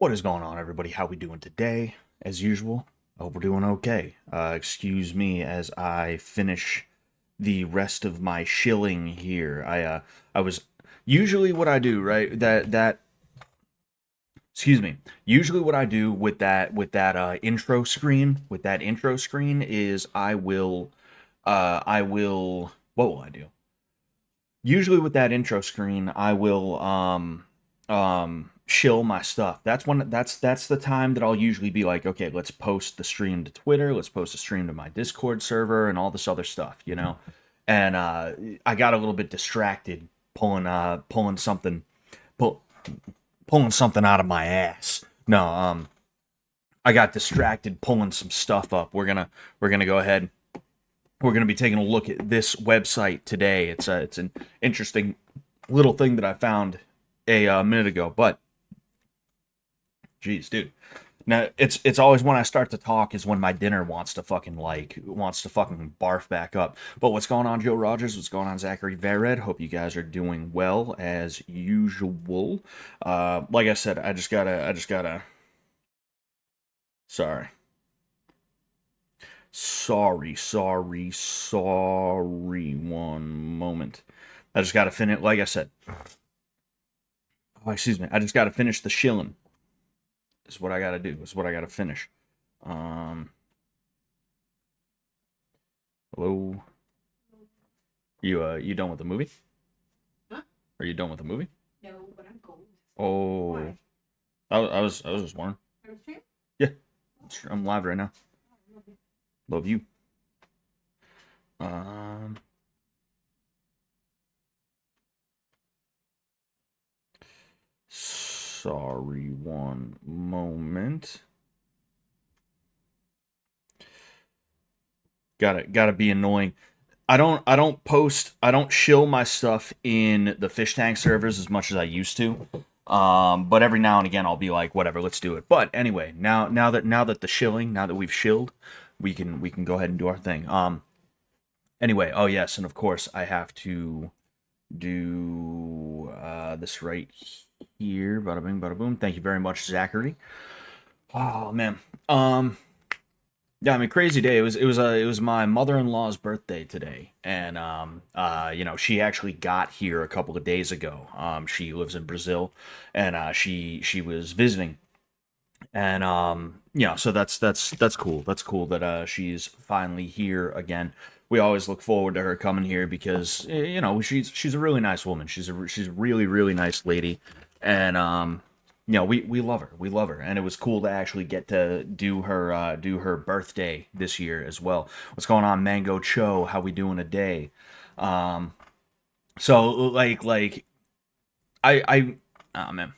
What is going on, everybody? How we doing today? As usual, I hope we're doing okay. Excuse me as I finish the rest of my shilling here. I was usually what I do, right? Excuse me. Usually what I do with that intro screen is I will what will I do? Usually with that intro screen, I will shill my stuff. That's the time that I'll usually be like, okay, let's post the stream to Twitter, let's post a stream to my Discord server and all this other stuff. And I got a little bit distracted pulling something pull, pulling something out of my ass. No, I got distracted pulling some stuff up. We're gonna go ahead. We're gonna be taking a look at this website today. It's an interesting little thing that I found a minute ago. But geez, dude. Now it's always when I start to talk is when my dinner wants to fucking barf back up. But what's going on, Joe Rogers? What's going on, Zachary Vered? Hope you guys are doing well as usual. Like I said, I just gotta. Sorry, sorry. One moment. I just gotta finish. Like I said, oh, excuse me. I just gotta finish the shilling. Is what I gotta do. Is what I gotta finish. Um, Hello. You done with the movie? Huh? Are you done with the movie? No, but I'm cold. Oh, Why? I was just wondering. Are you sure? Yeah, I'm live right now. Oh, okay. Love you. Um, Sorry, one moment. Gotta be annoying. I don't shill my stuff in the fish tank servers as much as I used to. But every now and again I'll be like, whatever, let's do it. But anyway, now that we've shilled, we can go ahead and do our thing. Anyway, oh yes, and of course I have to do this right here. Bada bing, bada boom. Thank you very much, Zachary. Oh man. Um Yeah, I mean, crazy day. It was my mother-in-law's birthday today, and she actually got here a couple of days ago. She lives in Brazil, and she was visiting, and so that's cool. That's cool that she's finally here again. We always look forward to her coming here because she's a really nice woman. She's a really really nice lady, and we love her. We love her, and it was cool to actually get to do her birthday this year as well. What's going on, Mango Cho? How we doing today? Um, so like I oh man,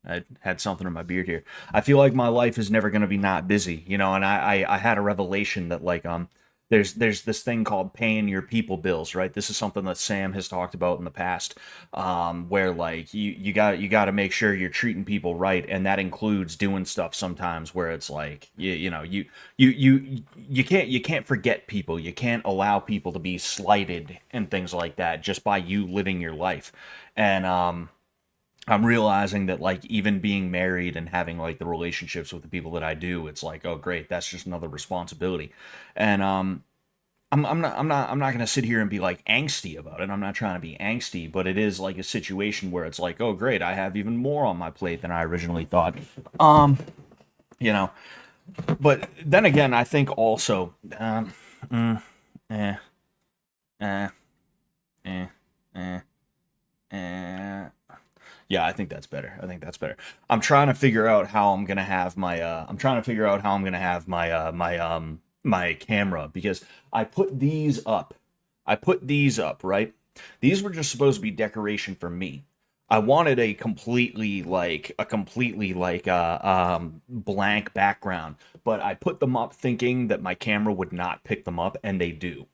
I had something in my beard here. I feel like my life is never gonna be not busy, and I had a revelation that there's this thing called paying your people bills, right? This is something that Sam has talked about in the past, where like you got to make sure you're treating people right, and that includes doing stuff sometimes where it's like you can't forget people, you can't allow people to be slighted and things like that just by you living your life, and I'm realizing that like even being married and having like the relationships with the people that I do, it's like, oh great, that's just another responsibility. And I'm not gonna sit here and be like angsty about it. I'm not trying to be angsty, but it is like a situation where it's like, oh great, I have even more on my plate than I originally thought. Um, you know, but then again, I think also, mm, eh, eh, eh, eh, eh. Yeah, I think that's better. I think that's better. I'm trying to figure out how I'm gonna have my. I'm trying to figure out how I'm gonna have my camera because I put these up. I put these up, right? These were just supposed to be decoration for me. I wanted a completely blank background, but I put them up thinking that my camera would not pick them up, and they do.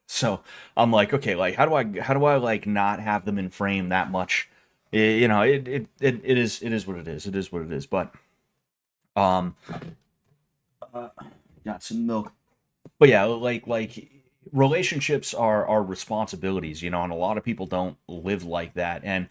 So I'm like, okay, like how do I like not have them in frame that much? It is what it is. It is what it is. But um, uh, got some milk. But yeah, like relationships are responsibilities, and a lot of people don't live like that. And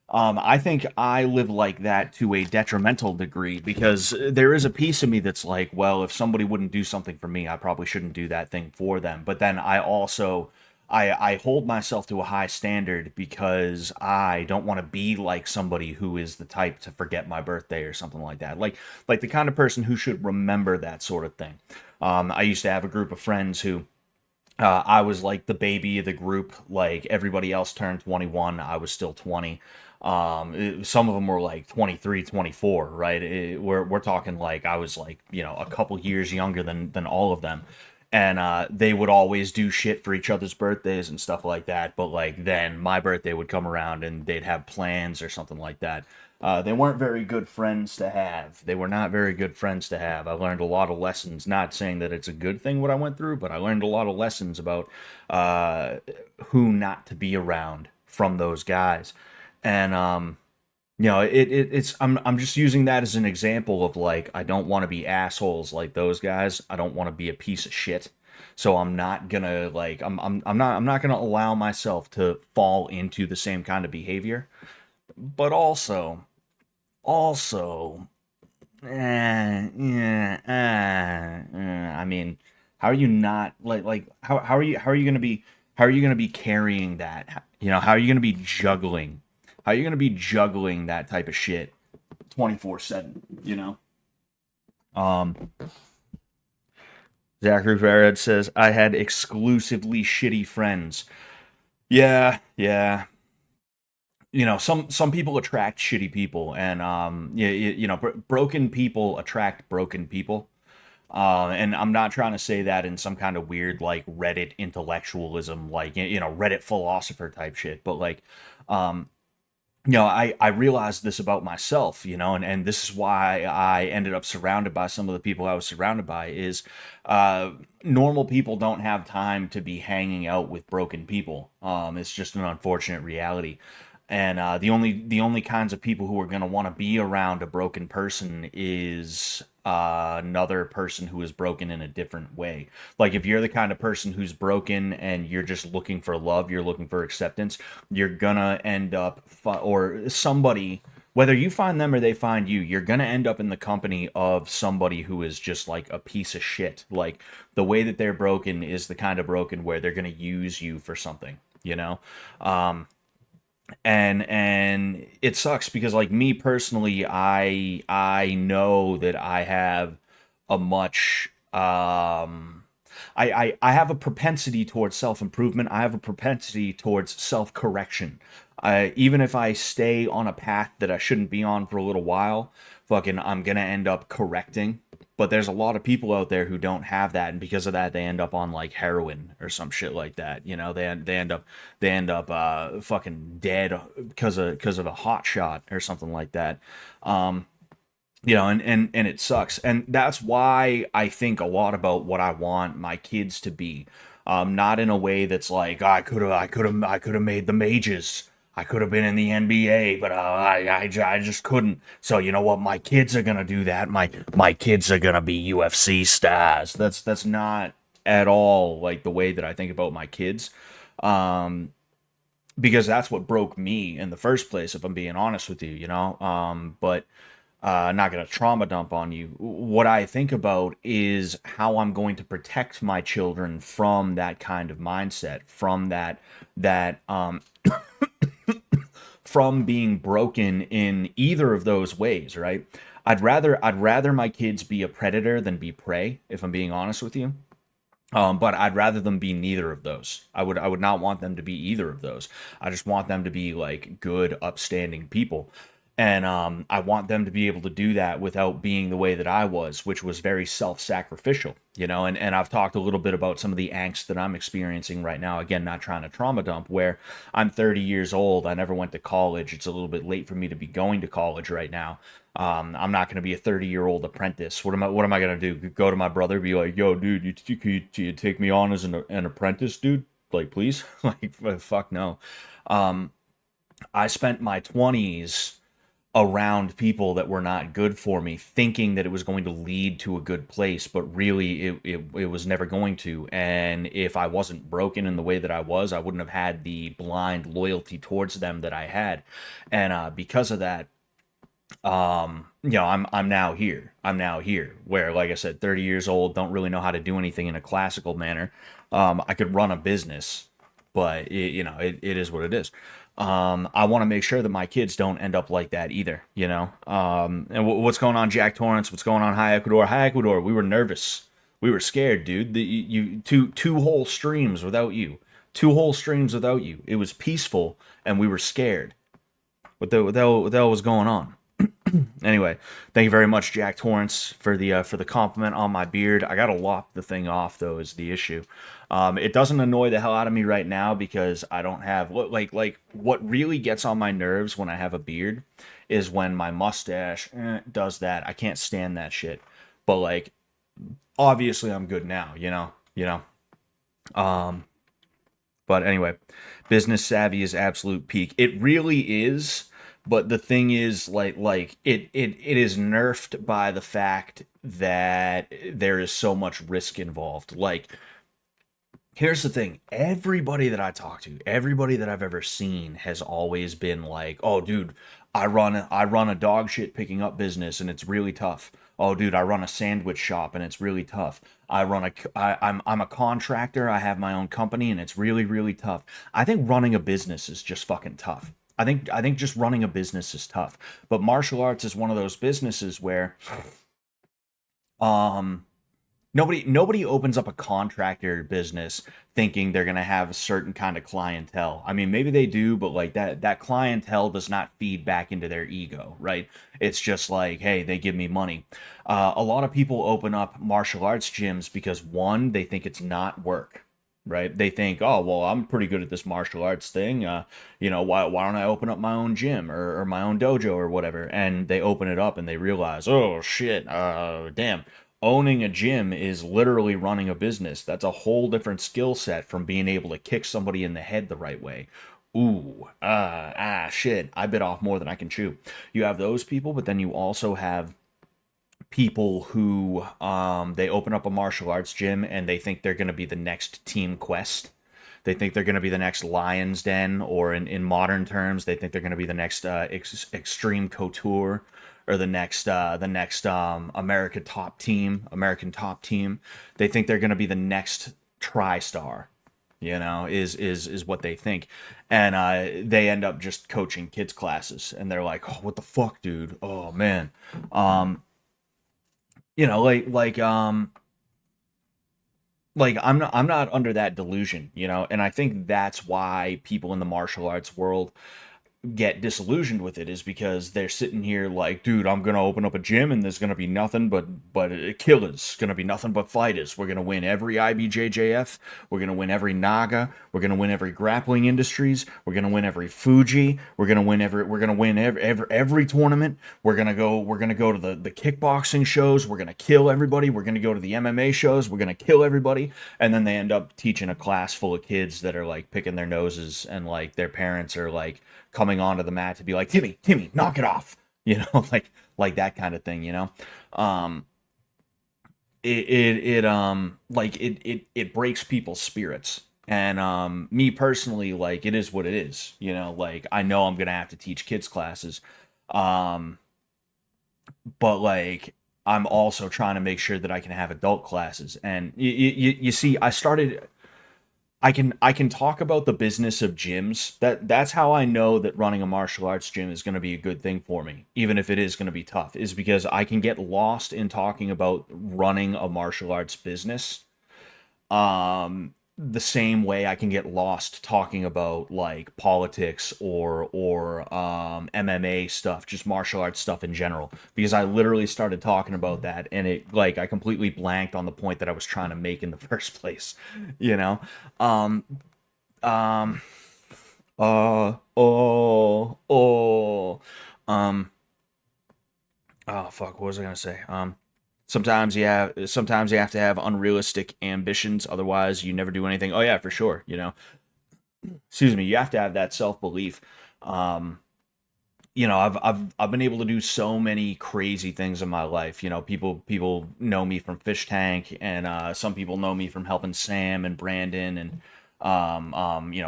I think I live like that to a detrimental degree because there is a piece of me that's like, well, if somebody wouldn't do something for me, I probably shouldn't do that thing for them. But then I also I hold myself to a high standard because I don't want to be like somebody who is the type to forget my birthday or something like that. Like the kind of person who should remember that sort of thing. I used to have a group of friends who I was like the baby of the group. Like everybody else turned 21, I was still 20. Some of them were like 23, 24, right? We're talking like I was like, a couple years younger than all of them. And they would always do shit for each other's birthdays and stuff like that. But like then my birthday would come around and they'd have plans or something like that. They weren't very good friends to have. They were not very good friends to have. I learned a lot of lessons. Not saying that it's a good thing what I went through, but I learned a lot of lessons about uh, who not to be around from those guys. And it's I'm just using that as an example of like I don't want to be assholes like those guys. I don't want to be a piece of shit. So I'm not gonna like I'm not gonna allow myself to fall into the same kind of behavior. But also, I mean, how are you not like how are you gonna be carrying that? How are you gonna be juggling? How are you gonna be juggling that type of shit 24/7? Um, Zachary Farad says I had exclusively shitty friends. Yeah, yeah. Some people attract shitty people, and broken people attract broken people. And I'm not trying to say that in some kind of weird like Reddit intellectualism, like Reddit philosopher type shit, but like um I realized this about myself, and this is why I ended up surrounded by some of the people I was surrounded by is uh, normal people don't have time to be hanging out with broken people. It's just an unfortunate reality. And the only kinds of people who are going to want to be around a broken person is another person who is broken in a different way. Like if you're the kind of person who's broken and you're just looking for love, you're looking for acceptance, you're gonna end up or somebody, whether you find them or they find you, you're gonna end up in the company of somebody who is just like a piece of shit. Like the way that they're broken is the kind of broken where they're gonna use you for something, you know. Um, and it sucks because like me personally, I know that I have a much I have a propensity towards self-improvement. I have a propensity towards self-correction. Even if I stay on a path that I shouldn't be on for a little while, fucking I'm gonna end up correcting. But there's a lot of people out there who don't have that, and because of that, they end up on like heroin or some shit like that. They end up fucking dead because of a hot shot or something like that. Um, and it sucks, and that's why I think a lot about what I want my kids to be. Not in a way that's like I could have made the majors. I could have been in the NBA, but I just couldn't. So you know what? My kids are gonna do that. My kids are gonna be UFC stars. That's not at all like the way that I think about my kids. Um, because that's what broke me in the first place, if I'm being honest with you. But not going to trauma dump on you. What I think about is how I'm going to protect my children from that kind of mindset, from that from being broken in either of those ways, right? I'd rather my kids be a predator than be prey, if I'm being honest with you. But I'd rather them be neither of those. I would not want them to be either of those. I just want them to be like good, upstanding people. And I want them to be able to do that without being the way that I was, which was very self-sacrificial, and I've talked a little bit about some of the angst that I'm experiencing right now. Again, not trying to trauma dump, where I'm 30 years old. I never went to college. It's a little bit late for me to be going to college right now. I'm not going to be a 30-year-old apprentice. What am I going to do? Go to my brother, be like, yo, dude, you take me on as an apprentice, dude? Like, please? Like, fuck no. Um, I spent my 20s around people that were not good for me, thinking that it was going to lead to a good place, but really it was never going to. And if I wasn't broken in the way that I was, I wouldn't have had the blind loyalty towards them that I had. And because of that, I'm now here. I'm now here where, like I said, 30 years old, don't really know how to do anything in a classical manner. I could run a business, but it is what it is. I want to make sure that my kids don't end up like that either, you know? And what's going on, Jack Torrance? What's going on, High Ecuador? High Ecuador, we were nervous. We were scared, dude. Two whole streams without you. Two whole streams without you. It was peaceful, and we were scared. What the hell was going on? Anyway, thank you very much, Jack Torrance, for the compliment on my beard. I gotta lop the thing off though, is the issue. It doesn't annoy the hell out of me right now because I don't have what really gets on my nerves when I have a beard is when my mustache does that. I can't stand that shit. But like, obviously, I'm good now. Um, but anyway, business savvy is absolute peak. It really is. But the thing is, it is nerfed by the fact that there is so much risk involved. Like, here's the thing: everybody that I talk to, everybody that I've ever seen, has always been like, "Oh, dude, I run a dog shit picking up business, and it's really tough. Oh, dude, I run a sandwich shop, and it's really tough. I'm a contractor. I have my own company, and it's really really tough." I think running a business is just fucking tough. I think just running a business is tough. But martial arts is one of those businesses where um nobody opens up a contractor business thinking they're going to have a certain kind of clientele. I mean, maybe they do, but like that clientele does not feed back into their ego, right? It's just like, hey, they give me money. A lot of people open up martial arts gyms because one, they think it's not work. Right? They think, oh, well, I'm pretty good at this martial arts thing. Why don't I open up my own gym or my own dojo or whatever? And they open it up and they realize, oh shit, damn, owning a gym is literally running a business. That's a whole different skill set from being able to kick somebody in the head the right way. Ooh, shit, I bit off more than I can chew. You have those people, but then you also have people who they open up a martial arts gym and they think they're going to be the next Team Quest. They think they're going to be the next Lion's Den, or in modern terms, they think they're going to be the next Extreme Couture, or the next American Top Team. They think they're going to be the next TriStar. Is what they think, and they end up just coaching kids classes, and they're like, oh, what the fuck, dude? Oh man. You know, I'm not under that delusion, and I think that's why people in the martial arts world get disillusioned with it, is because they're sitting here like, dude, I'm gonna open up a gym and there's gonna be nothing but killers, gonna be nothing but fighters. We're gonna win every IBJJF, we're gonna win every Naga, we're gonna win every Grappling Industries, we're gonna win every Fuji, we're gonna win every tournament. We're gonna go to the kickboxing shows, we're gonna kill everybody, we're gonna go to the MMA shows, we're gonna kill everybody. And then they end up teaching a class full of kids that are like picking their noses, and like their parents are like coming onto the mat to be like, Timmy, knock it off, like that kind of thing, um, it breaks people's spirits. And me personally, like, it is what it is, like, I know I'm gonna have to teach kids classes, um, but like, I'm also trying to make sure that I can have adult classes. And you see, I can talk about the business of gyms. That's how I know that running a martial arts gym is going to be a good thing for me, even if it is going to be tough, is because I can get lost in talking about running a martial arts business. The same way I can get lost talking about like politics or MMA stuff, just martial arts stuff in general, because I literally started talking about that and it, like, I completely blanked on the point that I was trying to make in the first place, you know. Um um oh um oh fuck, what was I gonna say? Sometimes you have to have unrealistic ambitions, otherwise you never do anything. Oh yeah, for sure. Excuse me, you have to have that self-belief. Um I've been able to do so many crazy things in my life. People know me from Fish Tank, and some people know me from helping Sam and Brandon and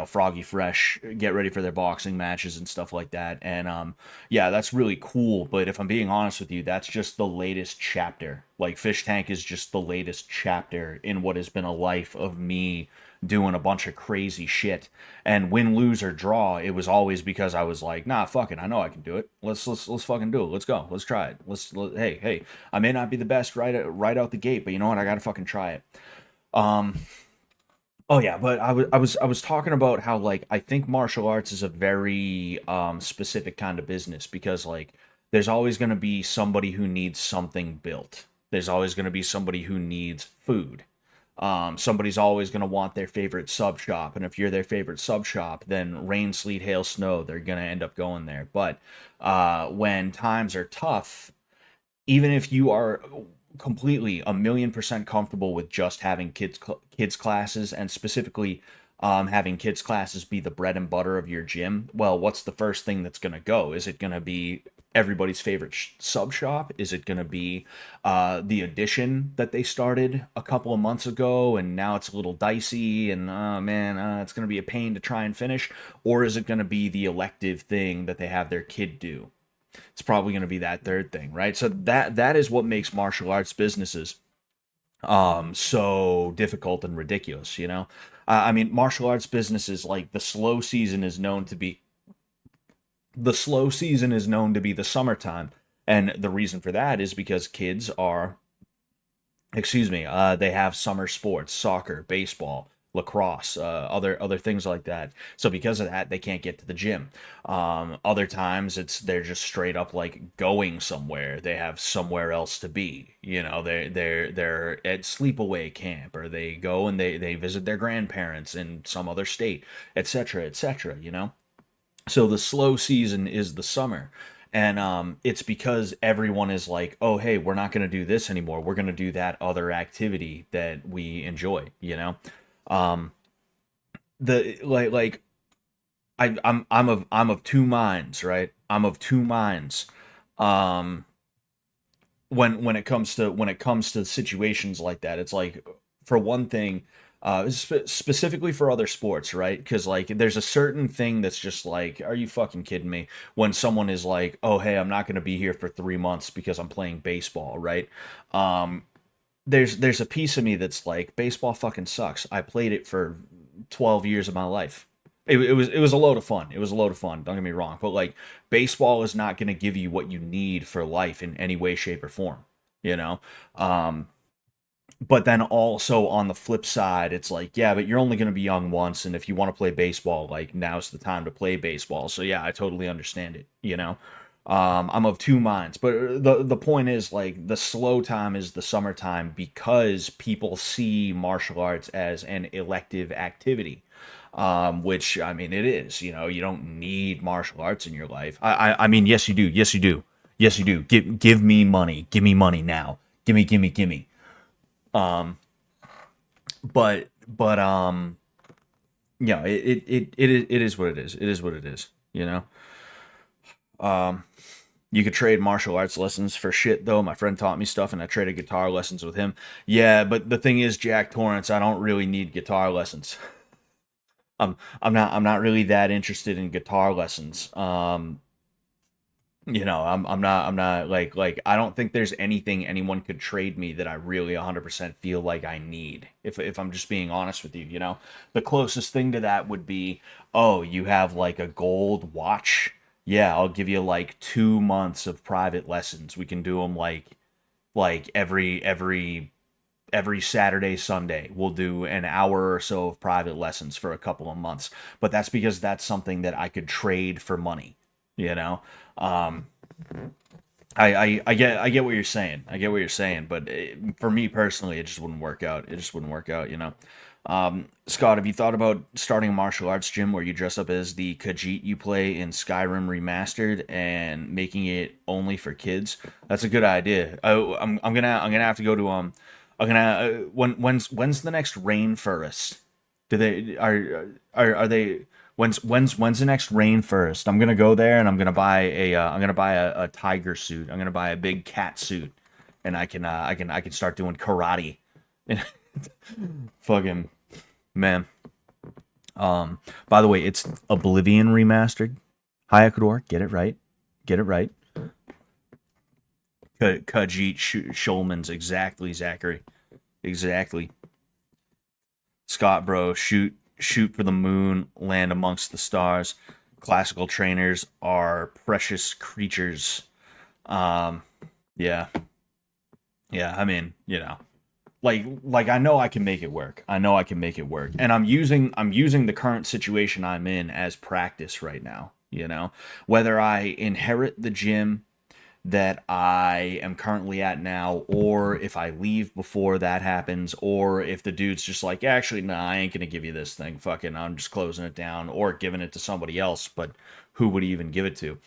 Froggy Fresh get ready for their boxing matches and stuff like that. And yeah, that's really cool. But if I'm being honest with you, that's just the latest chapter. Like Fish Tank is just the latest chapter in what has been a life of me doing a bunch of crazy shit. And win, lose, or draw, it was always because I was like, nah, fuck it, I know I can do it. Let's fucking do it. Let's go. Let's try it. Hey, I may not be the best right out the gate, but you know what? I gotta fucking try it. Um, Oh yeah, but I was talking about how like I think martial arts is a very specific kind of business because like there's always going to be somebody who needs something built. There's always going to be somebody who needs food. Somebody's always going to want their favorite sub shop, and if you're their favorite sub shop, then rain, sleet, hail, snow, they're going to end up going there. But when times are tough, even if you are completely a million percent comfortable with just having kids classes and specifically having kids classes be the bread and butter of your gym, well, what's the first thing that's going to go? Is it going to be everybody's favorite sub shop? Is it going to be the addition that they started a couple of months ago and now it's a little dicey and man, it's going to be a pain to try and finish? Or is it going to be the elective thing that they have their kid do? It's probably going to be that third thing, right? So that is what makes martial arts businesses so difficult and ridiculous, you know. I mean, martial arts businesses, like the slow season is known to be the summertime, and the reason for that is because kids are, excuse me, they have summer sports, soccer, baseball, lacrosse, other things like that. So because of that, they can't get to the gym. Other times, they're just straight up like going somewhere. They have somewhere else to be. They're at sleepaway camp, or they go and they visit their grandparents in some other state, etc., etc. So the slow season is the summer. And it's because everyone is like, oh, hey, we're not going to do this anymore. We're going to do that other activity that we enjoy. Um, the like I'm of two minds, right? I'm of two minds. Um, when it comes to situations like that, it's like, for one thing, specifically for other sports, right? Because like there's a certain thing that's just like, are you fucking kidding me? When someone is like, oh hey, I'm not going to be here for 3 months because I'm playing baseball, right? um there's a piece of me that's like, baseball fucking sucks. I played it for 12 years of my life. It was a load of fun. It was a load of fun. Don't get me wrong, but like, baseball is not going to give you what you need for life in any way, shape, or form. You know. Um, but then also on the flip side, it's like, yeah, but you're only going to be young once, and if you want to play baseball, like, now's the time to play baseball. So yeah, I totally understand it. I'm of two minds, but the point is, like, the slow time is the summertime because people see martial arts as an elective activity, which, I mean, it is. You don't need martial arts in your life. I mean, yes, you do. Yes, you do. Yes, you do. Give me money. Give me money now. Gimme. Um, but yeah, it is what it is. It is what it is. Um, you could trade martial arts lessons for shit, though. My friend taught me stuff, and I traded guitar lessons with him. Yeah, but the thing is, Jack Torrance, I don't really need guitar lessons. I'm not really that interested in guitar lessons. I'm not like, I don't think there's anything anyone could trade me that I really 100% feel like I need. If I'm just being honest with you. The closest thing to that would be, oh, you have like a gold watch. Yeah, I'll give you like 2 months of private lessons. We can do them like every Saturday, Sunday. We'll do an hour or so of private lessons for a couple of months. But that's because that's something that I could trade for money, you know? Um, I get what you're saying. I get what you're saying, but for me personally, it just wouldn't work out. It just wouldn't work out. Scott, have you thought about starting a martial arts gym where you dress up as the Khajiit you play in Skyrim Remastered and making it only for kids? That's a good idea. I'm gonna have to go to I'm gonna when's the next rainforest? Do they are they? When's the next rain first? I'm gonna go there and I'm gonna buy a tiger suit. I'm gonna buy a big cat suit, and I can start doing karate. Fucking man. By the way, it's Oblivion remastered. Hi Ecuador, get it right. Get it right. Khajiit Shulman's exactly, Zachary. Exactly. Scott, bro, shoot for the moon, land amongst the stars. Classical trainers are precious creatures. Um, yeah, yeah. I mean, like I know I can make it work. I know I can make it work, and I'm using the current situation I'm in as practice right now. Whether I inherit the gym that I am currently at now, or if I leave before that happens, or if the dude's just like, actually, nah, I ain't gonna give you this thing, fucking, I'm just closing it down, or giving it to somebody else, but who would he even give it to?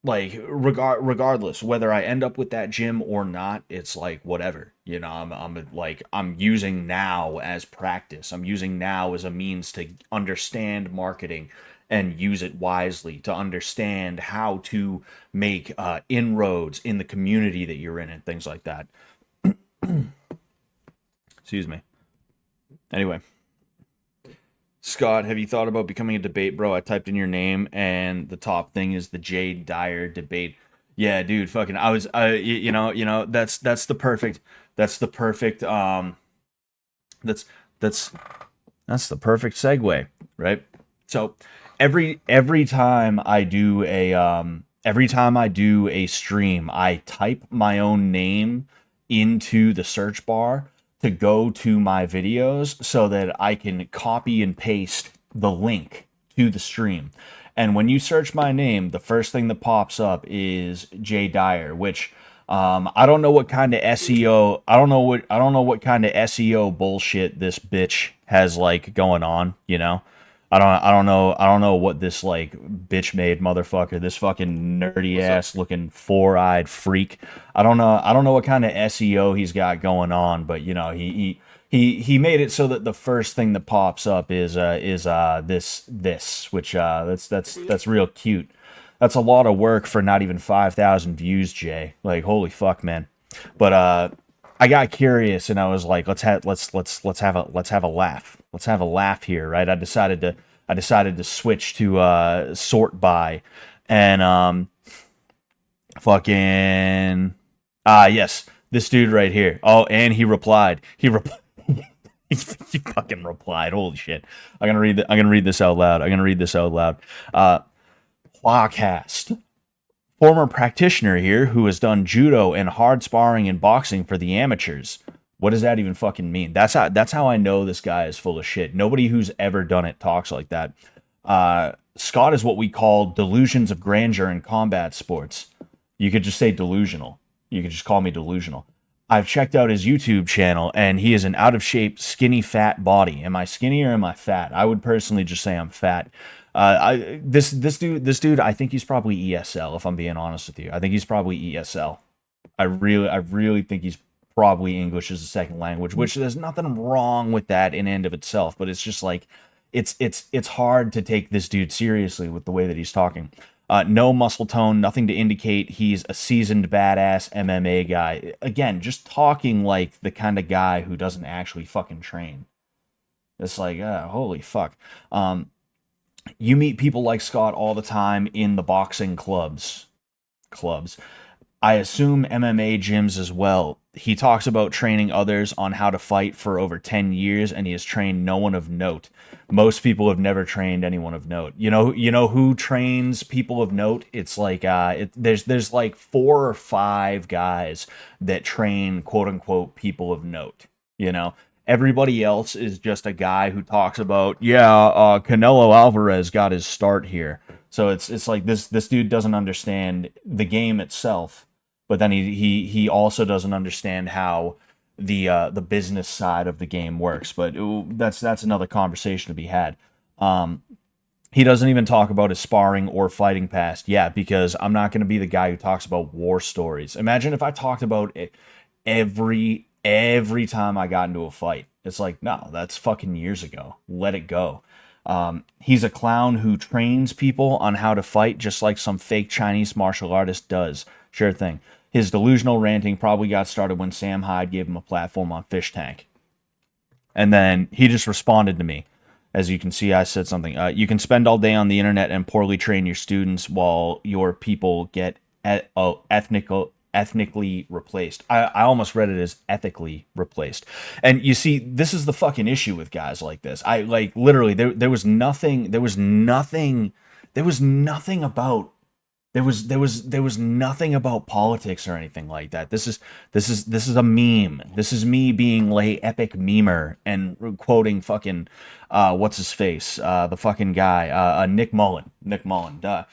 Like, regardless, whether I end up with that gym or not, it's like, whatever, I'm using now as practice. I'm using now as a means to understand marketing and use it wisely, to understand how to make inroads in the community that you're in and things like that. Excuse me. Anyway, Scott, have you thought about becoming a debate bro? I typed in your name and the top thing is the Jay Dyer debate. Yeah, dude, fucking, I was, that's the perfect, that's the perfect, that's that's that's the perfect segue, right? So every time I do a stream, I type my own name into the search bar to go to my videos so that I can copy and paste the link to the stream. And when you search my name, the first thing that pops up is Jay Dyer, which I don't know what kind of SEO. I don't know what kind of SEO bullshit this bitch has like going on. I don't know what this like bitch made motherfucker, this fucking nerdy ass looking four-eyed freak. I don't know what kind of SEO he's got going on, but he made it so that the first thing that pops up is this, which that's real cute. That's a lot of work for not even 5,000 views, Jay. Like, holy fuck, man. But I got curious and I was like, let's have a laugh. Let's have a laugh here, right? I decided to switch to sort by, and fucking yes, this dude right here. Oh, and he replied. He fucking replied. Holy shit! I'm gonna read this out loud. Podcast. Former practitioner here who has done judo and hard sparring and boxing for the amateurs. What does that even fucking mean? That's how I know this guy is full of shit. Nobody who's ever done it talks like that. Scott is what we call delusions of grandeur in combat sports. You could just say delusional. You could just call me delusional. I've checked out his YouTube channel, and he is an out-of-shape, skinny, fat body. Am I skinny or am I fat? I would personally just say I'm fat. This dude, I think he's probably ESL. If I'm being honest with you, I think he's probably ESL. I really think he's probably English as a second language, which there's nothing wrong with that in and of itself. But it's just like, it's hard to take this dude seriously with the way that he's talking. No muscle tone, nothing to indicate he's a seasoned badass MMA guy. Again, just talking like the kind of guy who doesn't actually fucking train. It's like, holy fuck. You meet people like Scott all the time in the boxing clubs. I assume MMA gyms as well. He talks about training others on how to fight for over 10 years, and he has trained no one of note. Most people have never trained anyone of note. You know who trains people of note? It's like there's like 4 or 5 guys that train quote unquote people of note. Everybody else is just a guy who talks about, Canelo Alvarez got his start here. So it's like this dude doesn't understand the game itself, but then he also doesn't understand how the business side of the game works. But that's another conversation to be had. He doesn't even talk about his sparring or fighting past. Yeah, because I'm not going to be the guy who talks about war stories. Imagine if I talked about it every time I got into a fight. It's like, no, that's fucking years ago. Let it go. He's a clown who trains people on how to fight, just like some fake Chinese martial artist does. Sure thing. His delusional ranting probably got started when Sam Hyde gave him a platform on Fish Tank. And then he just responded to me. As you can see, I said something. You can spend all day on the internet and poorly train your students while your people get ethnically replaced. I almost read it as ethically replaced. And you see, this is the fucking issue with guys like this. I like literally there was nothing about there was nothing about politics or anything like that. This is a meme. This is me being like epic memer and quoting fucking what's his face, the fucking guy, Nick Mullen. Duh.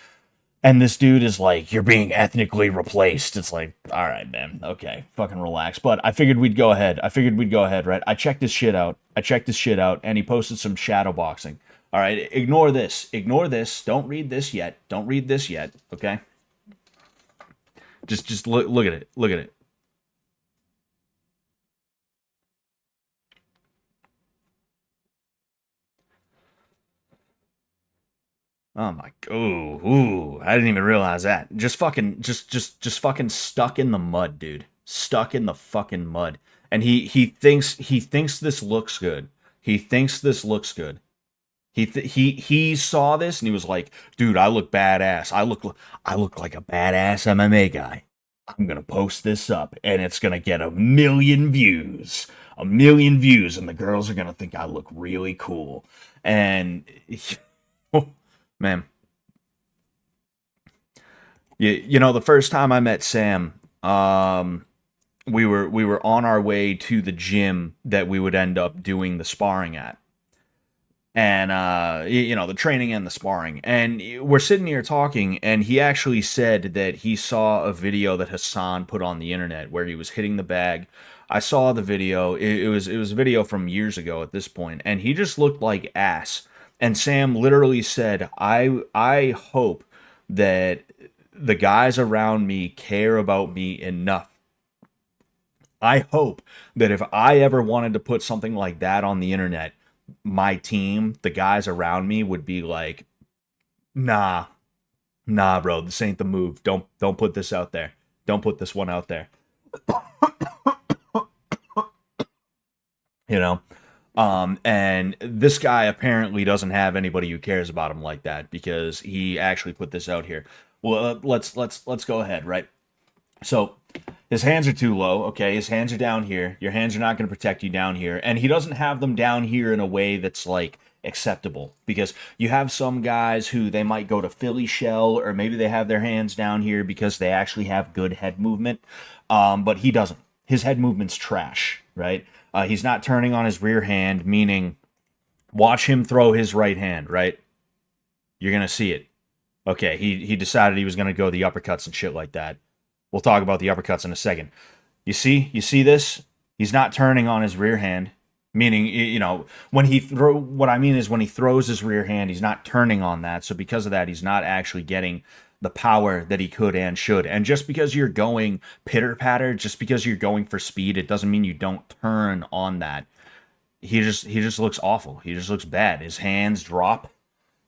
And this dude is like, you're being ethnically replaced. It's like, all right, man, okay, fucking relax. But I figured we'd go ahead. Right? I checked his shit out, and he posted some shadow boxing. All right, ignore this. Don't read this yet. Okay. Just look at it. Oh my, ooh, I didn't even realize that. Just fucking stuck in the mud, dude. Stuck in the fucking mud. And he thinks this looks good. He saw this and he was like, dude, I look badass. I look like a badass MMA guy. I'm gonna post this up and it's gonna get 1,000,000 views. 1,000,000 views, and the girls are gonna think I look really cool. And man, you know, the first time I met Sam, we were on our way to the gym that we would end up doing the sparring at, and you know, the training and the sparring, and we're sitting here talking, and he actually said that he saw a video that Hassan put on the internet where he was hitting the bag. I saw the video. It was a video from years ago at this point, and he just looked like ass. And Sam literally said, I hope that the guys around me care about me enough. I hope that if I ever wanted to put something like that on the internet, my team, the guys around me, would be like, nah, bro, this ain't the move. Don't put this out there. Don't put this one out there. You know? And this guy apparently doesn't have anybody who cares about him like that, because he actually put this out here. Well, let's go ahead, right? So his hands are too low. Okay, his hands are down here. Your hands are not going to protect you down here, and he doesn't have them down here in a way that's like acceptable, because you have some guys who they might go to Philly shell, or maybe they have their hands down here because they actually have good head movement, but he doesn't. His head movement's trash, right? He's not turning on his rear hand, meaning watch him throw his right hand, right? You're going to see it. Okay, he decided he was going to go the uppercuts and shit like that. We'll talk about the uppercuts in a second. You see this? He's not turning on his rear hand, meaning, you know, when he throws his rear hand, he's not turning on that. So because of that, he's not actually getting the power that he could and should. And just because you're going pitter patter, just because you're going for speed, it doesn't mean you don't turn on that. He just looks awful. He just looks bad. His hands drop.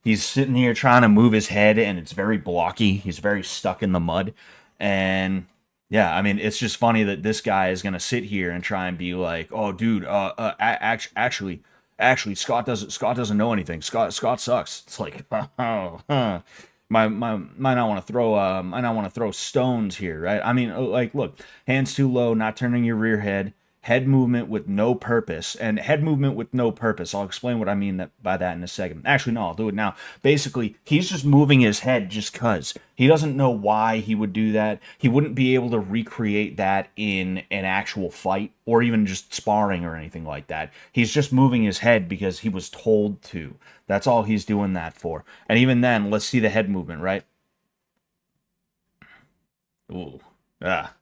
He's sitting here trying to move his head, and it's very blocky. He's very stuck in the mud. And yeah, I mean, it's just funny that this guy is gonna sit here and try and be like, "Oh, dude, actually, Scott doesn't know anything. Scott sucks." It's like, oh, huh. Might not want to throw stones here, right? I mean, like, look, hands too low, not turning your rear head movement with no purpose. And head movement with no purpose, I'll explain what I mean by that in a second. Actually, no, I'll do it now. Basically, he's just moving his head just cuz. He doesn't know why he would do that. He wouldn't be able to recreate that in an actual fight or even just sparring or anything like that. He's just moving his head because he was told to. That's all he's doing that for. And even then, let's see the head movement, right? Ooh. Ah.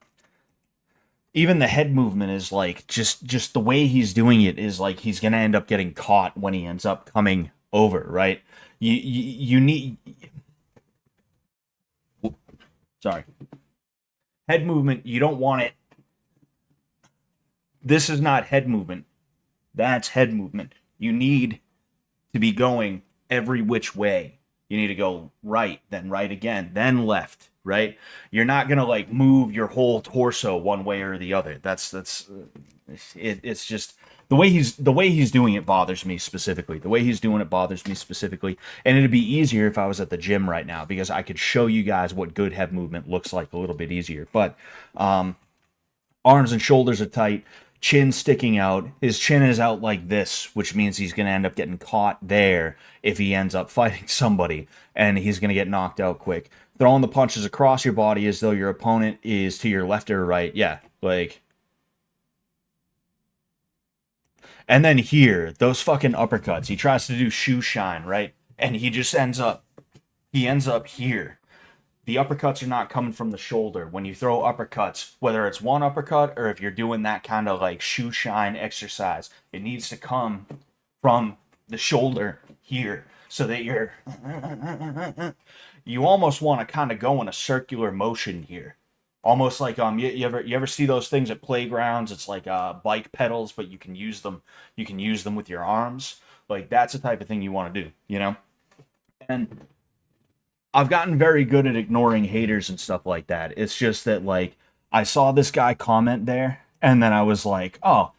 Even the head movement is like, just the way he's doing it is like he's gonna end up getting caught when he ends up coming over, right? You need, sorry, head movement. You don't want it. This is not head movement. That's head movement. You need to be going every which way. You need to go right, then right again, then left, right? You're not gonna like move your whole torso one way or the other. It's just the way he's doing it bothers me specifically. The way he's doing it bothers me specifically, and it'd be easier if I was at the gym right now because I could show you guys what good head movement looks like a little bit easier. But arms and shoulders are tight, chin sticking out. His chin is out like this, which means he's going to end up getting caught there if he ends up fighting somebody, and he's going to get knocked out quick. Throwing the punches across your body as though your opponent is to your left or right. Yeah, like. And then here, those fucking uppercuts. He tries to do shoe shine, right? And he ends up here. The uppercuts are not coming from the shoulder. When you throw uppercuts, whether it's one uppercut or if you're doing that kind of like shoe shine exercise, it needs to come from the shoulder here so that you almost want to kind of go in a circular motion here. Almost like you ever see those things at playgrounds? It's like bike pedals, but you can use them with your arms. Like that's the type of thing you want to do, you know? And I've gotten very good at ignoring haters and stuff like that. It's just that like I saw this guy comment there and then I was like, "Oh,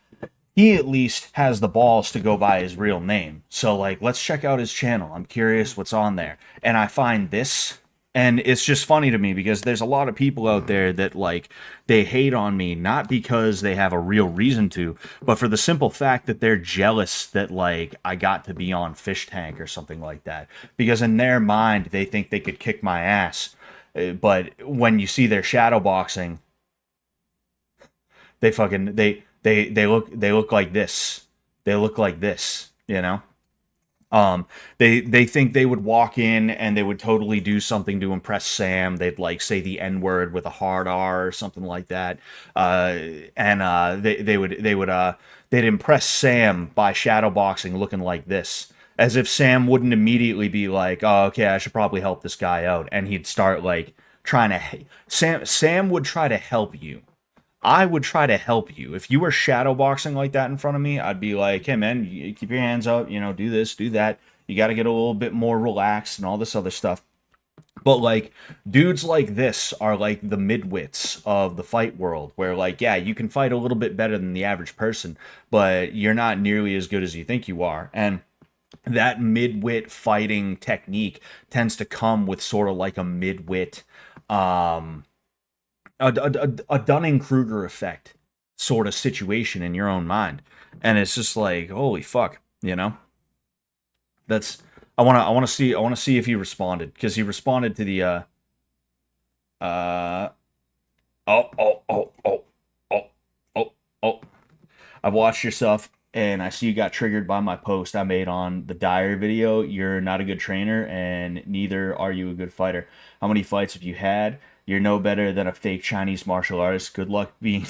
he at least has the balls to go by his real name. So like let's check out his channel. I'm curious what's on there." And I find this, and it's just funny to me because there's a lot of people out there that like they hate on me not because they have a real reason to, but for the simple fact that they're jealous that like I got to be on Fish Tank or something like that. Because in their mind they think they could kick my ass. But when you see their shadow boxing, they fucking they look like this. They look like this, you know? They think they would walk in and they would totally do something to impress Sam. They'd like say the N word with a hard R or something like that. They'd impress Sam by shadowboxing looking like this. As if Sam wouldn't immediately be like, "Oh, okay, I should probably help this guy out," and he'd start like trying to. Sam would try to help you. I would try to help you. If you were shadowboxing like that in front of me, I'd be like, "Hey man, you keep your hands up, you know, do this, do that. You got to get a little bit more relaxed and all this other stuff." But like dudes like this are like the midwits of the fight world where like, yeah, you can fight a little bit better than the average person, but you're not nearly as good as you think you are. And that midwit fighting technique tends to come with sort of like a midwit um a Dunning Kruger effect sort of situation in your own mind, and it's just like holy fuck, you know. That's I want to see if he responded because he responded to the uh oh oh oh oh oh oh oh. I've watched your stuff and I see you got triggered by my post I made on the Dyer video. You're not a good trainer and neither are you a good fighter. How many fights have you had? You're no better than a fake Chinese martial artist. Good luck being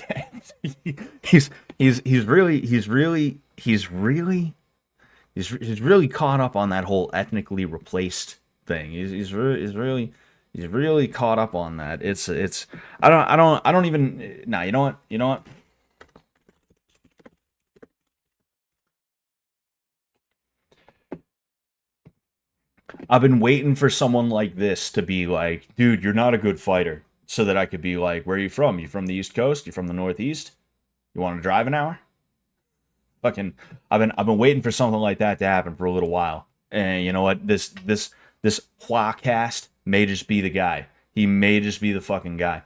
he's really caught up on that whole ethnically replaced thing. He's really caught up on that. It's I don't even nah, you know what? I've been waiting for someone like this to be like, dude, you're not a good fighter. So that I could be like, where are you from? You from the East Coast? You from the Northeast? You want to drive an hour? Fucking, I've been waiting for something like that to happen for a little while. And you know what? This Huacast may just be the guy. He may just be the fucking guy.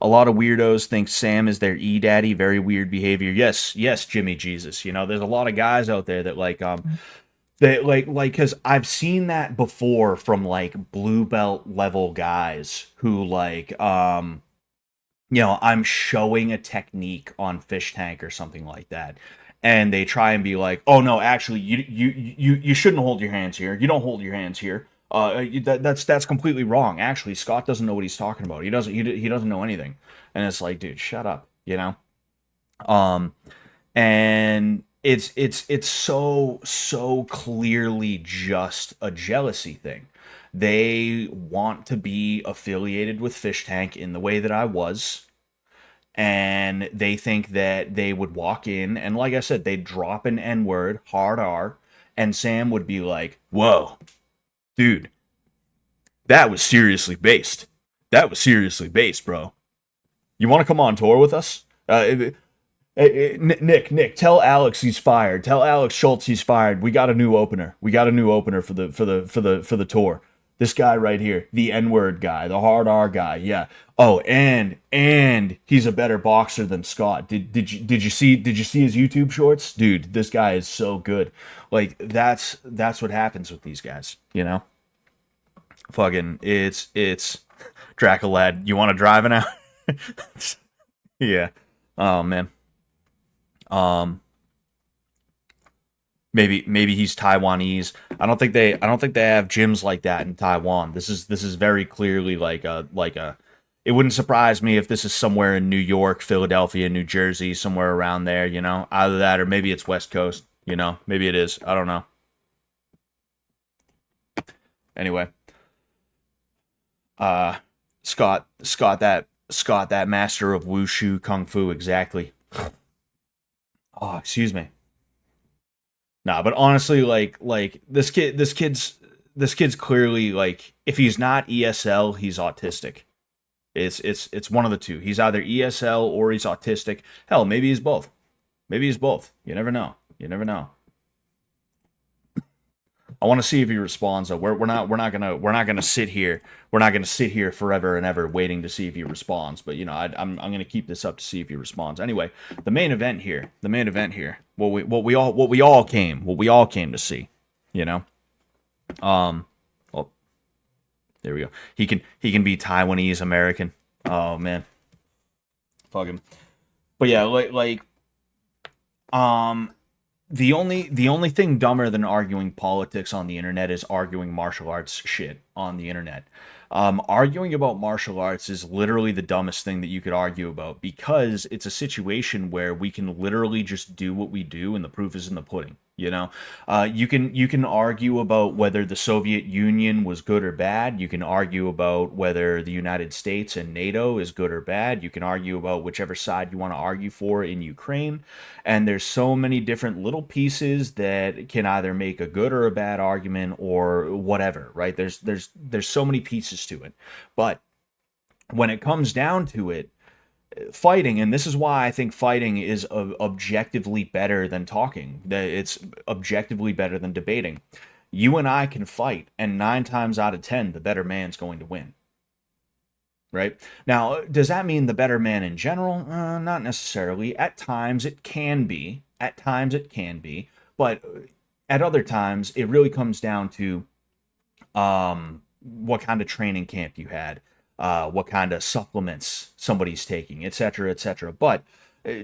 A lot of weirdos think Sam is their e-daddy. Very weird behavior. Yes, Jimmy Jesus. You know, there's a lot of guys out there that like they because I've seen that before from like blue belt level guys who like you know, I'm showing a technique on Fish Tank or something like that, and they try and be like, "Oh no, actually, you shouldn't hold your hands here. You don't hold your hands here. That's completely wrong. Actually, Scott doesn't know what he's talking about. He doesn't know anything." And it's like, dude, shut up. You know. Um, and it's so clearly just a jealousy thing. They want to be affiliated with Fish Tank in the way that I was, and they think that they would walk in and, like I said, they drop an N word, hard R, and Sam would be like, "Whoa, dude, that was seriously based. That was seriously based, bro. You want to come on tour with us?" Nick, tell Alex he's fired. Tell Alex Schultz he's fired. We got a new opener. We got a new opener for the tour. This guy right here, the N-word guy, the hard R guy. Yeah. Oh, and he's a better boxer than Scott. Did you see his YouTube shorts? Dude, this guy is so good. Like that's what happens with these guys, you know? Fucking it's Dracolad. You want to drive it now? Yeah. Oh man. Um, maybe he's Taiwanese. I don't think they have gyms like that in Taiwan. This is very clearly like a. It wouldn't surprise me if this is somewhere in New York, Philadelphia, New Jersey, somewhere around there. You know, either that or maybe it's West Coast. You know, maybe it is. I don't know. Anyway, uh, Scott, that master of wushu kung fu, exactly. Oh, excuse me. Nah, but honestly, like this kid's clearly like if he's not ESL, he's autistic. It's one of the two. He's either ESL or he's autistic. Hell, maybe he's both. Maybe he's both. You never know. You never know. I want to see if he responds. Though we're not gonna sit here. We're not gonna sit here forever and ever waiting to see if he responds. But you know, I'm gonna keep this up to see if he responds. Anyway, the main event here. The main event here. What we all came to see. You know. Well, there we go. He can be Taiwanese American. Oh man, fuck him. But yeah, um the only thing dumber than arguing politics on the internet is arguing martial arts shit on the internet. Arguing about martial arts is literally the dumbest thing that you could argue about because it's a situation where we can literally just do what we do and the proof is in the pudding. You know, you can argue about whether the Soviet Union was good or bad. You can argue about whether the United States and NATO is good or bad. You can argue about whichever side you want to argue for in Ukraine. And there's so many different little pieces that can either make a good or a bad argument or whatever, right? There's so many pieces to it. But when it comes down to it, fighting, and this is why I think fighting is objectively better than talking. That it's objectively better than debating. You and I can fight, and 9 times out of 10, the better man's going to win. Right? Now, does that mean the better man in general? Not necessarily. At times it can be. At times it can be. But at other times, it really comes down to what kind of training camp you had, what kind of supplements somebody's taking, etc., etc. But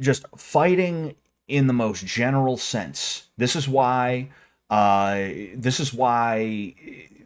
just fighting in the most general sense. This is why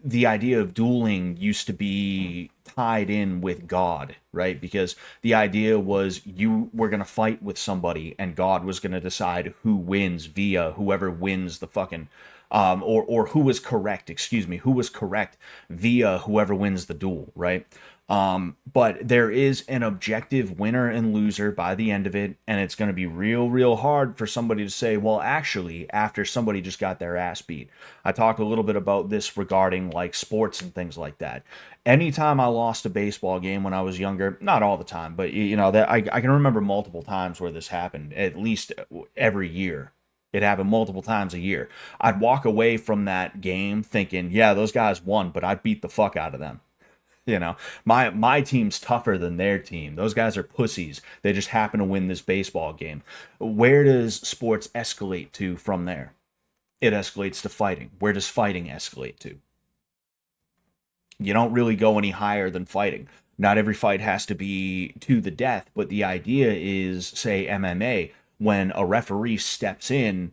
the idea of dueling used to be tied in with God, right? Because the idea was you were going to fight with somebody and God was going to decide who wins via whoever wins the fucking or who was correct, excuse me, who was correct via whoever wins the duel, right? But there is an objective winner and loser by the end of it, and it's going to be real hard for somebody to say, well, actually, after somebody just got their ass beat. I talk a little bit about this regarding like sports and things like that. Anytime I lost a baseball game when I was younger, not all the time, but you know that I can remember multiple times where this happened, at least every year. It happened multiple times a year. I'd walk away from that game thinking, yeah, those guys won, but I beat the fuck out of them. You know, my team's tougher than their team. Those guys are pussies. They just happen to win this baseball game. Where does sports escalate to from there? It escalates to fighting. Where does fighting escalate to? You don't really go any higher than fighting. Not every fight has to be to the death, but the idea is, say, MMA, when a referee steps in,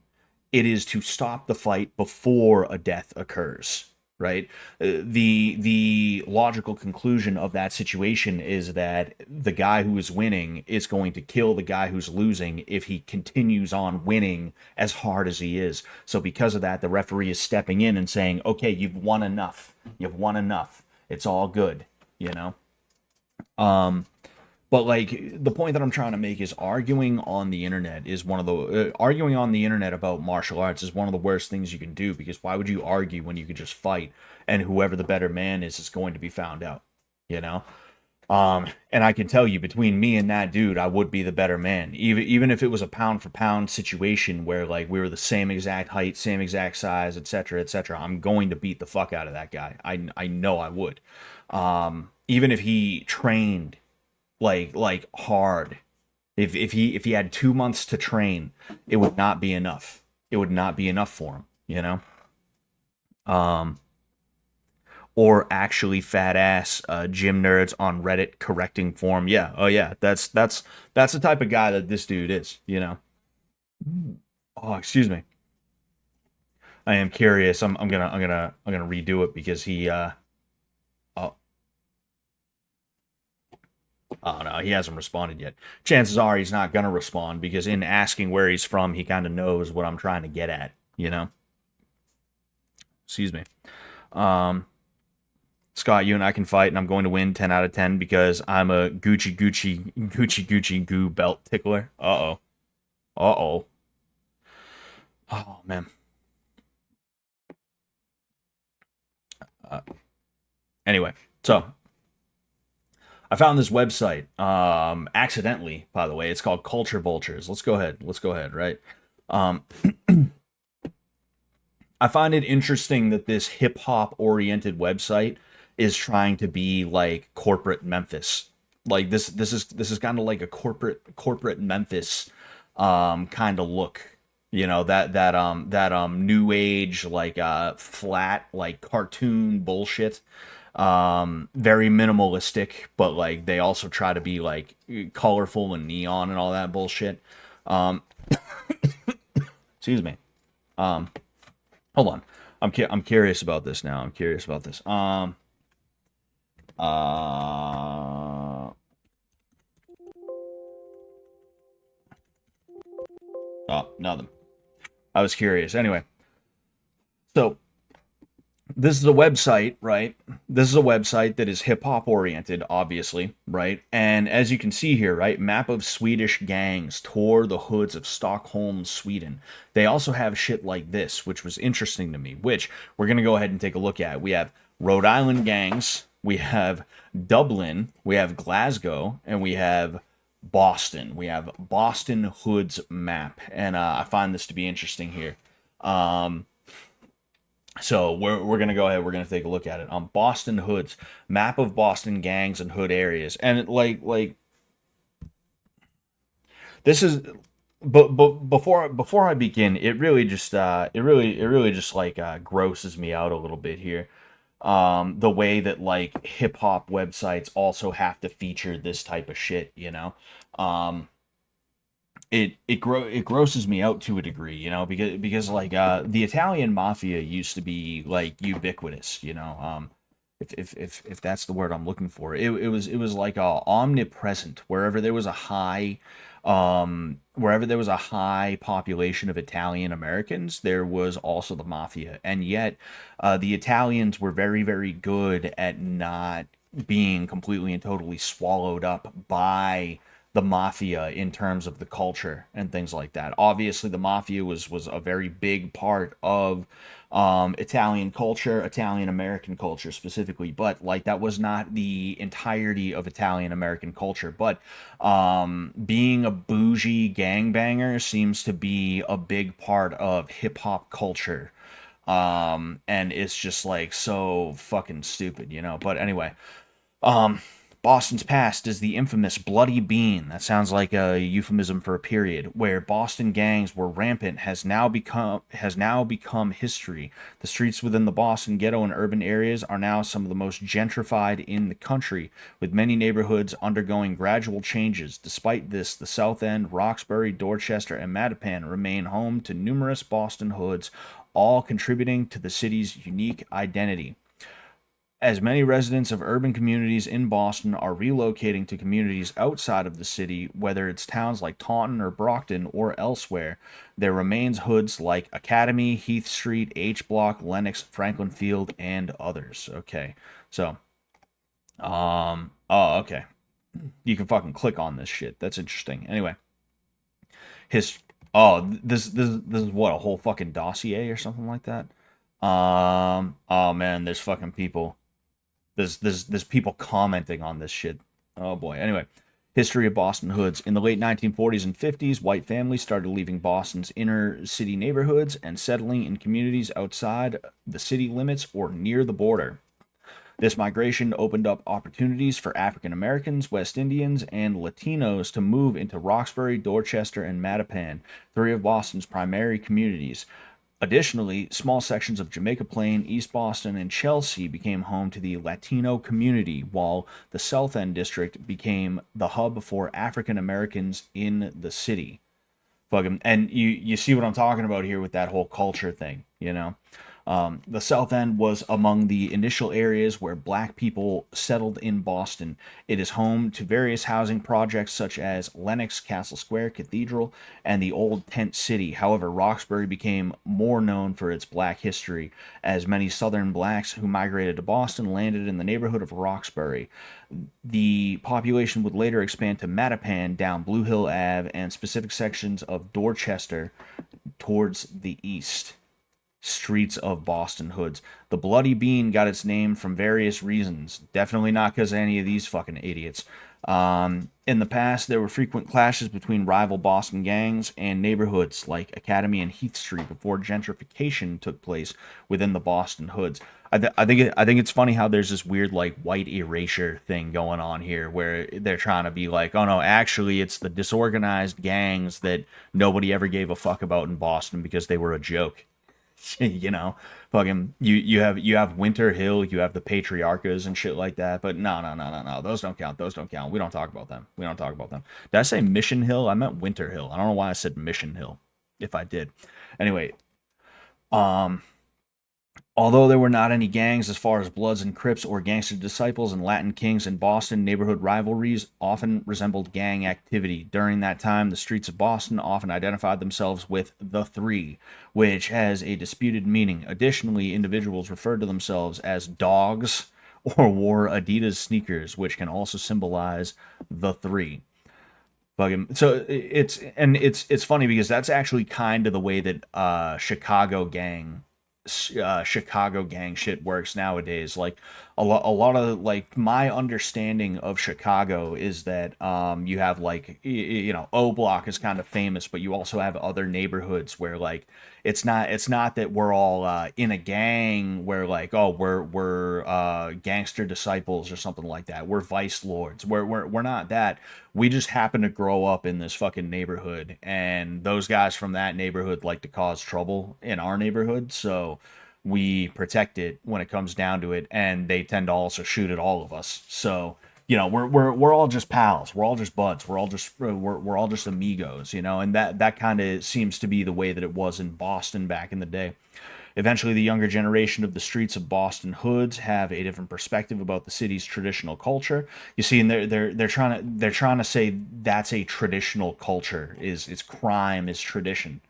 it is to stop the fight before a death occurs, right? The logical conclusion of that situation is that the guy who is winning is going to kill the guy who's losing if he continues on winning as hard as he is. So because of that, the referee is stepping in and saying, okay, you've won enough. You've won enough. It's all good, you know? But like the point that I'm trying to make is arguing on the internet is one of the arguing on the internet about martial arts is one of the worst things you can do, because why would you argue when you could just fight, and whoever the better man is going to be found out, you know? And I can tell you, between me and that dude, I would be the better man. Even if it was a pound for pound situation where like we were the same exact height, same exact size, etc., etc., I'm going to beat the fuck out of that guy. I know I would. Even if he trained like hard, if he had 2 months to train, it would not be enough. It would not be enough for him, you know. Um, or actually fat ass gym nerds on Reddit correcting form. Yeah, oh yeah, that's the type of guy that this dude is. You know. Oh, excuse me. I am curious. I'm gonna redo it because he oh, oh no, he hasn't responded yet. Chances are he's not gonna respond, because in asking where he's from, he kind of knows what I'm trying to get at. You know. Excuse me. Um, Scott, you and I can fight, and I'm going to win 10 out of 10 because I'm a Gucci goo belt tickler. Uh oh. Uh oh. Oh man. Uh, anyway, so I found this website accidentally, by the way. It's called Culture Vultures. Let's go ahead. Let's go ahead, right? Um, I find it interesting that this hip hop oriented website is trying to be like corporate Memphis. Like this is kind of like a corporate Memphis kind of look. You know, that new age like flat like cartoon bullshit. Very minimalistic, but like they also try to be like colorful and neon and all that bullshit. Um excuse me. Um Hold on. I'm curious about this now. I'm curious about this. Oh, nothing. I was curious. Anyway, so this is a website, right? This is a website that is hip hop oriented, obviously, right? And as you can see here, right, map of Swedish gangs tore the hoods of Stockholm, Sweden. They also have shit like this, which was interesting to me, which we're going to go ahead and take a look at. We have Rhode Island gangs, we have Dublin, we have Glasgow, and we have Boston. We have Boston hoods map, and I find this to be interesting here. Um, so we're gonna go ahead. We're gonna take a look at it on Boston hoods map of Boston gangs and hood areas, and like this is. But before I begin, it really just it really just like grosses me out a little bit here. The way that like hip hop websites also have to feature this type of shit, you know. Um, it grosses me out to a degree, you know, because like the Italian mafia used to be like ubiquitous, you know. If that's the word I'm looking for, it was like omnipresent wherever there was a high population of Italian Americans, there was also the mafia. And yet the Italians were very, very good at not being completely and totally swallowed up by the mafia in terms of the culture and things like that. Obviously, the mafia was a very big part of Italian culture, Italian American culture specifically, but like that was not the entirety of Italian American culture. But being a bougie gangbanger seems to be a big part of hip hop culture. And it's just like so fucking stupid, you know. But anyway, um, Boston's past is the infamous Bloody Bean. That sounds like a euphemism for a period where Boston gangs were rampant has now become history. The streets within the Boston ghetto and urban areas are now some of the most gentrified in the country, with many neighborhoods undergoing gradual changes. Despite this, the South End, Roxbury, Dorchester, and Mattapan remain home to numerous Boston hoods, all contributing to the city's unique identity. As many residents of urban communities in Boston are relocating to communities outside of the city, whether it's towns like Taunton or Brockton or elsewhere, there remains hoods like Academy, Heath Street, H Block, Lenox, Franklin Field, and others. Okay, so, oh, okay. You can fucking click on this shit. That's interesting. Anyway, his oh this is what, a whole fucking dossier or something like that. Oh man, there's fucking people. There's people commenting on this shit. Oh boy. Anyway, history of Boston hoods. In the late 1940s and 50s, white families started leaving Boston's inner city neighborhoods and settling in communities outside the city limits or near the border. This migration opened up opportunities for African Americans, West Indians, and Latinos to move into Roxbury, Dorchester, and Mattapan, three of Boston's primary communities. Additionally, small sections of Jamaica Plain, East Boston, and Chelsea became home to the Latino community, while the South End district became the hub for African Americans in the city. Fucking, and you see what I'm talking about here with that whole culture thing, you know? The South End was among the initial areas where black people settled in Boston. It is home to various housing projects such as Lenox, Castle Square, Cathedral, and the Old Tent City. However, Roxbury became more known for its black history, as many Southern blacks who migrated to Boston landed in the neighborhood of Roxbury. The population would later expand to Mattapan down Blue Hill Ave and specific sections of Dorchester towards the east. Streets of Boston hoods. The Bloody Bean got its name from various reasons. Definitely not because of any of these fucking idiots. In the past, there were frequent clashes between rival Boston gangs and neighborhoods like Academy and Heath Street before gentrification took place within the Boston hoods. I think it's funny how there's this weird like white erasure thing going on here, where they're trying to be like, oh no, actually it's the disorganized gangs that nobody ever gave a fuck about in Boston because they were a joke. You know, fucking you have Winter Hill, you have the Patriarchas and shit like that, but no, those don't count. Those don't count. We don't talk about them. We don't talk about them. Did I say Mission Hill? I meant Winter Hill. I don't know why I said Mission Hill, if I did. Anyway, um although there were not any gangs as far as Bloods and Crips or Gangster Disciples and Latin Kings in Boston, neighborhood rivalries often resembled gang activity. During that time, the streets of Boston often identified themselves with the Three, which has a disputed meaning. Additionally, individuals referred to themselves as dogs or wore Adidas sneakers, which can also symbolize the Three. So it's funny because that's actually kind of the way that Chicago gang shit works nowadays. Like a lot of like my understanding of Chicago is that you have like O Block is kind of famous, but you also have other neighborhoods where like it's not that we're all in a gang where like, oh, we're gangster disciples or something like that. We're vice lords. We're not that. We just happen to grow up in this fucking neighborhood, and those guys from that neighborhood like to cause trouble in our neighborhood, so we protect it when it comes down to it, and they tend to also shoot at all of us. So we're all just pals. We're all just buds. We're all just amigos, and that kind of seems to be the way that it was in Boston back in the day. Eventually, the younger generation of the streets of Boston hoods have a different perspective about the city's traditional culture. You see, and they're trying to say that's a traditional culture, is crime, is tradition,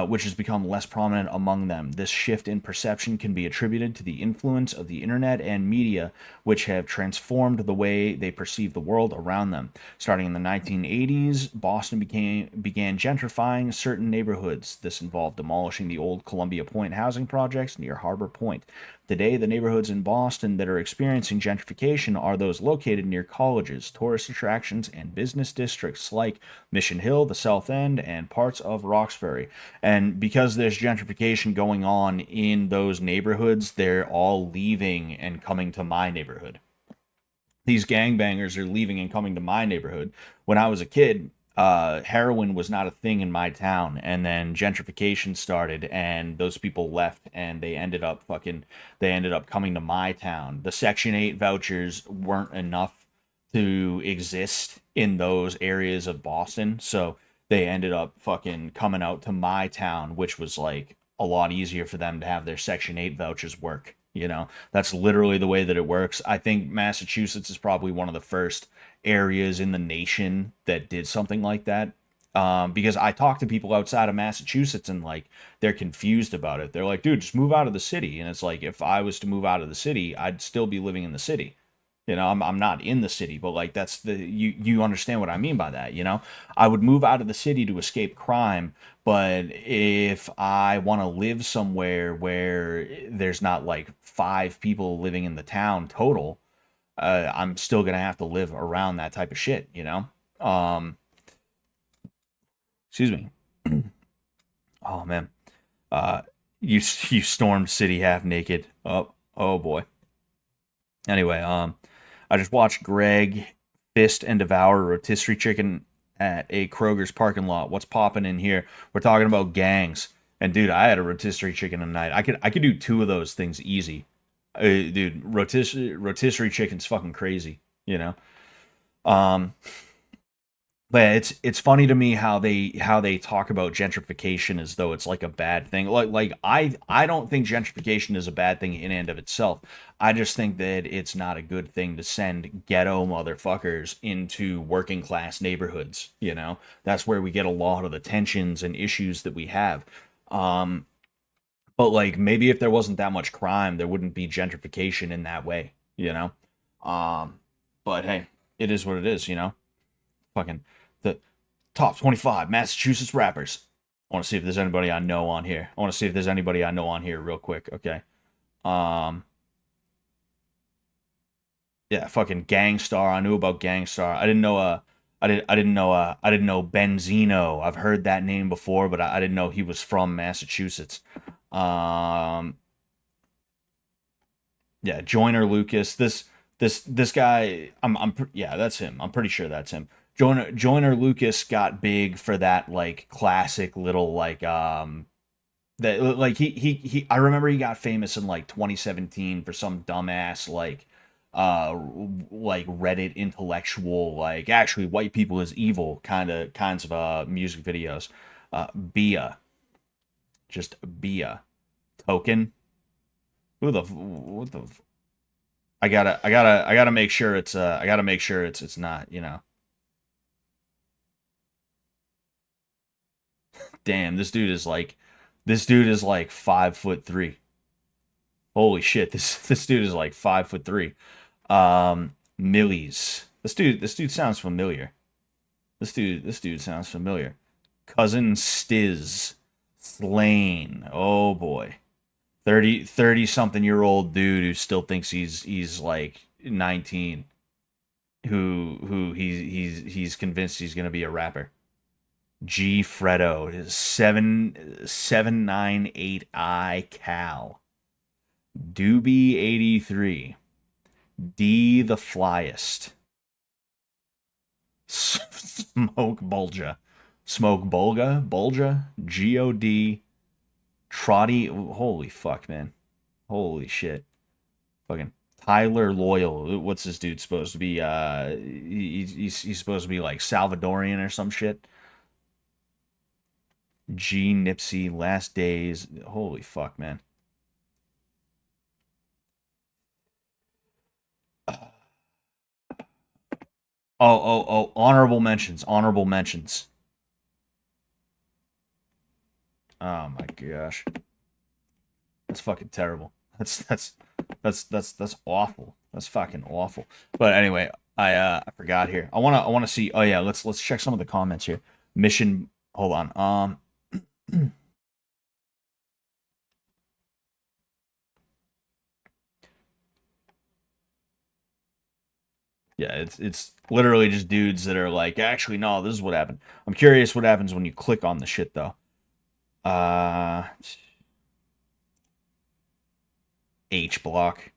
which has become less prominent among them. This shift in perception can be attributed to the influence of the internet and media, which have transformed the way they perceive the world around them. Starting in the 1980s, Boston began gentrifying certain neighborhoods. This involved demolishing the old Columbia Point housing projects near Harbor Point. Today, the neighborhoods in Boston that are experiencing gentrification are those located near colleges, tourist attractions, and business districts like Mission Hill, the South End, and parts of Roxbury. And because there's gentrification going on in those neighborhoods, they're all leaving and coming to my neighborhood. These gangbangers are leaving and coming to my neighborhood. When I was a kid, heroin was not a thing in my town, and then gentrification started, and those people left, and they ended up coming to my town. The Section 8 vouchers weren't enough to exist in those areas of Boston, so they ended up fucking coming out to my town, which was like a lot easier for them to have their Section 8 vouchers work. That's literally the way that it works. I think Massachusetts is probably one of the first areas in the nation that did something like that. Because I talk to people outside of Massachusetts and like they're confused about it. They're like, dude, just move out of the city. And it's like, if I was to move out of the city, I'd still be living in the city. You know, I'm not in the city, but like that's the you understand what I mean by that, you know? I would move out of the city to escape crime, but if I want to live somewhere where there's not like five people living in the town total, I'm still gonna have to live around that type of shit, you know? Um, excuse me. Oh man. Uh, you stormed city half naked. Oh boy. Anyway, I just watched Greg fist and devour a rotisserie chicken at a Kroger's parking lot. What's popping in here? We're talking about gangs. And dude, I had a rotisserie chicken tonight. I could do two of those things easy. Dude, rotisserie chicken's fucking crazy, you know. Um, but it's funny to me how they talk about gentrification as though it's like a bad thing. I don't think gentrification is a bad thing in and of itself. I just think that it's not a good thing to send ghetto motherfuckers into working class neighborhoods, you know? That's where we get a lot of the tensions and issues that we have. Um but like maybe if there wasn't that much crime, there wouldn't be gentrification in that way, you know? Um but hey, it is what it is, you know? Fucking the top 25 Massachusetts rappers. I want to see if there's anybody I know on here. I want to see if there's anybody I know on here real quick. Okay. Um yeah, fucking Gangstar. I knew about Gangstar. I didn't know Benzino. I've heard that name before, but I didn't know he was from Massachusetts. Um yeah, Joyner Lucas. This guy, yeah, that's him. I'm pretty sure that's him. Joyner Lucas got big for that like classic little like that like he I remember he got famous in like 2017 for some dumbass like Reddit intellectual like actually white people is evil kinds of music videos. Bia, just Bia. Token. Who the what the I gotta make sure I gotta make sure it's not, you know. Damn, this dude is like 5'3". Holy shit, this dude is like 5'3". Millies. This dude sounds familiar. This dude sounds familiar. Cousin Stiz. Slain. Oh boy. 30 something year old dude who still thinks he's like 19, he's convinced he's gonna be a rapper. G Fredo is 798 I Cal. Doobie 83. D the Flyest. Smoke Bulga. Smoke Bulga. God. Trotty. Holy fuck, man. Holy shit. Fucking Tyler Loyal. What's this dude supposed to be? He's supposed to be like Salvadorian or some shit. G Nipsey. Last Days. Holy fuck, man. Oh. Honorable mentions. Honorable mentions. Oh my gosh. That's fucking terrible. That's awful. That's fucking awful. But anyway, I forgot here. I wanna see. Oh yeah, let's check some of the comments here. Mission. Hold on. Yeah, it's literally just dudes that are like, actually, no, this is what happened. I'm curious what happens when you click on the shit though. Uh, H block.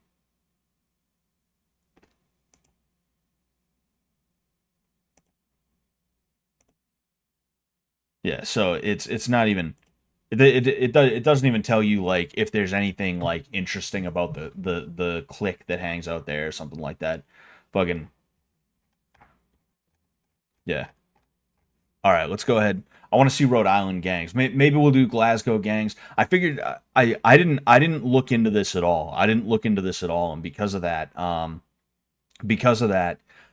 Yeah, so it's not even it doesn't even tell you like if there's anything like interesting about the click that hangs out there or something like that. Fucking yeah. All right, let's go ahead. I want to see Rhode Island gangs. Maybe we'll do Glasgow gangs. I figured I didn't look into this at all. I didn't look into this at all, and because of that,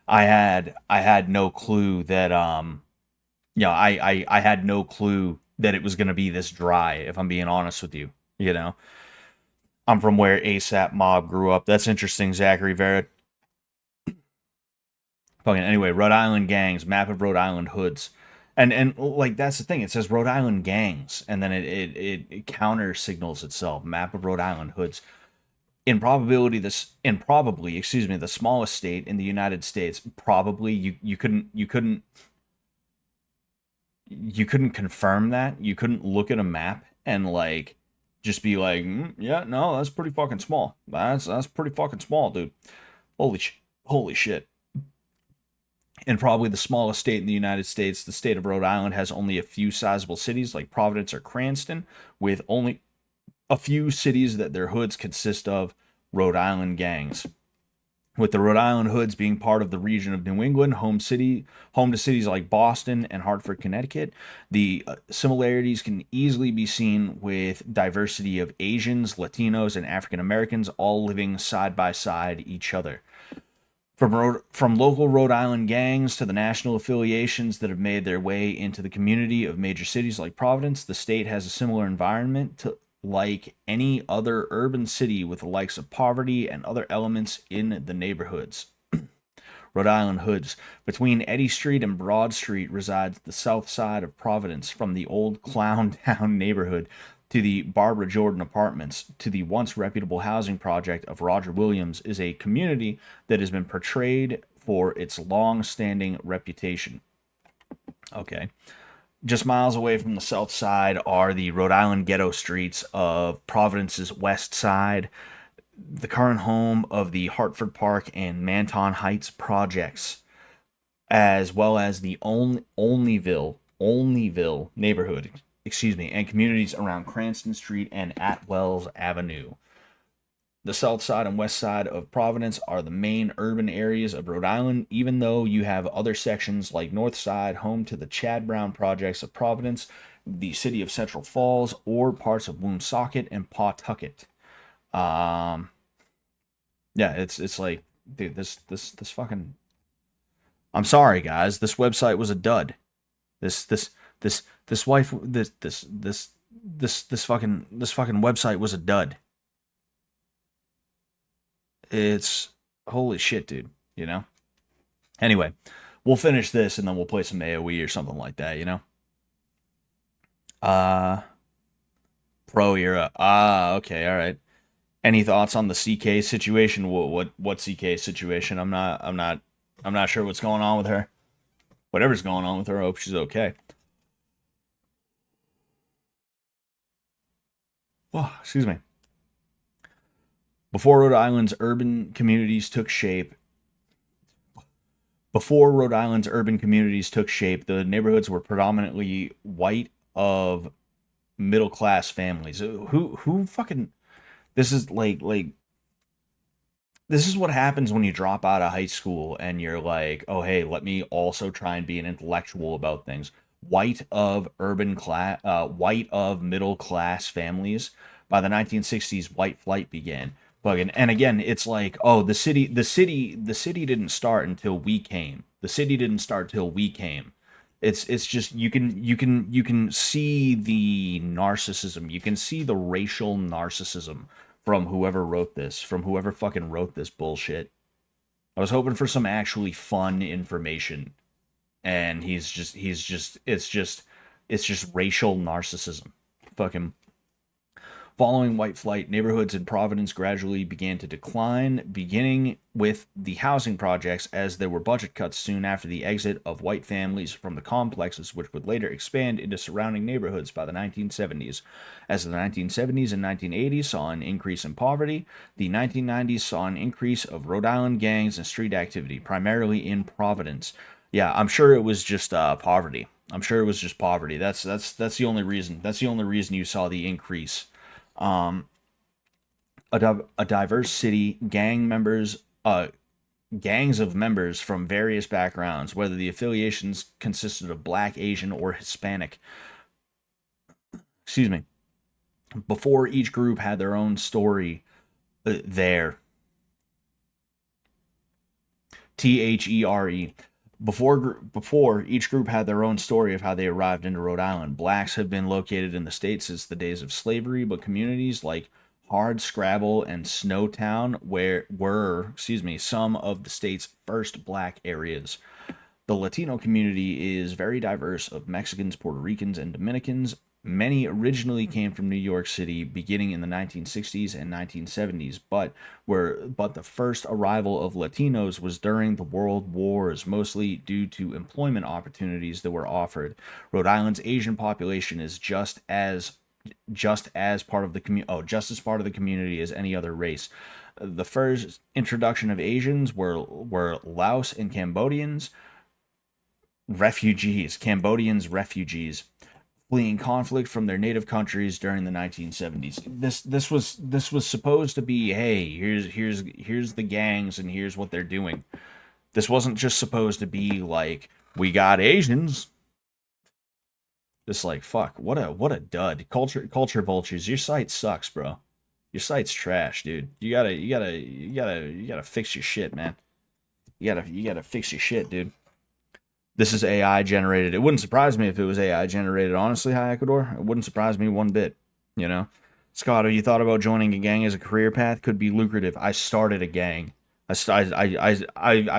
I had no clue that you know, I had no clue that it was going to be this dry, if I'm being honest with you. You know, I'm from where ASAP Mob grew up. That's interesting, Zachary Verrett. Fucking anyway, Rhode Island gangs, map of Rhode Island hoods. And like that's the thing. It says Rhode Island gangs, and then it counter signals itself. Map of Rhode Island hoods. Improbably, excuse me, the smallest state in the United States. Probably you couldn't confirm that. You couldn't look at a map and like just be like, yeah, no, that's pretty fucking small. That's pretty fucking small, dude. Holy shit. And probably the smallest state in the United States, the state of Rhode Island has only a few sizable cities like Providence or Cranston, with only a few cities that their hoods consist of Rhode Island gangs. With the Rhode Island hoods being part of the region of New England, home to cities like Boston and Hartford, Connecticut, the similarities can easily be seen with diversity of Asians, Latinos, and African Americans all living side by side each other. From local Rhode Island gangs to the national affiliations that have made their way into the community of major cities like Providence, the state has a similar environment to like any other urban city with the likes of poverty and other elements in the neighborhoods. Rhode Island hoods. Between Eddy Street and Broad Street resides the south side of Providence, from the old Clown Town neighborhood to the Barbara Jordan Apartments to the once reputable housing project of Roger Williams, is a community that has been portrayed for its long-standing reputation. Okay. Just miles away from the south side are the Rhode Island ghetto streets of Providence's west side, the current home of the Hartford Park and Manton Heights projects, as well as the Olneyville neighborhood, and communities around Cranston Street and Atwells Avenue. The south side and west side of Providence are the main urban areas of Rhode Island, even though you have other sections like North Side, home to the Chad Brown projects of Providence, the city of Central Falls, or parts of Woonsocket and Pawtucket. Yeah, it's like, dude, this fucking. I'm sorry, guys. This website was a dud. This fucking website was a dud. It's holy shit, dude. Anyway, we'll finish this and then we'll play some AoE or something like that. Pro era. Okay, all right. Any thoughts on the CK situation? What CK situation? I'm not sure what's going on with her. Whatever's going on with her, I hope she's okay. Oh, excuse me. Before Rhode Island's urban communities took shape, the neighborhoods were predominantly white of middle class families. Who fucking this is like this is what happens when you drop out of high school and you're like, oh hey, let me also try and be an intellectual about things. White of middle class families. By the 1960s, white flight began. And again, it's like, oh, the city didn't start until we came. The city didn't start till we came. It's just you can see the narcissism. You can see the racial narcissism from whoever fucking wrote this bullshit. I was hoping for some actually fun information, and it's just racial narcissism. Fucking. Following white flight, neighborhoods in Providence gradually began to decline, beginning with the housing projects, as there were budget cuts soon after the exit of white families from the complexes, which would later expand into surrounding neighborhoods by the 1970s. As the 1970s and 1980s saw an increase in poverty, the 1990s saw an increase of Rhode Island gangs and street activity, primarily in Providence. Yeah, I'm sure it was just poverty. I'm sure it was just poverty. That's the only reason. That's the only reason you saw the increase. A diverse city, gangs of members from various backgrounds, whether the affiliations consisted of Black, Asian, or Hispanic. Excuse me. Before each group had their own story, there. THERE. Before each group had their own story of how they arrived into Rhode Island. Blacks had been located in the state since the days of slavery, but communities like Hard Scrabble and Snowtown were some of the state's first black areas. The Latino community is very diverse of Mexicans, Puerto Ricans, and Dominicans. Many originally came from New York City beginning in the 1960s and 1970s, but the first arrival of Latinos was during the World Wars, mostly due to employment opportunities that were offered. Rhode Island's Asian population is just as part of the just as part of the community as any other race. The first introduction of Asians were Laos and Cambodians refugees fleeing conflict from their native countries during the 1970s. This was supposed to be, hey, here's the gangs and here's what they're doing. This wasn't just supposed to be like, we got Asians. Just like, fuck, what a dud. Culture vultures, your site sucks, bro. Your site's trash, dude. You gotta fix your shit, man. You gotta fix your shit, dude. This is AI generated. It wouldn't surprise me if it was AI generated, honestly, High Ecuador. It wouldn't surprise me one bit, you know? Scott, have you thought about joining a gang as a career path? Could be lucrative. I started a gang. I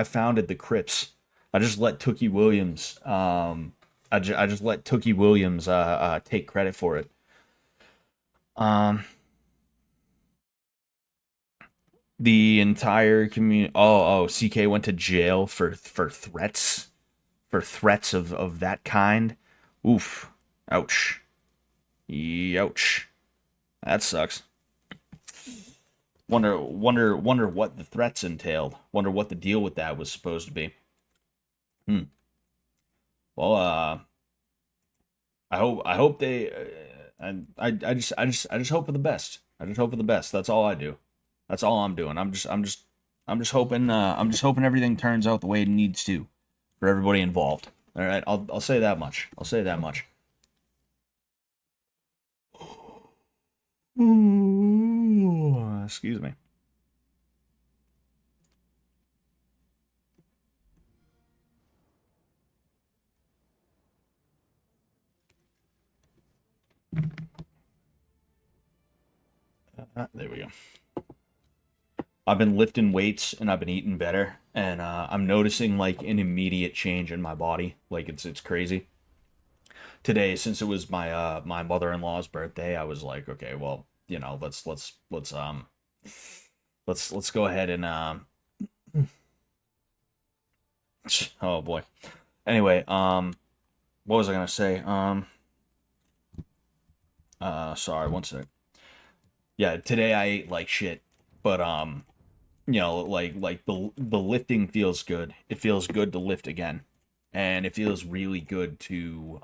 founded the Crips. I just let Tookie Williams I just let Tookie Williams take credit for it. Um, the entire community. CK went to jail for threats of that kind. Oof, ouch, ouch. That sucks. Wonder what the threats entailed. Wonder what the deal with that was supposed to be. Hmm. Well, I hope they. I just hope for the best. I just hope for the best. That's all I do. That's all I'm doing. I'm just hoping. I'm just hoping everything turns out the way it needs to for everybody involved. All right. I'll say that much. I'll say that much. Ooh, excuse me. There we go. I've been lifting weights and I've been eating better, and I'm noticing like an immediate change in my body. Like it's crazy. Today, since it was my mother-in-law's birthday, I was like, okay, well, let's go ahead and oh boy. Anyway, what was I gonna say? Sorry, one sec. Yeah, today I ate like shit, but the lifting feels good. It feels good to lift again, and it feels really good to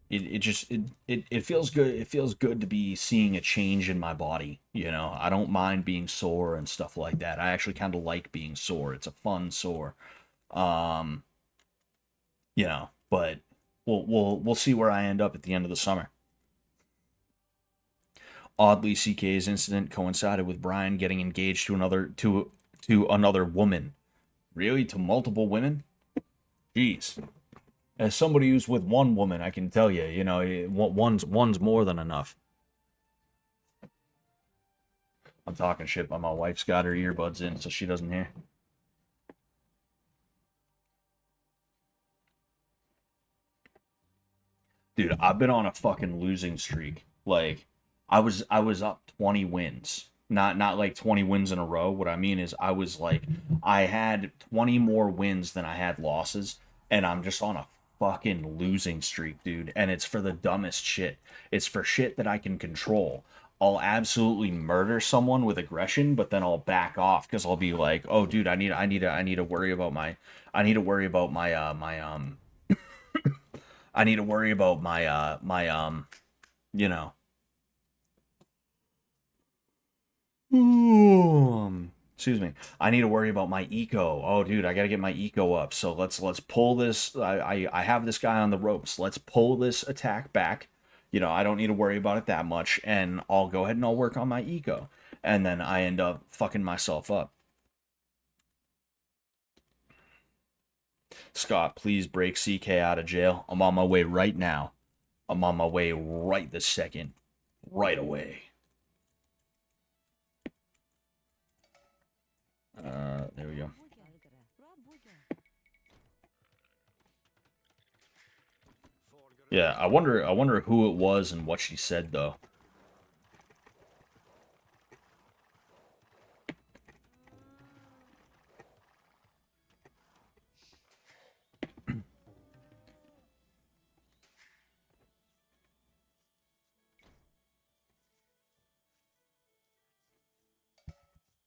it feels good. It feels good to be seeing a change in my body. I don't mind being sore and stuff like that. I actually kind of like being sore. It's a fun sore. Um, but we'll see where I end up at the end of the summer. Oddly, CK's incident coincided with Brian getting engaged to another woman. Really, to multiple women? Jeez. As somebody who's with one woman, I can tell you, one's more than enough. I'm talking shit, but my wife's got her earbuds in, so she doesn't hear. Dude, I've been on a fucking losing streak. Like, I was up 20 wins. Not like 20 wins in a row. What I mean is I had 20 more wins than I had losses, and I'm just on a fucking losing streak, dude. And it's for the dumbest shit. It's for shit that I can control. I'll absolutely murder someone with aggression, but then I'll back off because I'll be like, "Oh, dude, I need to worry about I need to worry about I need to worry about you know, excuse me. I need to worry about my eco. Oh, dude, I gotta get my eco up. So let's pull this. I have this guy on the ropes. Let's pull this attack back. I don't need to worry about it that much, and I'll go ahead and I'll work on my eco. And then I end up fucking myself up. Scott, please break CK out of jail. I'm on my way right now. I'm on my way right this second. right away. There we go. Yeah, I wonder who it was and what she said though.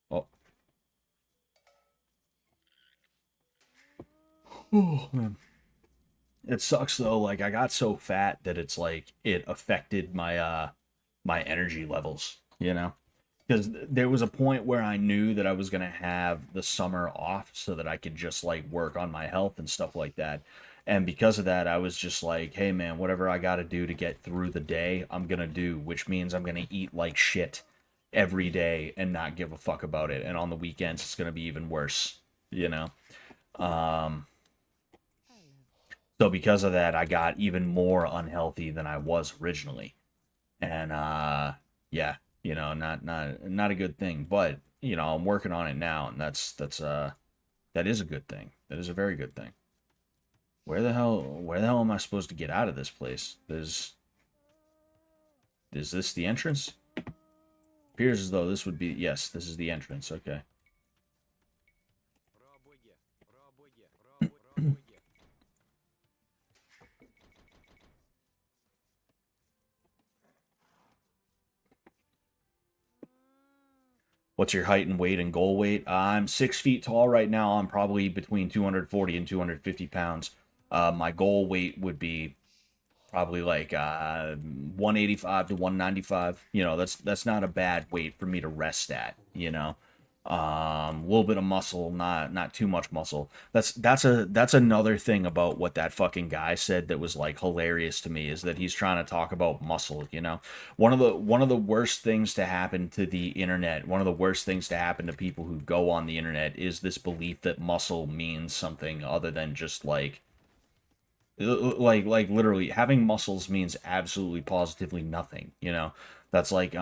Oh, oh man. It sucks though. Like I got so fat that it's like it affected my energy levels, you know? Because there was a point where I knew that I was gonna have the summer off so that I could just like work on my health and stuff like that. And because of that, I was just like, hey man, whatever I gotta do to get through the day, I'm gonna do, which means I'm gonna eat like shit every day and not give a fuck about it. And on the weekends, it's gonna be even worse, you know? Um, so because of that, I got even more unhealthy than I was originally. And yeah, not a good thing, but I'm working on it now, and that is a good thing. That is a very good thing. Where the hell am I supposed to get out of this place? Is this the entrance? Appears as though this would be, yes, this is the entrance. Okay. What's your height and weight and goal weight? I'm 6 feet tall right now. I'm probably between 240 and 250 pounds. My goal weight would be probably like 185 to 195. That's not a bad weight for me to rest at. A little bit of muscle, not too much muscle. That's another thing about what that fucking guy said that was like hilarious to me, is that he's trying to talk about muscle. One of the worst things to happen to the internet, one of the worst things to happen to people who go on the internet, is this belief that muscle means something other than just like literally having muscles means absolutely positively nothing. That's like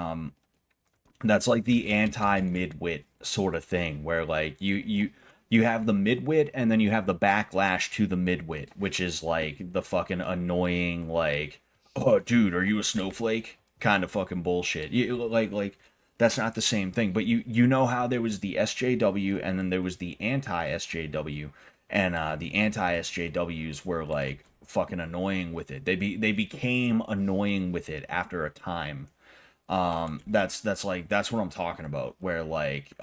that's like the anti midwit sort of thing, where like you have the midwit and then you have the backlash to the midwit, which is like the fucking annoying, like, oh dude, are you a snowflake kind of fucking bullshit. Like that's not the same thing. But you know how there was the SJW and then there was the anti SJW, and the anti SJWs were like fucking annoying with it. They became annoying with it after a time. That's what I'm talking about, where like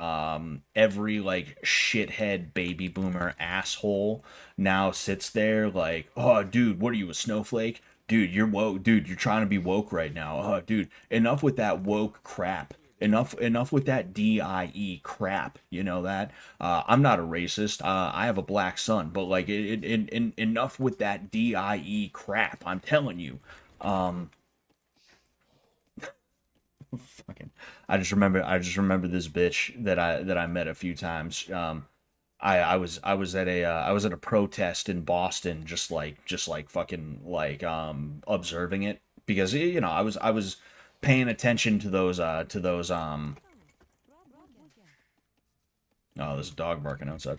every like shithead baby boomer asshole now sits there like, oh dude, what are you, a snowflake? Dude, you're woke. Dude, you're trying to be woke right now. Oh dude, enough with that woke crap. Enough with that DIE crap. You know that. I'm not a racist. I have a black son, but like enough with that DIE crap. I'm telling you. Um, Fucking, I just remember this bitch that I met a few times. I was at a protest in Boston, just like fucking like observing it, because I was paying attention to those. Oh, there's a dog barking outside.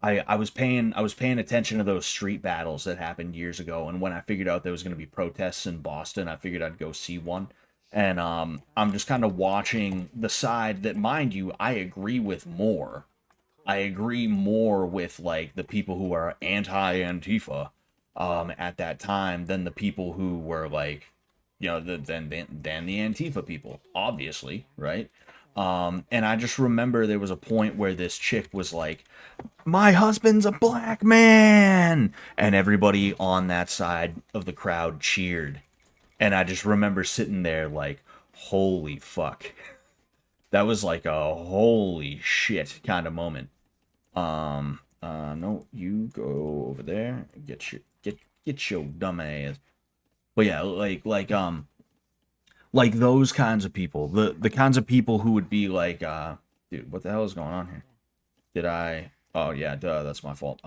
I was paying attention to those street battles that happened years ago, and when I figured out there was going to be protests in Boston, I figured I'd go see one. And I'm just kind of watching the side that, mind you, I agree with more. I agree more with like the people who are anti-Antifa at that time than the people who were like, than the Antifa people, obviously, right? And I just remember there was a point where this chick was like, my husband's a black man, and everybody on that side of the crowd cheered. And I just remember sitting there like, holy fuck. That was like a holy shit kind of moment. No, you go over there, get your dumb ass. But yeah, like those kinds of people, the kinds of people who would be like, dude, what the hell is going on here? Did I? Oh yeah, duh, that's my fault.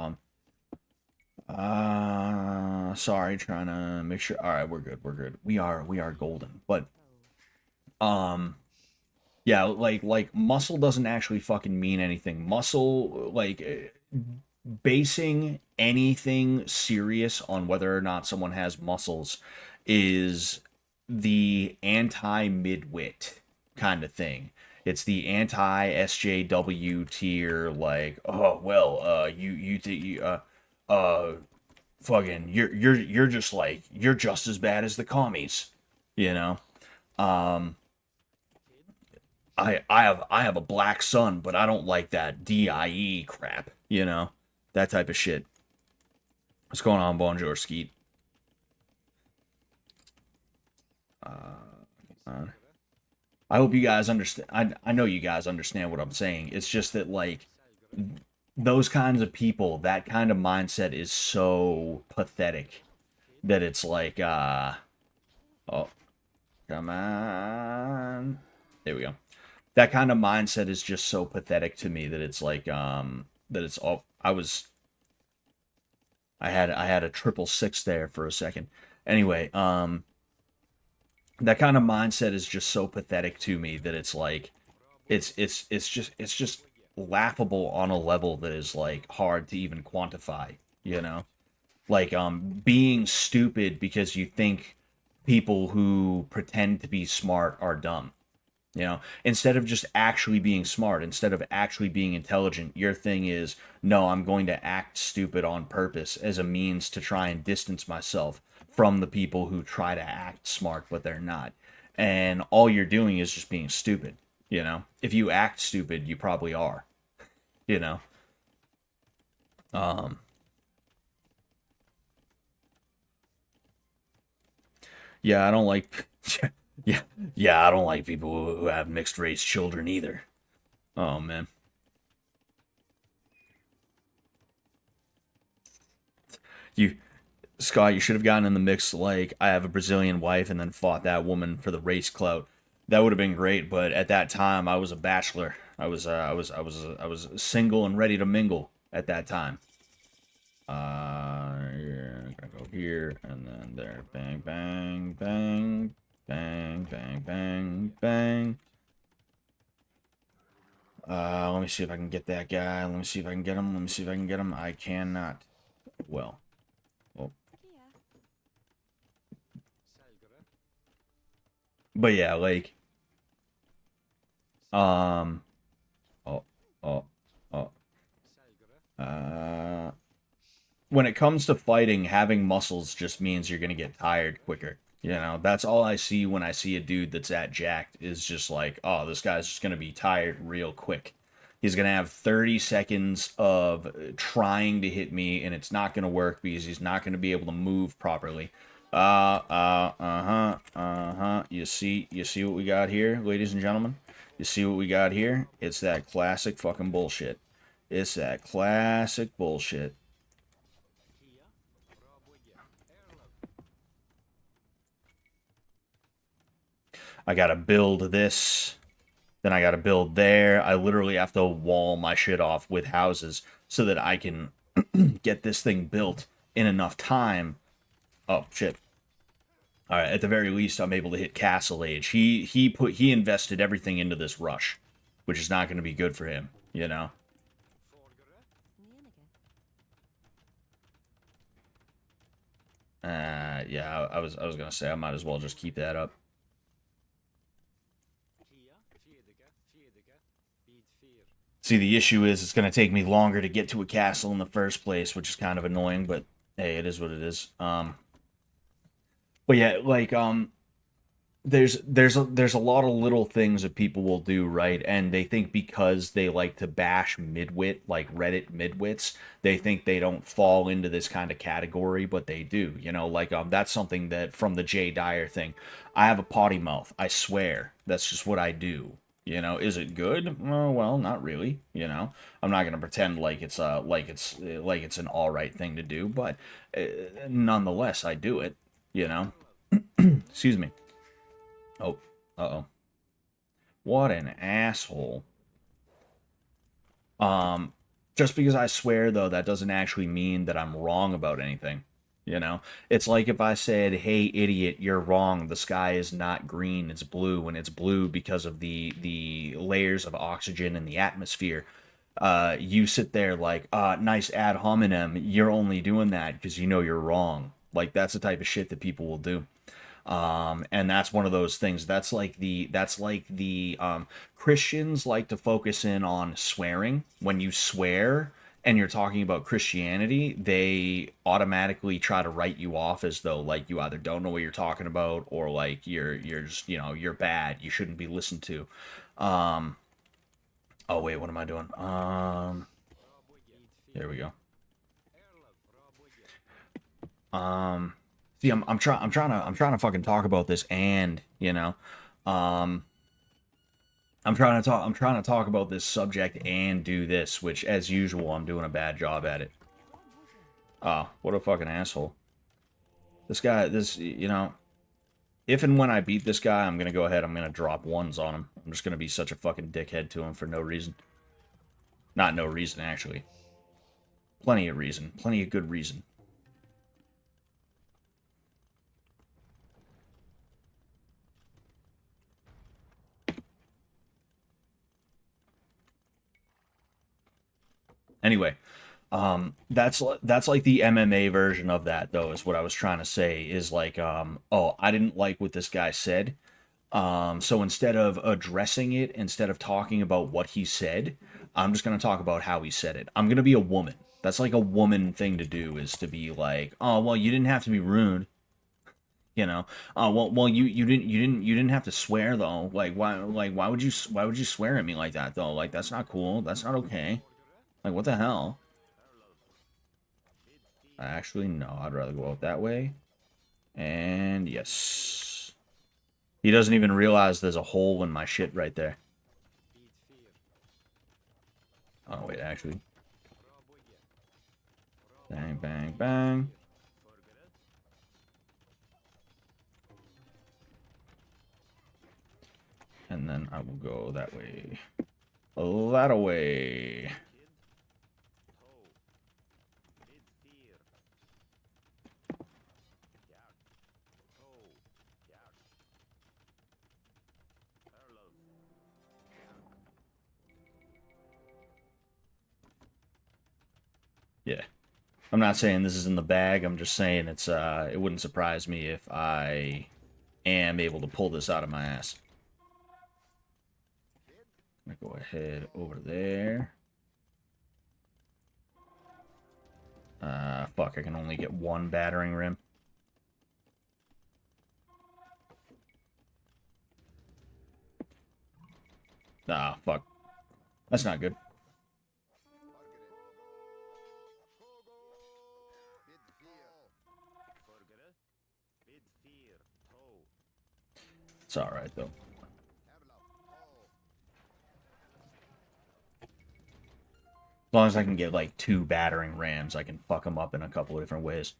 Sorry, trying to make sure. All right, we're good. We are golden. But Um, yeah, like muscle doesn't actually fucking mean anything. Muscle, basing anything serious on whether or not someone has muscles is the anti midwit kind of thing. It's the anti SJW tier, like, oh well, uh fucking you're just like you're just as bad as the commies, you know. Um, I have a black son, but I don't like that DIE crap, you know, that type of shit. What's going on, Bonjour Skeet? Uh, I hope you guys understand. I know you guys understand what I'm saying. It's just that like those kinds of people, that kind of mindset is so pathetic that it's like oh, come on. There we go. That kind of mindset is just so pathetic to me that it's like that it's all I had a triple six there for a second. Anyway, that kind of mindset is just so pathetic to me that it's like it's just laughable on a level that is like hard to even quantify, you know? Like being stupid because you think people who pretend to be smart are dumb. You know, instead of just actually being smart, instead of actually being intelligent, your thing is, no, I'm going to act stupid on purpose as a means to try and distance myself from the people who try to act smart, but they're not. And all you're doing is just being stupid, you know? If you act stupid, you probably are, you know? Um, yeah, I don't like, yeah, yeah, I don't like people who have mixed race children either. Oh, man. You, Scott, you should have gotten in the mix like I have a Brazilian wife and then fought that woman for the race clout. That would have been great, but at that time I was a bachelor. I was single and ready to mingle at that time. Yeah, gonna go here and then there. Bang, bang, bang, bang, bang, bang, bang. Let me see if I can get that guy. Let me see if I can get him. Let me see if I can get him. I cannot. Well, well, but yeah, like Um. Oh. Oh. Oh. Uh. When it comes to fighting, having muscles just means you're gonna get tired quicker. You know, that's all I see when I see a dude that's that jacked is just like, oh, this guy's just gonna be tired real quick. He's gonna have 30 seconds of trying to hit me, and it's not gonna work because he's not gonna be able to move properly. Uh-huh. You see what we got here, ladies and gentlemen? You see what we got here? It's that classic fucking bullshit. It's that classic bullshit. I gotta build this, then I gotta build there. I literally have to wall my shit off with houses so that I can get this thing built in enough time. Oh shit. All right, at the very least, I'm able to hit Castle Age. He invested everything into this rush, which is not going to be good for him, you know. Yeah, I was gonna say I might as well just keep that up. See, the issue is it's gonna take me longer to get to a castle in the first place, which is kind of annoying, but hey, it is what it is. But yeah, like there's a lot of little things that people will do, right? And they think because they like to bash midwit, like Reddit midwits, they think they don't fall into this kind of category, but they do. You know, like that's something that from the Jay Dyer thing. I have a potty mouth. I swear. That's just what I do. You know, is it good? Well, not really. You know, I'm not gonna pretend like it's an all right thing to do, but nonetheless, I do it. You know, excuse me. Oh, uh-oh. What an asshole. Um, just because I swear, though, that doesn't actually mean that I'm wrong about anything. You know, it's like if I said, "Hey, idiot, you're wrong. The sky is not green; it's blue, and it's blue because of the layers of oxygen in the atmosphere." You sit there like, nice ad hominem. You're only doing that because you know you're wrong. Like that's the type of shit that people will do. And that's one of those things. That's like the Christians like to focus in on swearing. When you swear and you're talking about Christianity, they automatically try to write you off as though like you either don't know what you're talking about or like you're just, you're bad. You shouldn't be listened to. Um, oh wait, what am I doing? There we go. Um, See, I'm trying to fucking talk about this, and um, I'm trying to talk about this subject and do this, which, as usual, I'm doing a bad job at it. Oh, what a fucking asshole! This guy, if and when I beat this guy, I'm gonna go ahead. I'm gonna drop ones on him. I'm just gonna be such a fucking dickhead to him for no reason. Not no reason, actually. Plenty of reason. Plenty of good reason. Anyway, that's like the MMA version of that, though, is what I was trying to say. Is like, oh, I didn't like what this guy said. So instead of addressing it, instead of talking about what he said, I'm just gonna talk about how he said it. I'm gonna be a woman. That's like a woman thing to do, is to be like, oh, well, you didn't have to be rude, you know. Well, you didn't have to swear though. Like why would you swear at me like that though? Like that's not cool. That's not okay. Like what the hell? Actually, no. I'd rather go out that way. And yes. He doesn't even realize there's a hole in my shit right there. Oh, wait, actually. Bang, bang, bang. And then I will go that way. That away. Yeah. I'm not saying this is in the bag. I'm just saying it wouldn't surprise me if I am able to pull this out of my ass. I'm gonna go ahead over there. Fuck, I can only get one battering rim. Ah, fuck. That's not good. It's alright, though. As long as I can get, like, two battering rams, I can fuck them up in a couple of different ways.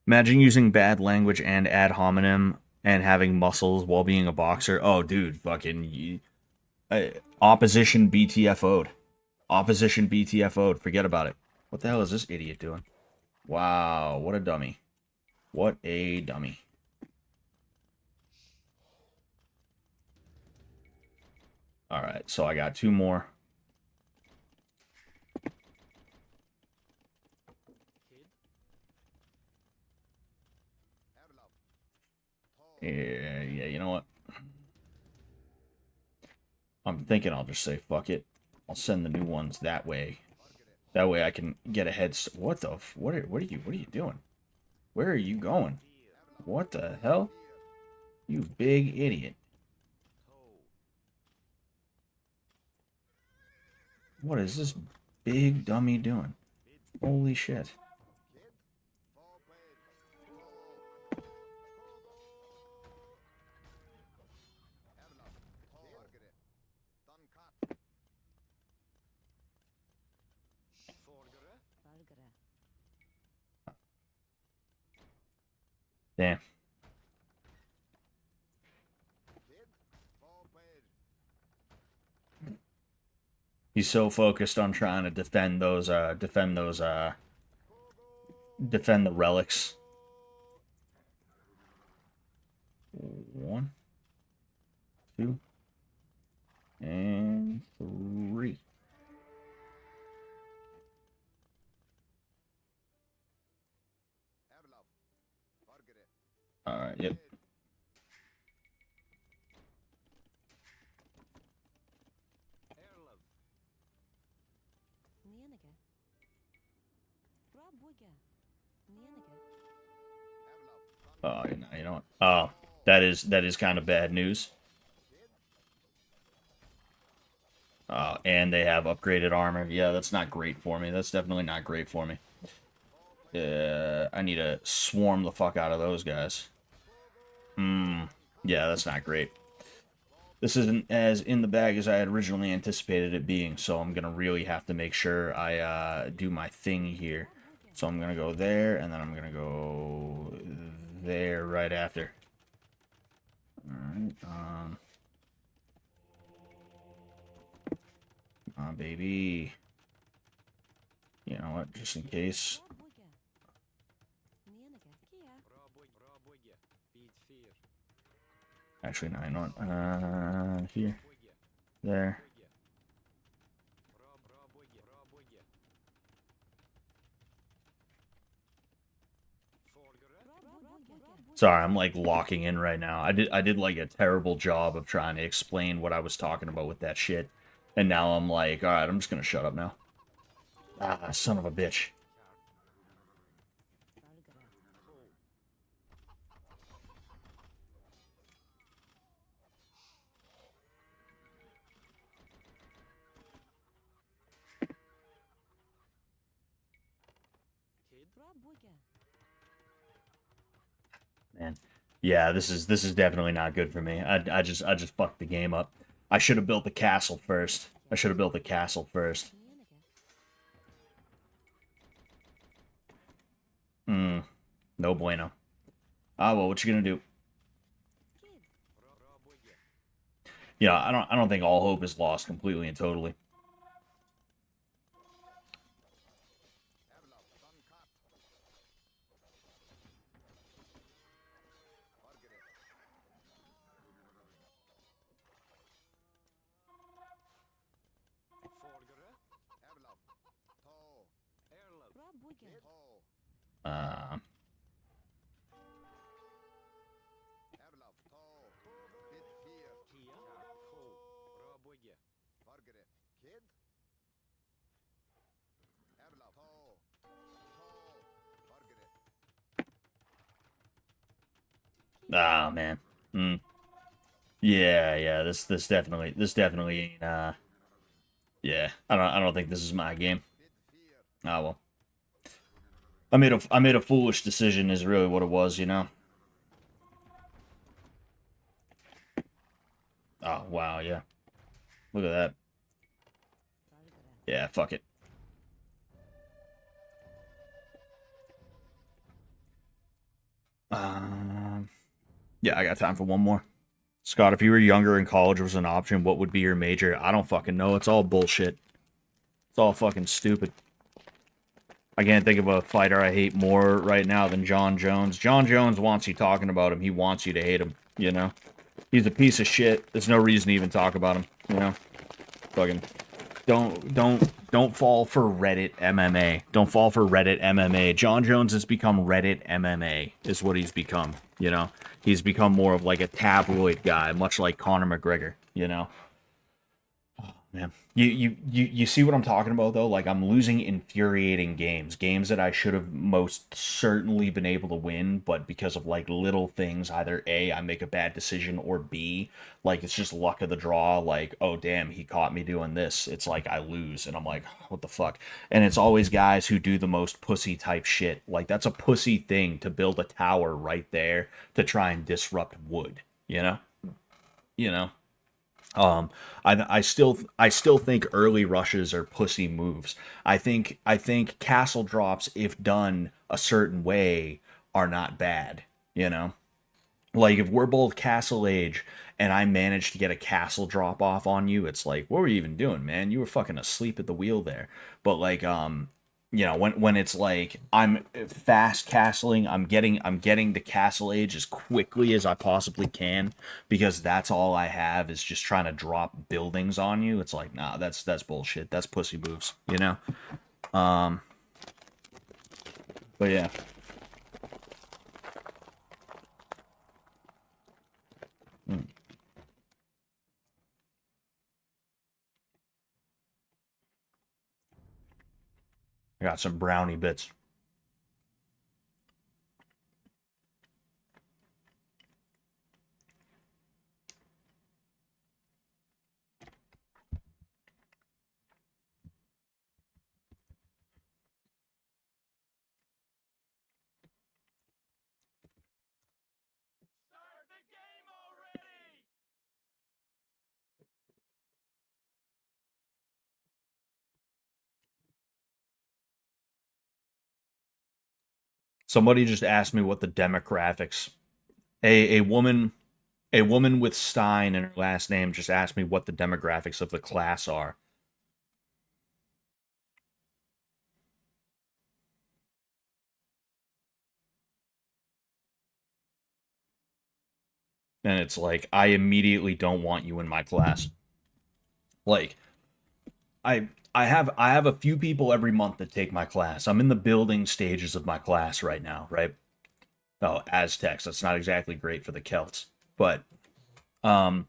Imagine using bad language and ad hominem and having muscles while being a boxer. Oh, dude, fucking opposition BTFO'd. Opposition BTFO'd. Forget about it. What the hell is this idiot doing? Wow, what a dummy. What a dummy. Alright, so I got two more. Yeah, you know what? I'm thinking I'll just say fuck it. I'll send the new ones that way. That way I can get a head. What the? What are you doing? Where are you going? What the hell? You big idiot. What is this big dummy doing? Holy shit. Damn. He's so focused on trying to defend the relics. 1, 2, and 3. Alright, yep. Oh, you know what? Oh, that is kind of bad news. And they have upgraded armor. Yeah, that's not great for me. That's definitely not great for me. I need to swarm the fuck out of those guys. Yeah, that's not great. This isn't as in the bag as I had originally anticipated it being, so I'm gonna really have to make sure I do my thing here. So I'm gonna go there, and then I'm gonna go there right after. Alright, come on, baby. You know what, just in case. Actually, no, you know what? Here. There. Sorry, I'm like locking in right now. I did like a terrible job of trying to explain what I was talking about with that shit. And now I'm like, alright, I'm just gonna shut up now. Ah, son of a bitch. Man. Yeah, this is definitely not good for me. I just fucked the game up. I should have built the castle first. I should have built the castle first. No bueno. Ah, well, what you gonna do? Yeah, I don't think all hope is lost completely and totally. Uh, ah, man. Yeah, this definitely ain't yeah. I don't think this is my game. Ah, well. I made a foolish decision is really what it was, you know. Oh, wow, yeah. Look at that. Yeah, fuck it. Yeah, I got time for one more. Scott, if you were younger and college was an option, what would be your major? I don't fucking know. It's all bullshit. It's all fucking stupid. I can't think of a fighter I hate more right now than John Jones. John Jones wants you talking about him. He wants you to hate him, you know? He's a piece of shit. There's no reason to even talk about him, you know? Fucking don't fall for Reddit MMA. Don't fall for Reddit MMA. John Jones has become Reddit MMA is what he's become, you know? He's become more of like a tabloid guy, much like Conor McGregor, you know? Oh, man. You see what I'm talking about though? Like I'm losing infuriating games that I should have most certainly been able to win, but because of like little things, either A, I make a bad decision, or B, like it's just luck of the draw, like, oh damn, he caught me doing this. It's like I lose and I'm like, what the fuck? And it's always guys who do the most pussy type shit. Like that's a pussy thing to build a tower right there to try and disrupt wood, you know? You know? I still think early rushes are pussy moves. I think castle drops, if done a certain way, are not bad. you know? Like, if we're both castle age and I managed to get a castle drop off on you, it's like, what were you even doing, man? You were fucking asleep at the wheel there. But like, when it's like I'm fast castling, I'm getting to castle age as quickly as I possibly can because that's all I have is just trying to drop buildings on you. It's like, nah, that's bullshit. That's pussy moves, you know? Um, but yeah. Mm. I got some brownie bits. Somebody just asked me what the demographics. A woman with Stein in her last name just asked me what the demographics of the class are. And it's like I immediately don't want you in my class. Like I have a few people every month that take my class. I'm in the building stages of my class right now, right? Oh, Aztecs. That's not exactly great for the Celts. But um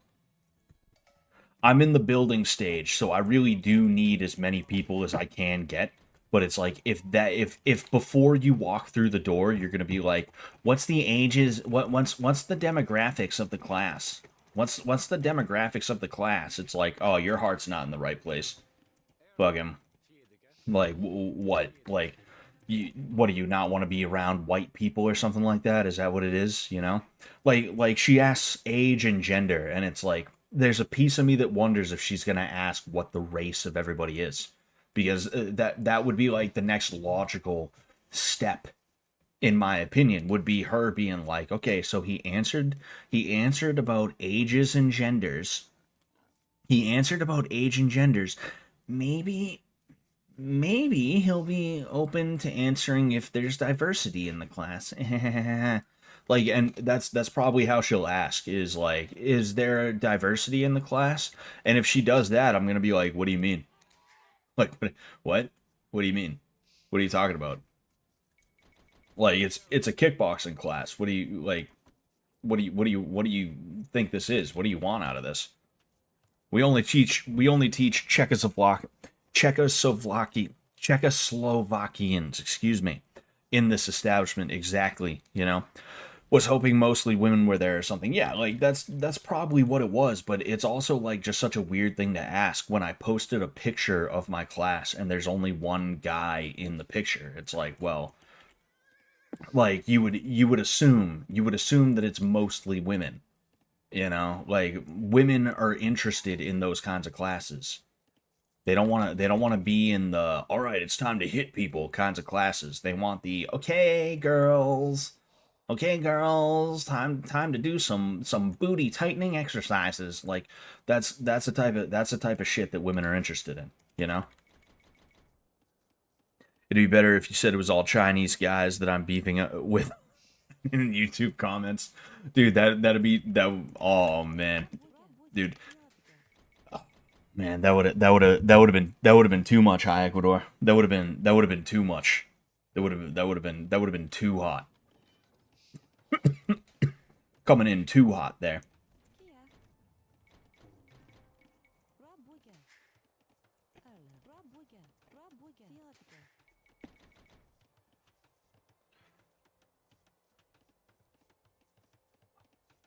I'm in the building stage, so I really do need as many people as I can get. But it's like if before you walk through the door, you're gonna be like, what's the ages? What's the demographics of the class? What's the demographics of the class? It's like, oh, your heart's not in the right place. Fuck him. Like what? Like what do you not want to be around white people or something like that? Is that what it is? You know, like she asks age and gender, and it's like there's a piece of me that wonders if she's gonna ask what the race of everybody is, because that would be like the next logical step, in my opinion, would be her being like, okay, so he answered about ages and genders. He answered about age and genders. Maybe he'll be open to answering if there's diversity in the class. Like, and that's probably how she'll ask is like, is there diversity in the class? And if she does that, I'm gonna be like, what do you mean? Like, what? What do you mean? What are you talking about? Like, it's a kickboxing class. What do you like? What do you think this is? What do you want out of this? We only teach Czechoslovakians, excuse me, in this establishment exactly, you know. Was hoping mostly women were there or something. Yeah, like that's probably what it was, but it's also like just such a weird thing to ask when I posted a picture of my class and there's only one guy in the picture. It's like, well, like you would assume that it's mostly women, you know? Like women are interested in those kinds of classes. They don't want to be in the all right, it's time to hit people kinds of classes. They want the okay girls, time to do some booty tightening exercises. Like that's the type of shit that women are interested in, you know? It'd be better if you said it was all Chinese guys that I'm beefing with in YouTube comments. Dude, that'd be that oh man. Dude, man, that would have been too much, High Ecuador. That would have been too much. That would have been too hot. Coming in too hot there.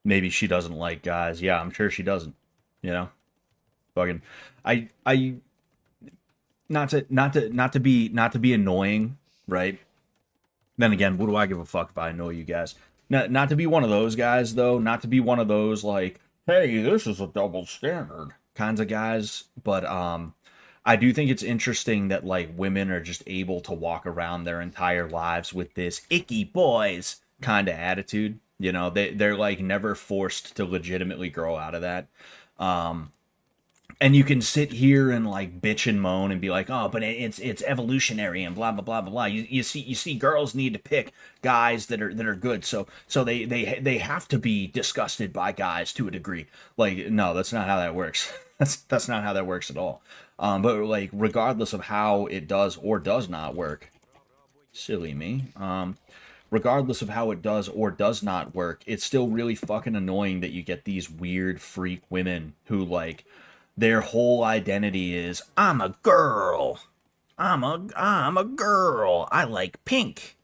Maybe she doesn't like guys. Yeah, I'm sure she doesn't. You know, fucking, I not to be annoying, right? Then again, what do I give a fuck if I annoy you guys? Not to be one of those guys though. Not to be one of those like, hey, this is a double standard kinds of guys. But I do think it's interesting that like women are just able to walk around their entire lives with this icky boys kind of attitude. You know, they're like never forced to legitimately grow out of that. Um, and you can sit here and like bitch and moan and be like, oh, but it's evolutionary and blah blah blah blah blah. You see girls need to pick guys that are good, so they have to be disgusted by guys to a degree. Like, no, that's not how that works. That's not how that works at all. But like regardless of how it does or does not work, silly me. Regardless of how it does or does not work, it's still really fucking annoying that you get these weird freak women who like their whole identity is I'm a girl. I'm a girl. I like pink.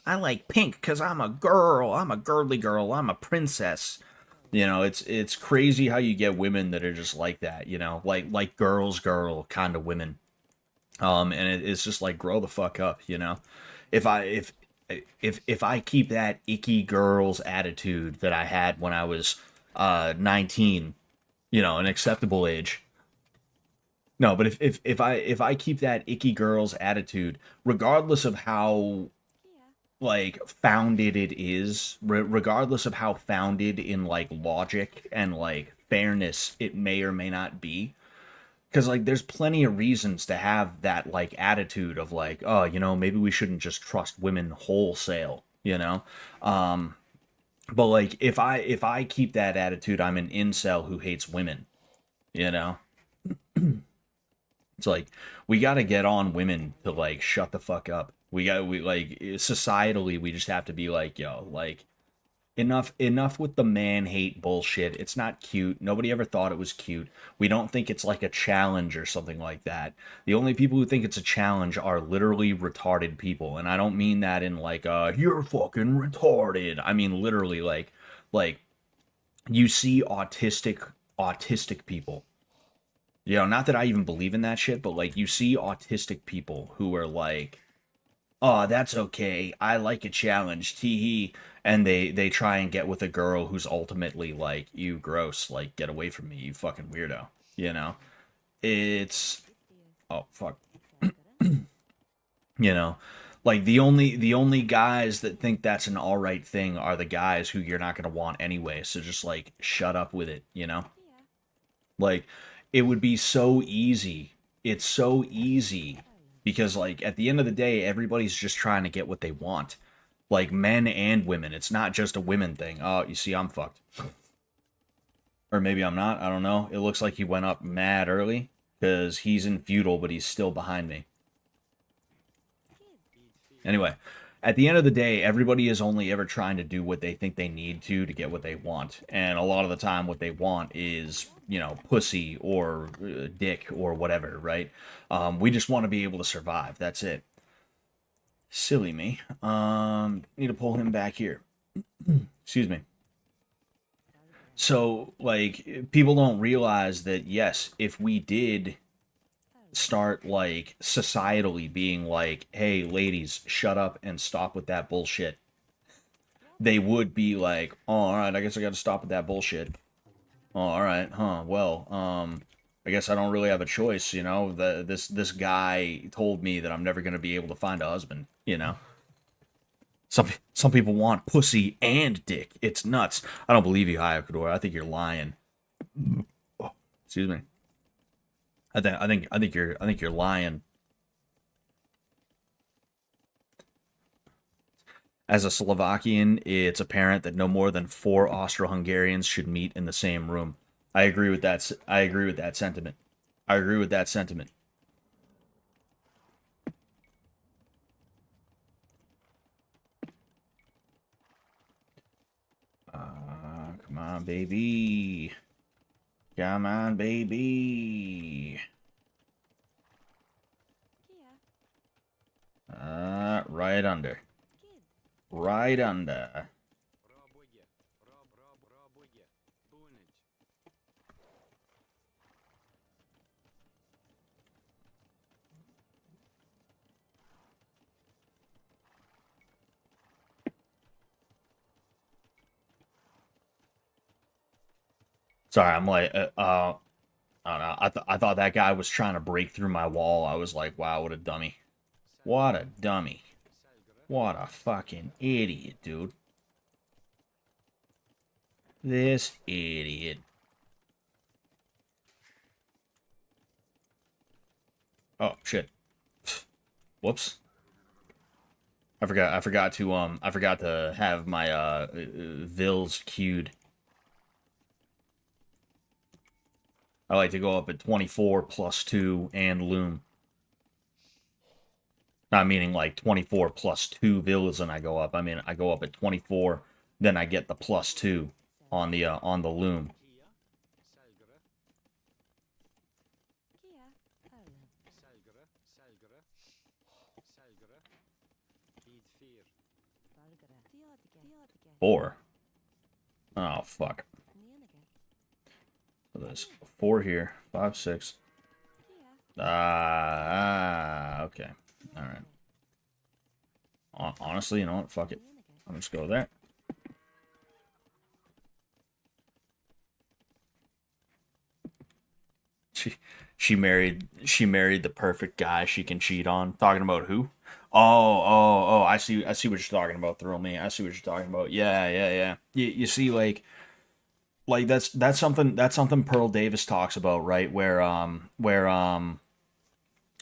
I like pink cuz I'm a girl. I'm a girly girl. I'm a princess. You know, it's crazy how you get women that are just like that, you know, like girl kind of women. And it's just like grow the fuck up, you know. If I if I keep that icky girl's attitude that I had when I was 19, you know, an acceptable age. No, but if I keep that icky girl's attitude, regardless of how like founded it is, regardless of how founded in like logic and like fairness it may or may not be, because like there's plenty of reasons to have that like attitude of like, oh, you know, maybe we shouldn't just trust women wholesale, you know. um but like if I keep that attitude, I'm an incel who hates women, you know. It's like we got to get on women to like shut the fuck up. We like societally we just have to be like, yo, like enough with the man hate bullshit. It's not cute. Nobody ever thought it was cute. We don't think it's like a challenge or something like that. The only people who think it's a challenge are literally retarded people, and I don't mean that in like you're fucking retarded. I mean literally like you see autistic people. You know, not that I even believe in that shit, but like you see autistic people who are like, oh, that's okay. I like a challenge, tee hee. And they try and get with a girl who's ultimately like, you gross, like get away from me, you fucking weirdo. You know, it's oh fuck, you know, like the only guys that think that's an all right thing are the guys who you're not gonna want anyway. So just like shut up with it, you know. Like it would be so easy. It's so easy because like at the end of the day, everybody's just trying to get what they want. Like men and women. It's not just a women thing. Oh, you see, I'm fucked. Or maybe I'm not. I don't know. It looks like he went up mad early because he's in feudal, but he's still behind me. Anyway, at the end of the day, everybody is only ever trying to do what they think they need to get what they want. And a lot of the time, what they want is, you know, pussy or dick or whatever, right? We just want to be able to survive. That's it. Silly me. Need to pull him back here. Excuse me. So, like, people don't realize that, yes, if we did start like societally being like, hey ladies, shut up and stop with that bullshit, they would be like, oh, all right, I guess I gotta stop with that bullshit. Oh, all right, huh, well, I guess I don't really have a choice, you know. This guy told me that I'm never gonna be able to find a husband, you know. Some people want pussy and dick. It's nuts. I don't believe you, Hayakador. I think you're lying. Oh, excuse me. I think you're lying. As a Slovakian, it's apparent that no more than four Austro-Hungarians should meet in the same room. I agree with that. I agree with that sentiment. I agree with that sentiment. Come on, baby. Come on, baby. Right under. Right under. Sorry, I'm like, I don't know. I thought that guy was trying to break through my wall. I was like, wow, what a dummy. What a dummy. What a fucking idiot, dude. This idiot. Oh shit. Whoops. I forgot to have my Vils queued. I like to go up at 24 plus 2 and Loom. Not meaning like 24 plus 2 Vils and I go up. I mean I go up at 24, then I get the plus 2 on the Loom. Four. Oh fuck. So there's 4 here. 5, 6. Okay. Alright. Honestly, you know what? Fuck it. I'm just go there. She married the perfect guy she can cheat on. Talking about who? Oh, I see what you're talking about, Thrill Me. I see what you're talking about. Yeah. You see, like that's something Pearl Davis talks about, right? Where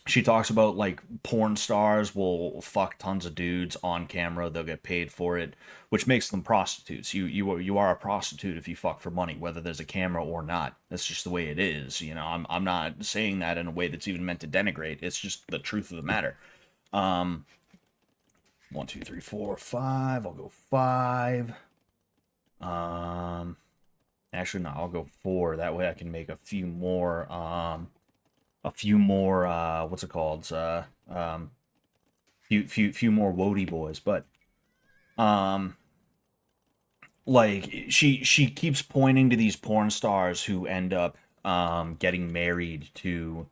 she talks about like porn stars will fuck tons of dudes on camera. They'll get paid for it, which makes them prostitutes. You are a prostitute if you fuck for money, whether there's a camera or not. That's just the way it is. You know, I'm not saying that in a way that's even meant to denigrate. It's just the truth of the matter. 1, 2, 3, 4, 5. I'll go 5. Actually, no, I'll go 4. That way I can make a few more. What's it called? Few more Wody boys, but like she keeps pointing to these porn stars who end up getting married to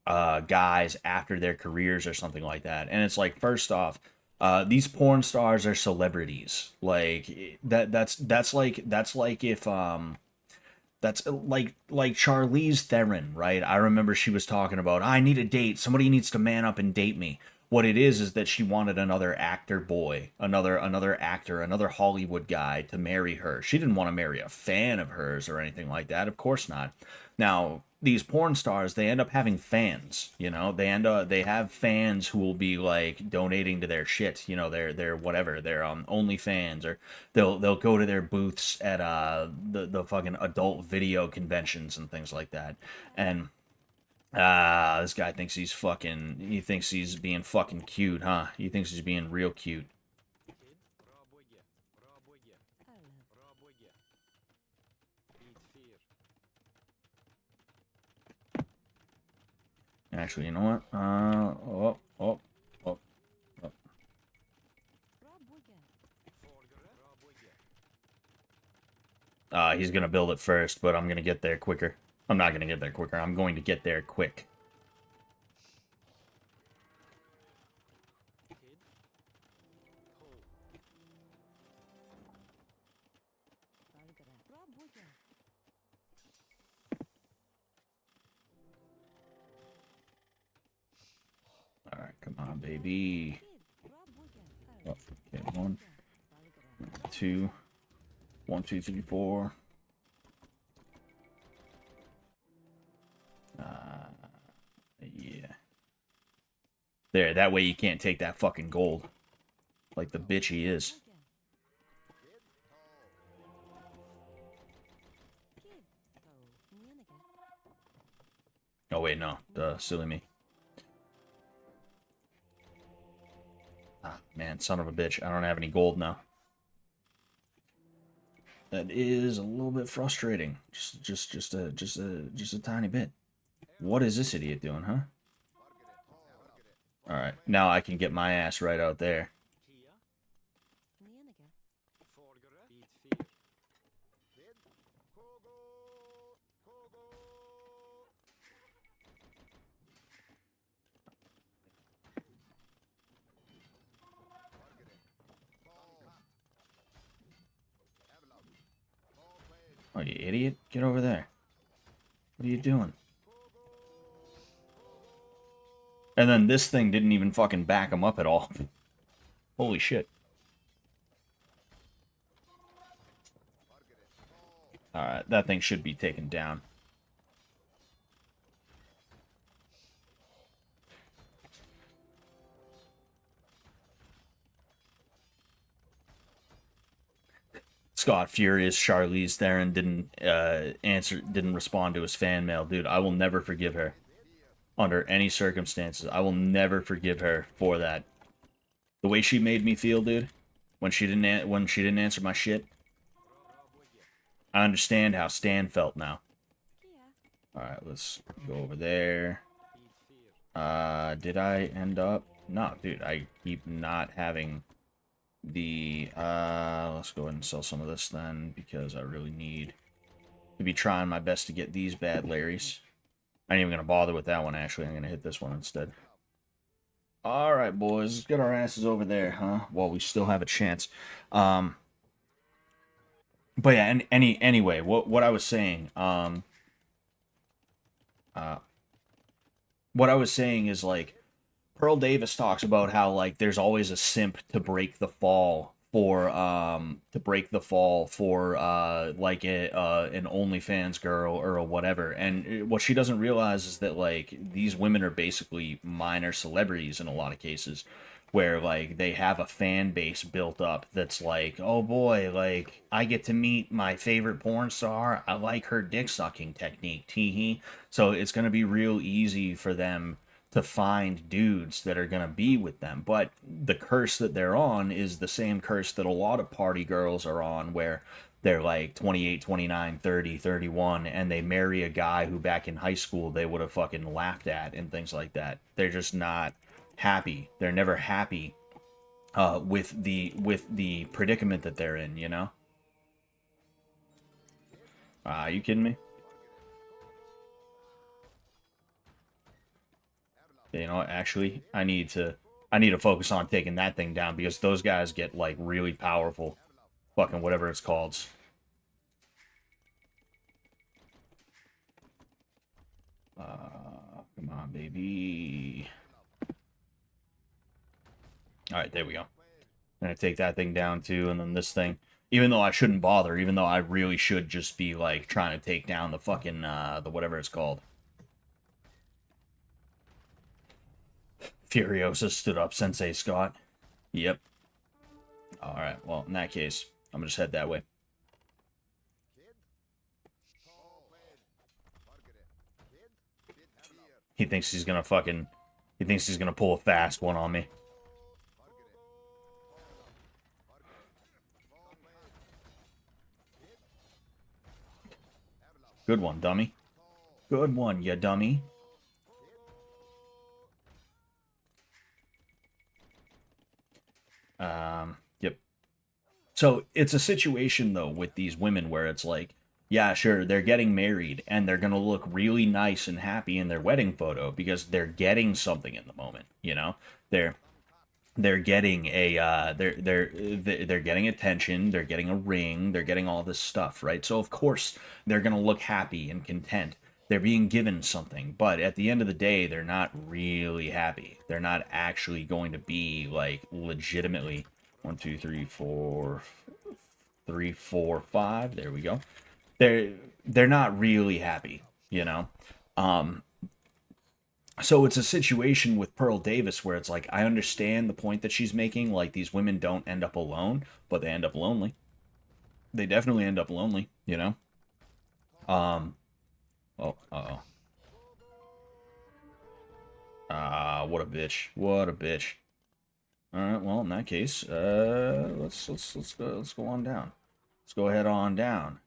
guys after their careers or something like that, and it's like, first off, these porn stars are celebrities. Like that's like if that's like Charlize Theron, right? I remember she was talking about, I need a date. Somebody needs to man up and date me. What it is that she wanted another actor boy, another actor, another Hollywood guy to marry her. She didn't want to marry a fan of hers or anything like that. Of course not. Now, these porn stars, they end up having fans, you know? They have fans who will be like donating to their shit, you know, their whatever, their OnlyFans, or they'll go to their booths at the fucking adult video conventions and things like that. And this guy thinks he thinks he's being fucking cute, huh? He thinks he's being real cute. Actually, you know what? Oh. He's gonna build it first, but I'm gonna get there quicker. I'm not gonna get there quicker. I'm going to get there quick. Alright, come on, baby. Oh, okay, 1, 2, 1, 2, 3, 4. Yeah. There, that way you can't take that fucking gold. Like the bitch he is. Oh wait, no. Silly me. Ah, man, son of a bitch. I don't have any gold now. That is a little bit frustrating. Just a tiny bit. What is this idiot doing, huh? Alright, now I can get my ass right out there. Oh, you idiot. Get over there. What are you doing? And then this thing didn't even fucking back him up at all. Holy shit. Alright, that thing should be taken down. Scott furious Charlize Theron didn't respond to his fan mail. Dude, I will never forgive her. Under any circumstances. I will never forgive her for that. The way she made me feel, dude, when she didn't answer my shit. I understand how Stan felt now. Alright, let's go over there. Did I end up? No, dude, I keep not having the, let's go ahead and sell some of this then, because I really need to be trying my best to get these bad Larrys. I ain't even gonna bother with that one, actually. I'm gonna hit this one instead. Alright, boys, let's get our asses over there, huh? While we still have a chance. But yeah, anyway, what I was saying, what I was saying is like Pearl Davis talks about how like there's always a simp to break the fall for like an OnlyFans girl or whatever. And what she doesn't realize is that like these women are basically minor celebrities in a lot of cases, where like they have a fan base built up that's like, oh boy, like I get to meet my favorite porn star. I like her dick sucking technique. Tee. So it's gonna be real easy for them to find dudes that are going to be with them. But the curse that they're on is the same curse that a lot of party girls are on, where they're like 28, 29, 30, 31, and they marry a guy who back in high school they would have fucking laughed at and things like that. They're just not happy. They're never happy with the predicament that they're in, you know? You kidding me? You know, actually, I need to focus on taking that thing down because those guys get like really powerful. Fucking whatever it's called. Come on, baby. All right, there we go. I'm gonna take that thing down too, and then this thing. Even though I shouldn't bother, even though I really should just be like trying to take down the fucking the whatever it's called. Furiosa stood up, Sensei Scott. Yep. All right. Well, in that case, I'm gonna just head that way. He thinks he's gonna fucking. He thinks he's gonna pull a fast one on me. Good one, dummy. Good one, you dummy. Yep. So it's a situation though with these women where it's like, yeah, sure, they're getting married and they're gonna look really nice and happy in their wedding photo because they're getting something in the moment. You know, they're they're getting a they're getting attention, they're getting a ring, they're getting all this stuff, right? So of course they're gonna look happy and content. They're being given something, but at the end of the day, they're not really happy. They're not actually going to be like legitimately one, two, three, four, three, four, five. There we go. They're not really happy, you know. Um, so it's a situation with Pearl Davis where it's like I understand the point that she's making. Like these women don't end up alone, but they end up lonely. They definitely end up lonely, you know. Um. Oh. Uh. What a bitch. What a bitch. All right. Well, in that case, let's go on down. Let's go ahead on down.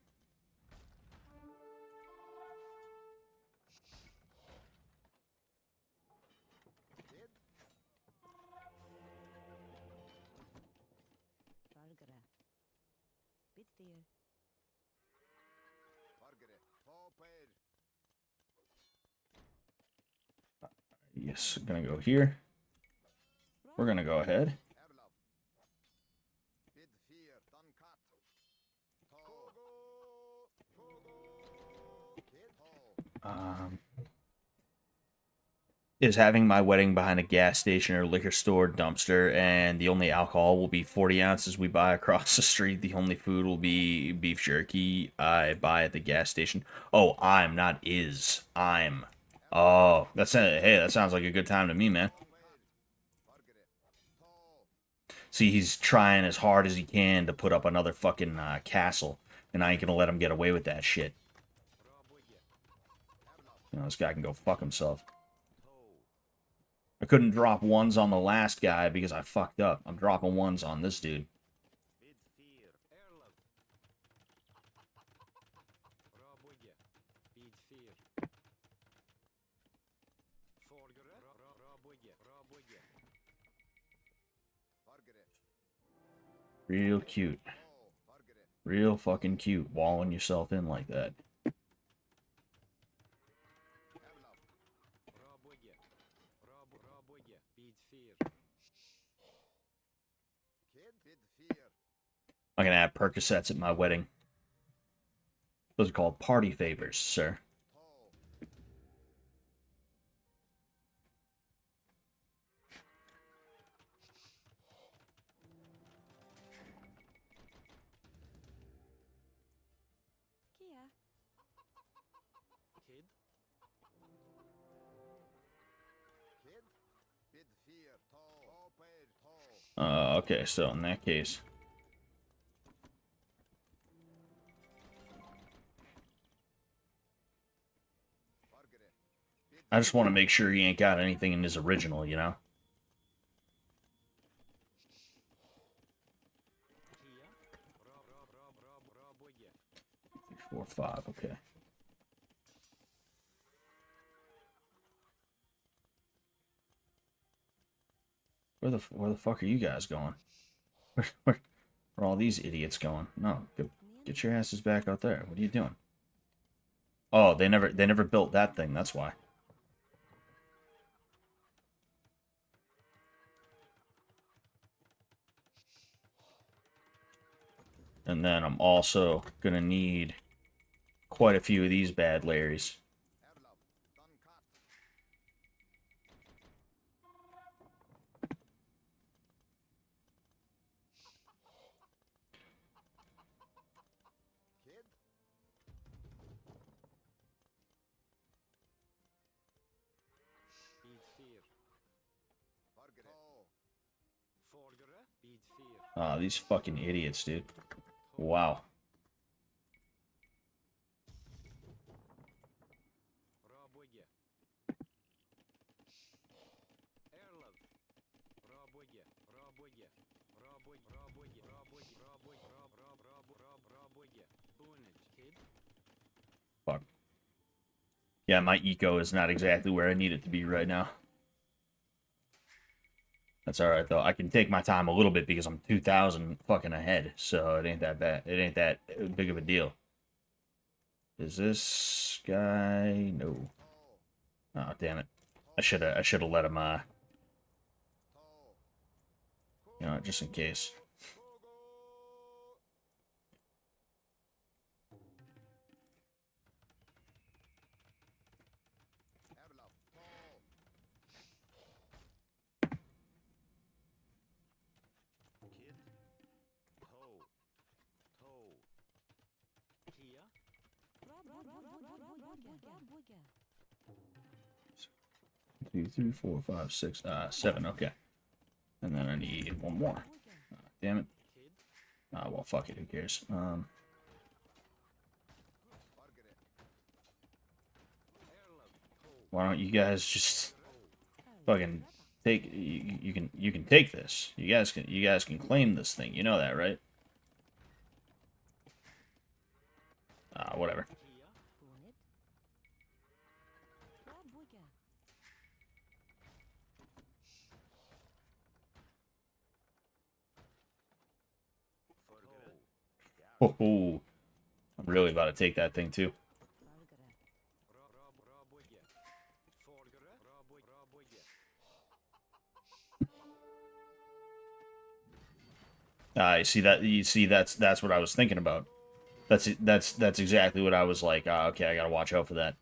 Yes, gonna go here. We're gonna go ahead. Um, is having my wedding behind a gas station or liquor store dumpster, and the only alcohol will be 40 ounces we buy across the street. The only food will be beef jerky I buy at the gas station. Oh, I'm not is. I'm. Oh, that's a, hey, that sounds like a good time to me, man. See, he's trying as hard as he can to put up another fucking castle, and I ain't gonna let him get away with that shit. You know, this guy can go fuck himself. I couldn't drop ones on the last guy because I fucked up. I'm dropping ones on this dude. Real cute. Real fucking cute, walling yourself in like that. 'm gonna have Percocets at my wedding. Those are called party favors, sir. Okay, so in that case, I just want to make sure he ain't got anything in his original, you know? 4, 5, okay. Where the fuck are you guys going? Where are all these idiots going? No, get your asses back out there. What are you doing? Oh, they never built that thing. That's why. And then I'm also gonna need quite a few of these bad Larrys. Ah, these fucking idiots, dude. Wow. Fuck. Yeah, my eco is not exactly where I need it to be right now. That's alright, though. I can take my time a little bit because I'm 2,000 fucking ahead, so it ain't that bad. It ain't that big of a deal. Is this guy? No. Oh, damn it. I should have let him, you know, just in case. Two, three, four, five, six, 7, okay. And then I need one more. Damn it. Well, fuck it, who cares? Why don't you guys just fucking take you can take this. You guys can claim this thing. You know that, right? Whatever. Oh, I'm really about to take that thing too. You see that's what I was thinking about. That's exactly what I was like. Okay, I gotta watch out for that.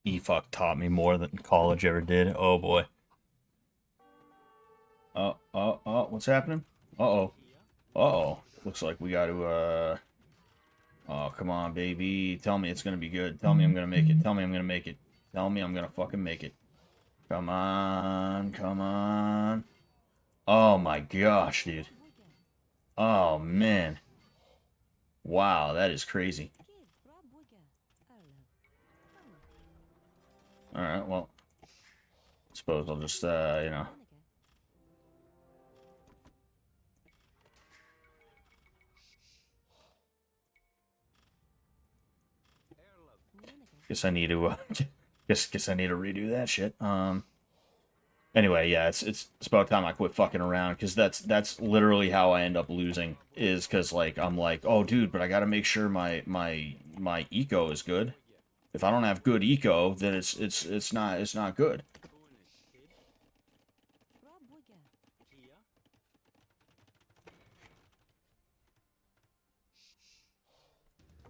E-fuck taught me more than college ever did. Oh boy. What's happening? Uh-oh. Uh-oh. Looks like we got to, oh, come on, baby. Tell me it's gonna be good. Tell me I'm gonna make it. Tell me I'm gonna make it. Tell me I'm gonna fucking make it. Come on. Come on. Oh my gosh, dude. Oh, man. Wow, that is crazy. Alright, well. Suppose I'll just, you know. Guess I need to, guess I need to redo that shit. Anyway, yeah, it's about time I quit fucking around, because that's literally how I end up losing, is because, like, I'm like, oh, dude, but I gotta make sure my eco is good. If I don't have good eco, then it's not good.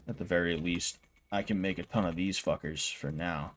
At the very least, I can make a ton of these fuckers for now.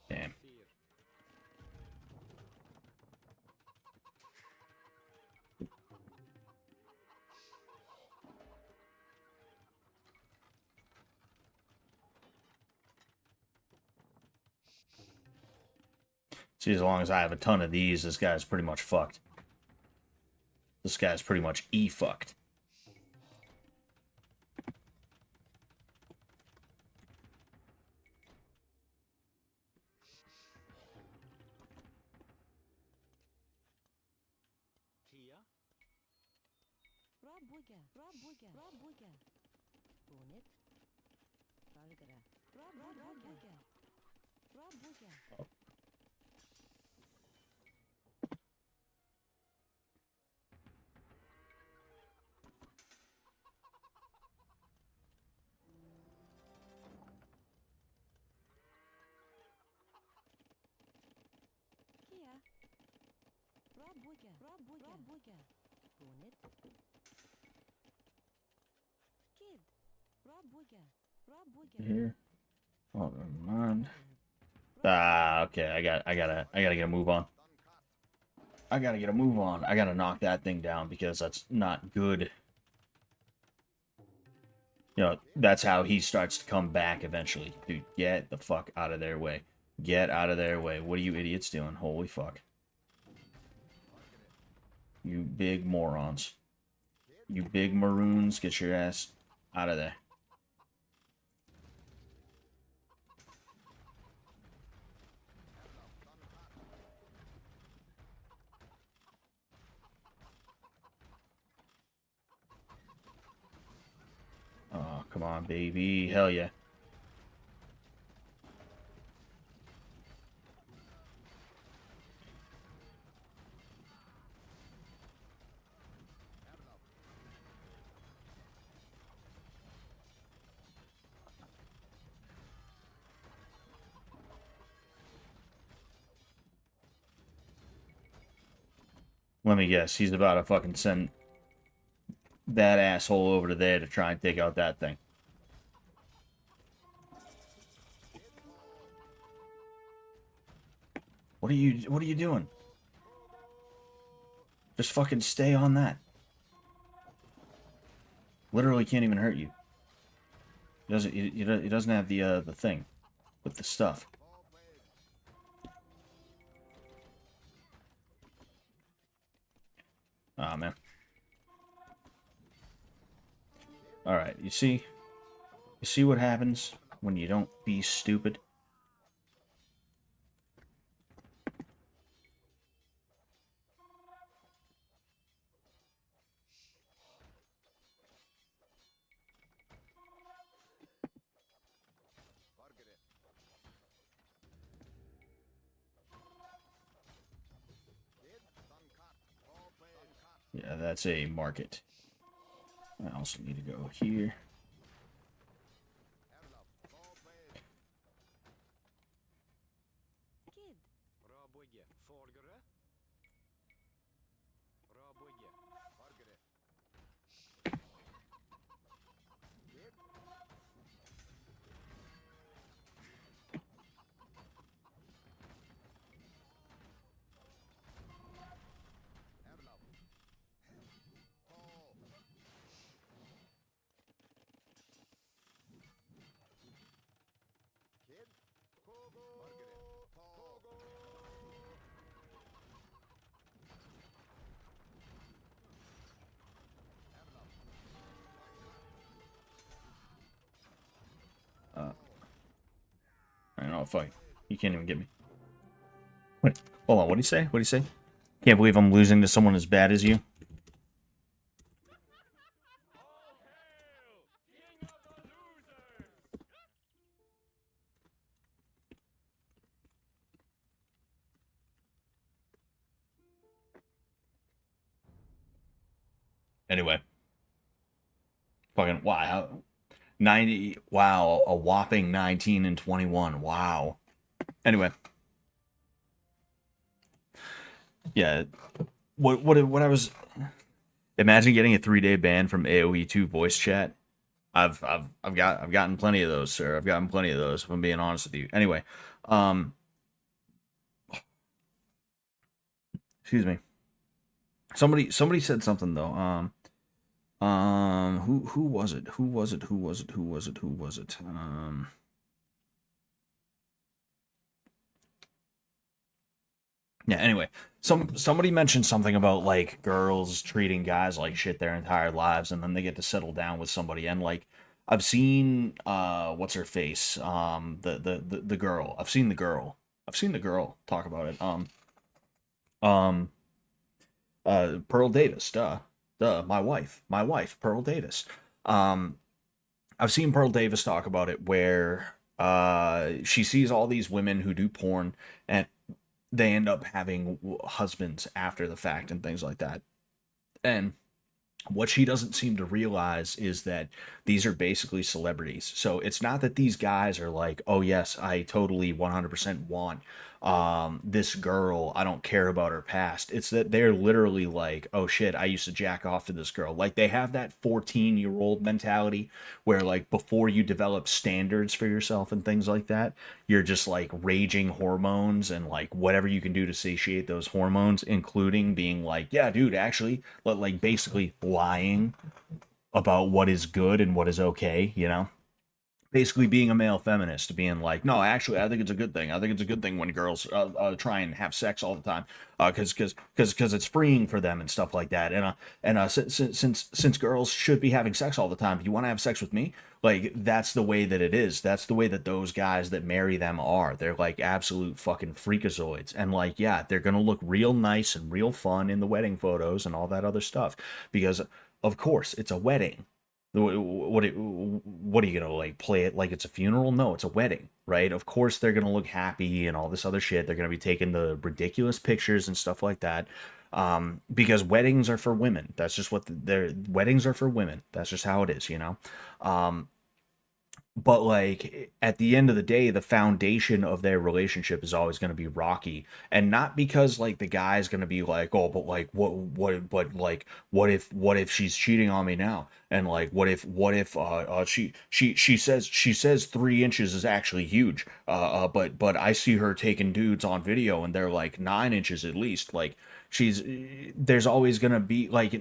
Damn. See, as long as I have a ton of these, this guy's pretty much fucked. This guy's pretty much E-fucked. Here. Oh, never mind. Ah, okay. I gotta get a move on. I gotta get a move on. I gotta knock that thing down because that's not good. You know, that's how he starts to come back eventually. Dude, get the fuck out of their way. Get out of their way. What are you idiots doing? Holy fuck. You big morons. You big maroons, get your ass out of there. Oh, come on, baby. Hell yeah. Let me guess. He's about to fucking send that asshole over to there to try and take out that thing. What are you doing? Just fucking stay on that. Literally can't even hurt you. He doesn't have the thing with the stuff. Ah, man. Alright, you see? You see what happens when you don't be stupid? Yeah, that's a market. I also need to go here. I know, fuck. You can't even get me. Wait, hold on, what'd he say? What'd he say? Can't believe I'm losing to someone as bad as you. Anyway. Fucking, wow. 90, wow, a whopping 19 and 21. Wow. Anyway. Yeah. What I was imagine getting a 3-day ban from AoE2 voice chat. I've gotten plenty of those, sir. I've gotten plenty of those, if I'm being honest with you. Anyway, um excuse me. Somebody said something though. Who was it? Who was it? Who was it? Who was it? Who was it? Yeah, anyway, somebody mentioned something about like girls treating guys like shit their entire lives and then they get to settle down with somebody and like I've seen what's her face? The girl. I've seen the girl. I've seen the girl talk about it. Um Pearl Davis, duh, my wife, Pearl Davis. Um, I've seen Pearl Davis talk about it where she sees all these women who do porn and they end up having husbands after the fact and things like that. And what she doesn't seem to realize is that these are basically celebrities. So it's not that these guys are like, oh yes, I totally 100% want this girl. I don't care about her past. It's that they're literally like, oh shit, I used to jack off to this girl. Like they have that 14-year-old mentality where like before you develop standards for yourself and things like that, you're just like raging hormones and like whatever you can do to satiate those hormones, including being like, yeah, dude, actually, like basically lying about what is good and what is okay, you know? Basically being a male feminist, being like, no, actually, I think it's a good thing. I think it's a good thing when girls try and have sex all the time, because it's freeing for them and stuff like that. And since girls should be having sex all the time, you want to have sex with me? Like that's the way that it is. That's the way that those guys that marry them are. They're like absolute fucking freakazoids, and like yeah, they're gonna look real nice and real fun in the wedding photos and all that other stuff, because of course it's a wedding. What are you gonna like play it like it's a funeral? No, it's a wedding, right? Of course they're gonna look happy and all this other shit. They're gonna be taking the ridiculous pictures and stuff like that, because weddings are for women. That's just what their weddings are for women. That's just how it is, you know. Um, but like at the end of the day, the foundation of their relationship is always going to be rocky, and not because like the guy's going to be like, oh, but like but like what if she's cheating on me now, and like she says 3 inches is actually huge, but I see her taking dudes on video and they're like 9 inches at least, like she's there's always going to be like,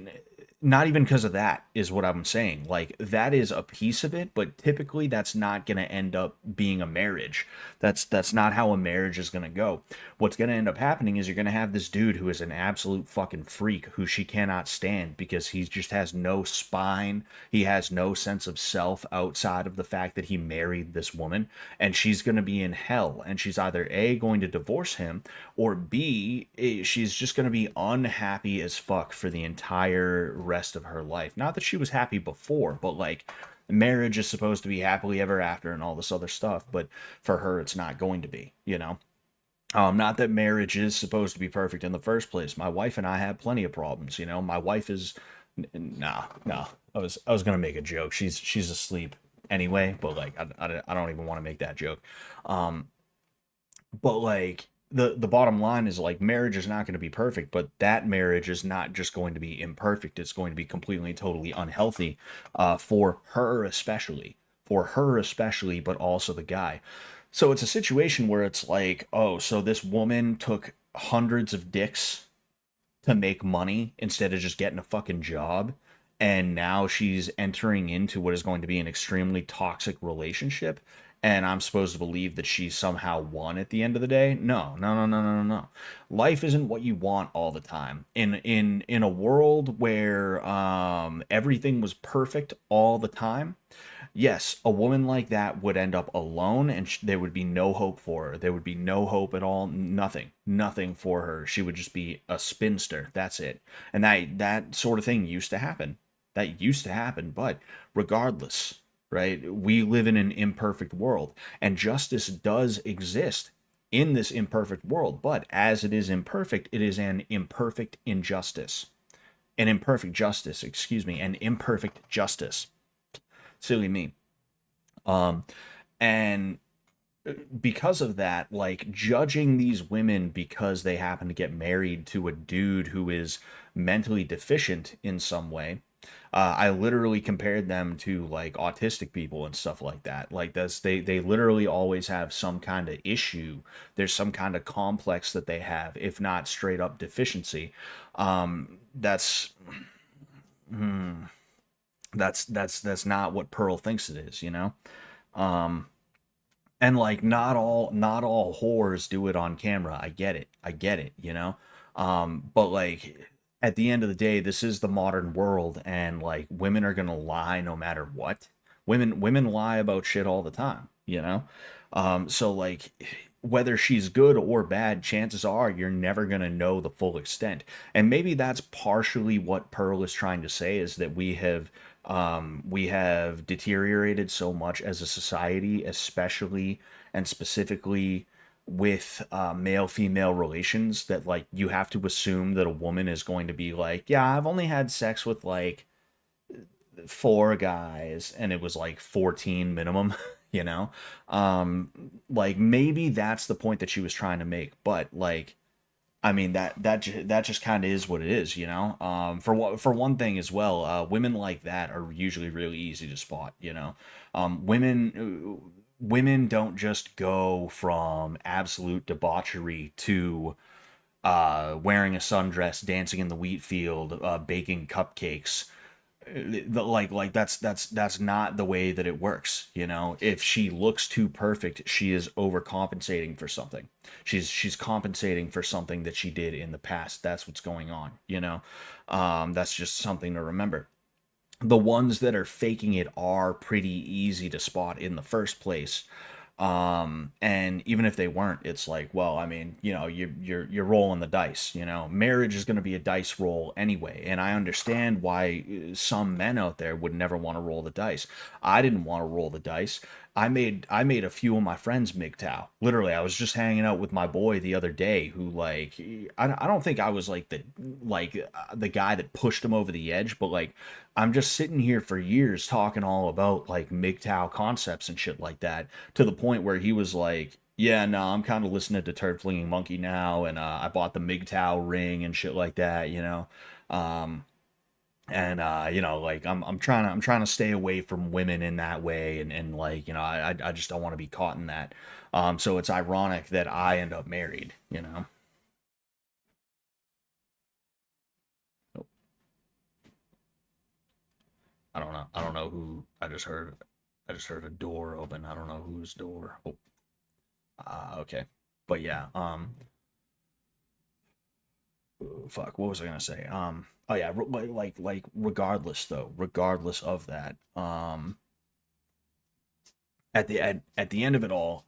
not even because of that is what I'm saying. Like that is a piece of it, but typically that's not going to end up being a marriage. That's not how a marriage is going to go. What's going to end up happening is you're going to have this dude who is an absolute fucking freak who she cannot stand because he just has no spine. He has no sense of self outside of the fact that he married this woman, and she's going to be in hell, and she's either A, going to divorce him, or B, she's just going to be unhappy as fuck for the entire rest of her life. Not that she was happy before, but like marriage is supposed to be happily ever after and all this other stuff, but for her it's not going to be, you know. Not that marriage is supposed to be perfect in the first place. My wife and I have plenty of problems, you know. My wife is nah. I was gonna make a joke. She's asleep anyway, but like I don't even want to make that joke. Um, but like the bottom line is like marriage is not going to be perfect, but that marriage is not just going to be imperfect, it's going to be completely and totally unhealthy, for her especially, but also the guy. So it's a situation where it's like, oh, so this woman took hundreds of dicks to make money instead of just getting a fucking job. And now she's entering into what is going to be an extremely toxic relationship. And I'm supposed to believe that she somehow won at the end of the day? No, no, no, no, no, no, no. Life isn't what you want all the time. In a world where everything was perfect all the time, yes, a woman like that would end up alone, and there would be no hope for her. There would be no hope at all. Nothing for her. She would just be a spinster. That's it. And that sort of thing used to happen. That used to happen. But regardless, right? We live in an imperfect world, and justice does exist in this imperfect world. But as it is imperfect, it is an imperfect injustice. An imperfect justice, excuse me, an imperfect justice. Silly me. Um, and because of that, like judging these women because they happen to get married to a dude who is mentally deficient in some way. I literally compared them to like autistic people and stuff like that. Like this, they literally always have some kind of issue. There's some kind of complex that they have, if not straight up deficiency. That's that's not what Pearl thinks it is, you know. Um, and like not all whores do it on camera. I get it, you know. But like at the end of the day, this is the modern world, and like women are gonna lie no matter what. Women lie about shit all the time, you know. So like whether she's good or bad, chances are you're never gonna know the full extent. And maybe that's partially what Pearl is trying to say, is that we have deteriorated so much as a society, especially and specifically with male female relations, that like you have to assume that a woman is going to be like, yeah, I've only had sex with like 4 guys and it was like 14 minimum. You know. Like maybe that's the point that she was trying to make, but like I mean that just kind of is what it is, you know. For one thing as well, women like that are usually really easy to spot, you know. Women don't just go from absolute debauchery to wearing a sundress, dancing in the wheat field, baking cupcakes. Like that's not the way that it works, you know. If she looks too perfect, she is overcompensating for something. She's compensating for something that she did in the past. That's what's going on, you know. That's just something to remember. The ones that are faking it are pretty easy to spot in the first place. And even if they weren't, it's like, well, I mean, you know, you're rolling the dice, you know. Marriage is going to be a dice roll anyway, and I understand why some men out there would never want to roll the dice. I didn't want to roll the dice. I made a few of my friends MGTOW. Literally, I was just hanging out with my boy the other day who like I don't think I was like the guy that pushed him over the edge, but like I'm just sitting here for years talking all about like MGTOW concepts and shit like that to the point where he was like, yeah, no, I'm kind of listening to Turd Flinging Monkey now, and I bought the MGTOW ring and shit like that, you know. Um, and like I'm trying to stay away from women in that way, and like I just don't want to be caught in that. So it's ironic that I end up married, you know. Oh, I don't know who I just heard a door open. I don't know whose door. Oh, okay. But yeah, fuck, what was I gonna say? Oh yeah, like regardless though, regardless of that, at the end of it all,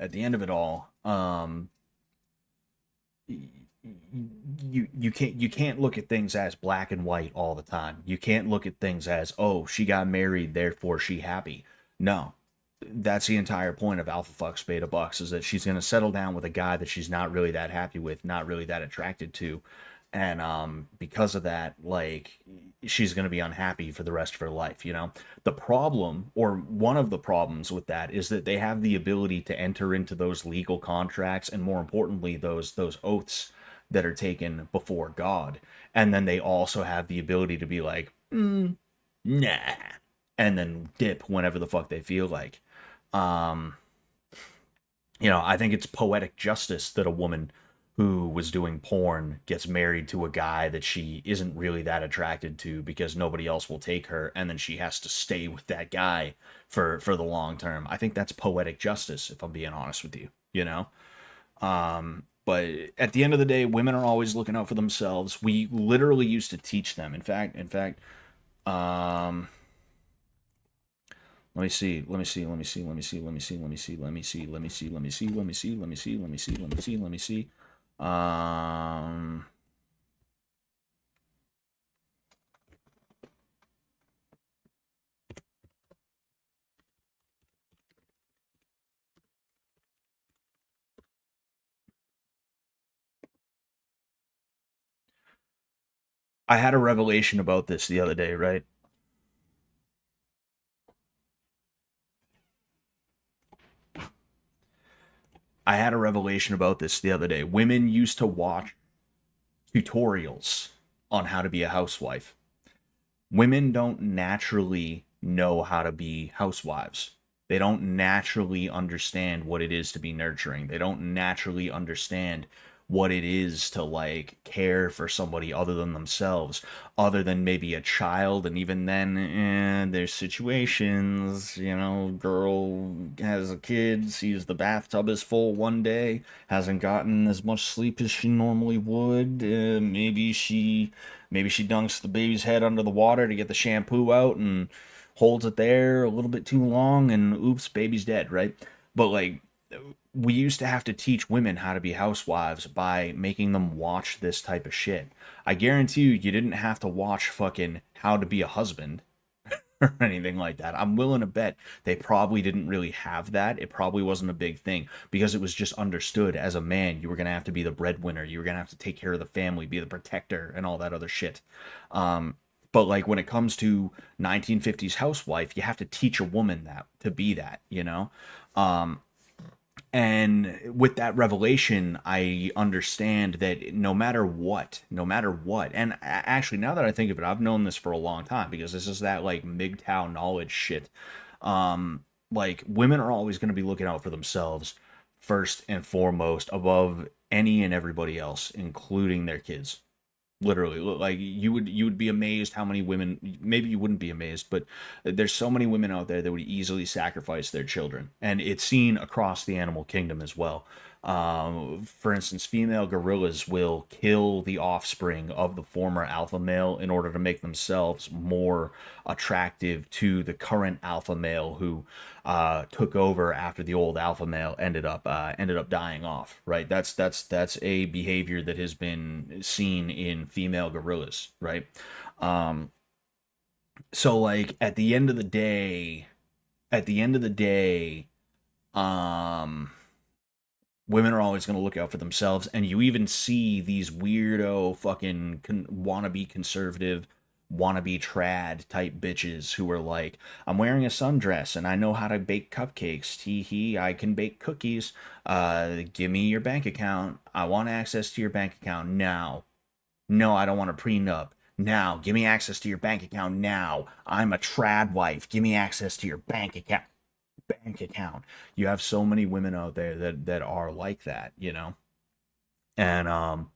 you can't look at things as black and white all the time. You can't look at things as, oh, she got married, therefore she happy. No, that's the entire point of alpha fucks beta bucks, is that she's going to settle down with a guy that she's not really that happy with, not really that attracted to, and because of that, like, she's going to be unhappy for the rest of her life, you know. The problem, or one of the problems with that, is that they have the ability to enter into those legal contracts, and more importantly those oaths that are taken before God, and then they also have the ability to be like, nah, and then dip whenever the fuck they feel like. um I think it's poetic justice that a woman who was doing porn gets married to a guy that she isn't really that attracted to because nobody else will take her, and then she has to stay with that guy for the long term. I think that's poetic justice, if I'm being honest with you, you know. But at the end of the day, women are always looking out for themselves. We literally used to teach them. In fact, um let me see. Let me see. Let me see. Let me see. Let me see. Let me see. Let me see. Let me see. Let me see. Let me see. Let me see. Let me see. Let me see. Let me see. Um, I had a revelation about this the other day, right? I had a revelation about this the other day. Women used to watch tutorials on how to be a housewife. Women don't naturally know how to be housewives. They don't naturally understand what it is to be nurturing. They don't naturally understand what it is to like care for somebody other than themselves, other than maybe a child. And even then, there's situations, girl has a kid, sees the bathtub is full one day, hasn't gotten as much sleep as she normally would. Maybe she dunks the baby's head under the water to get the shampoo out and holds it there a little bit too long, and oops, baby's dead, right? But like, we used to have to teach women how to be housewives by making them watch this type of shit. I guarantee you didn't have to watch fucking How to Be a Husband or anything like that. I'm willing to bet they probably didn't really have that. It probably wasn't a big thing because it was just understood as a man you were going to have to be the breadwinner, you were going to have to take care of the family, be the protector, and all that other shit. But like when it comes to 1950s housewife, you have to teach a woman that to be that, you know? And with that revelation, I understand that no matter what, and actually, now that I think of it, I've known this for a long time because this is that like MGTOW knowledge shit. Like women are always going to be looking out for themselves first and foremost above any and everybody else, including their kids. Literally, like you would be amazed how many women, maybe you wouldn't be amazed, but there's so many women out there that would easily sacrifice their children, and it's seen across the animal kingdom as well. For instance, female gorillas will kill the offspring of the former alpha male in order to make themselves more attractive to the current alpha male who took over after the old alpha male ended up dying off. Right? That's a behavior that has been seen in female gorillas. Right? So like at the end of the day, Um, women are always going to look out for themselves, and you even see these weirdo fucking wannabe conservative, wannabe trad type bitches who are like, I'm wearing a sundress and I know how to bake cupcakes. Tee hee, I can bake cookies. Give me your bank account. I want access to your bank account now. No, I don't want a prenup. Now, give me access to your bank account now. I'm a trad wife. Give me access to your bank account. Bank account. You have so many women out there that are like that, you know? And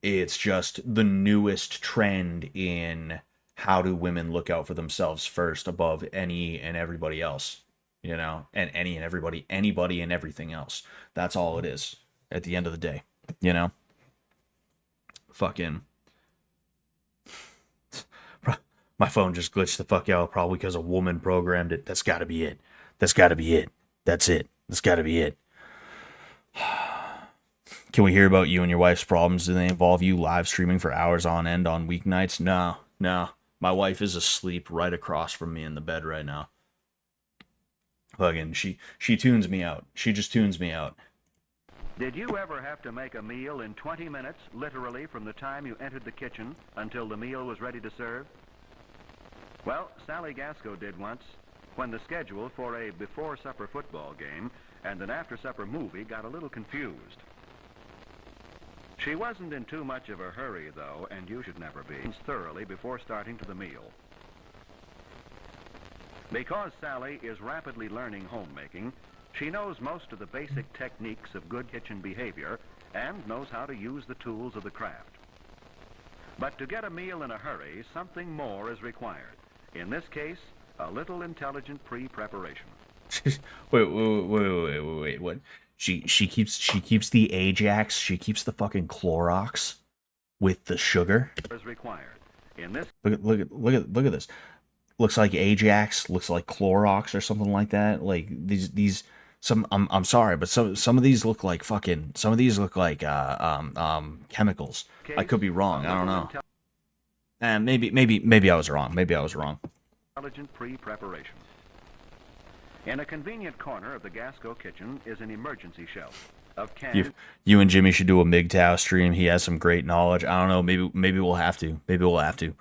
it's just the newest trend in how do women look out for themselves first above any and everybody else, you know? And any and everybody, anybody and everything else. That's all it is at the end of the day, you know? Fucking my phone just glitched the fuck out, probably because a woman programmed it. That's got to be it. That's got to be it. That's it. That's got to be it. Can we hear about you and your wife's problems? Do they involve you live streaming for hours on end on weeknights? No, no. My wife is asleep right across from me in the bed right now. Fucking, she tunes me out. She just tunes me out. Did you ever have to make a meal in 20 minutes, literally from the time you entered the kitchen until the meal was ready to serve? Well, Sally Gasco did once, when the schedule for a before-supper football game and an after-supper movie got a little confused. She wasn't in too much of a hurry, though, and you should never be, thoroughly before starting to the meal. Because Sally is rapidly learning homemaking, she knows most of the basic techniques of good kitchen behavior and knows how to use the tools of the craft. But to get a meal in a hurry, something more is required. In this case, a little intelligent pre-preparation. Wait. What? She keeps the Ajax. She keeps the fucking Clorox with the sugar. Is required. In this. Look at this. Looks like Ajax. Looks like Clorox or something like that. Like these. I'm sorry, but some of these look like fucking. Some of these look like chemicals. I could be wrong. I don't know. And maybe I was wrong. Maybe I was wrong. Intelligent pre-preparation. In a convenient corner of the Gasco kitchen is an emergency shelf of canned. You and Jimmy should do a MGTOW stream. He has some great knowledge. I don't know. Maybe we'll have to. Maybe we'll have to.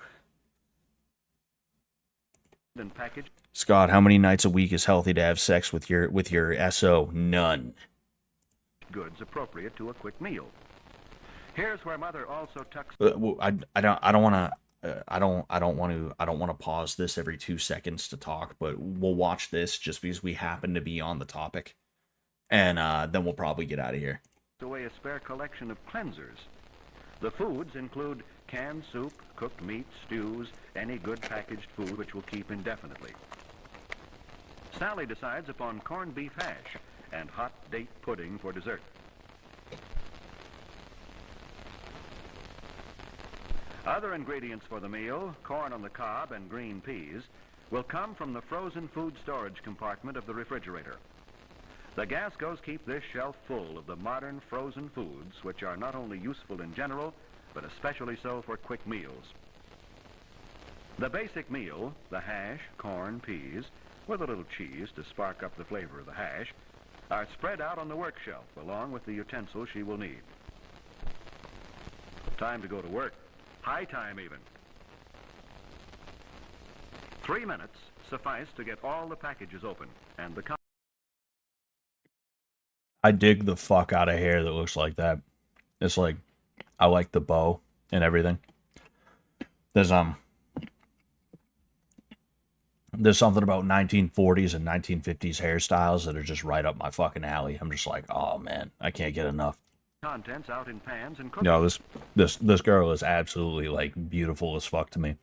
And packaged. Scott, how many nights a week is healthy to have sex with your SO? None. Goods appropriate to a quick meal. Here's where Mother also tucks. I don't want to pause this every 2 seconds to talk, but we'll watch this just because we happen to be on the topic, and then we'll probably get out of here. Away a spare collection of cleansers. The foods include canned soup, cooked meat, stews, any good packaged food which will keep indefinitely. Sally decides upon corned beef hash and hot date pudding for dessert. Other ingredients for the meal, corn on the cob and green peas, will come from the frozen food storage compartment of the refrigerator. The Gascos keep this shelf full of the modern frozen foods, which are not only useful in general, but especially so for quick meals. The basic meal, the hash, corn, peas, with a little cheese to spark up the flavor of the hash, are spread out on the work shelf along with the utensils she will need. Time to go to work. High time, even. 3 minutes suffice to get all the packages open, and the... I dig the fuck out of hair that looks like that. It's like, I like the bow and everything. There's something about 1940s and 1950s hairstyles that are just right up my fucking alley. I'm just like, oh man, I can't get enough. Contents out in pans and cooking. No, this girl is absolutely like beautiful as fuck to me.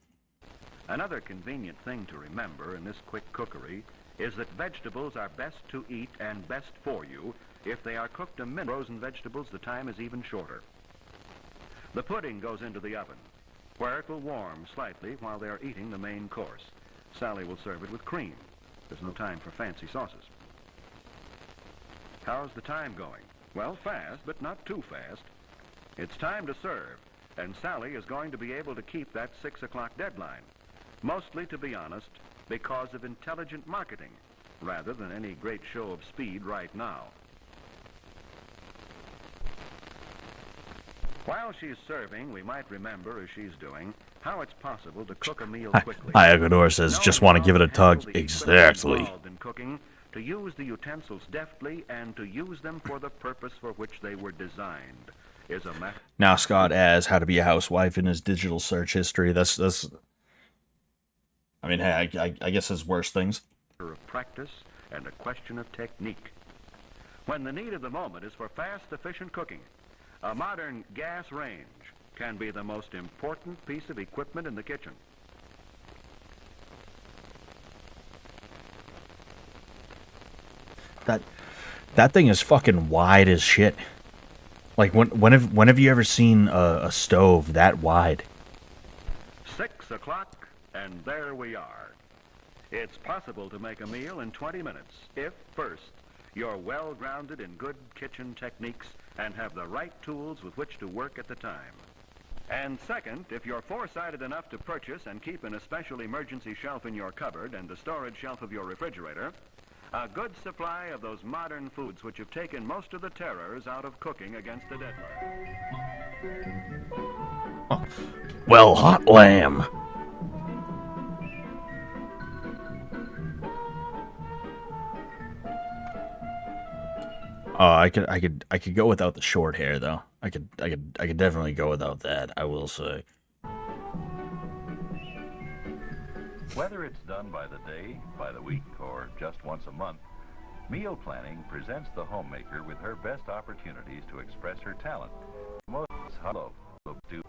Another convenient thing to remember in this quick cookery is that vegetables are best to eat and best for you if they are cooked a minute. Frozen vegetables, the time is even shorter. The pudding goes into the oven, where it will warm slightly while they are eating the main course. Sally will serve it with cream. There's no time for fancy sauces. How's the time going? Well, fast, but not too fast. It's time to serve, and Sally is going to be able to keep that 6 o'clock deadline. Mostly, to be honest, because of intelligent marketing. rather than any great show of speed right now. While she's serving, we might remember, as she's doing, how it's possible to cook a meal quickly. Agador says, just want to give it a tug. Know how to handle the Exactly. equipment involved in cooking, to use the utensils deftly, and to use them for the purpose for which they were designed, is a matter Now Scott as how to be a housewife in his digital search history. That's. I mean, hey, I guess there's worse things. of practice and a question of technique. When the need of the moment is for fast, efficient cooking, a modern gas range can be the most important piece of equipment in the kitchen. That thing is fucking wide as shit. Like when have you ever seen a stove that wide? 6 o'clock, and there we are. It's possible to make a meal in 20 minutes if, first, you're well-grounded in good kitchen techniques and have the right tools with which to work at the time. And second, if you're foresighted enough to purchase and keep in a special emergency shelf in your cupboard and the storage shelf of your refrigerator a good supply of those modern foods which have taken most of the terrors out of cooking against the deadline. Well, hot lamb. Oh, I could go without the short hair though. I could definitely go without that. I will say. Whether it's done by the day, by the week, or just once a month, meal planning presents the homemaker with her best opportunities to express her talent. Most hello to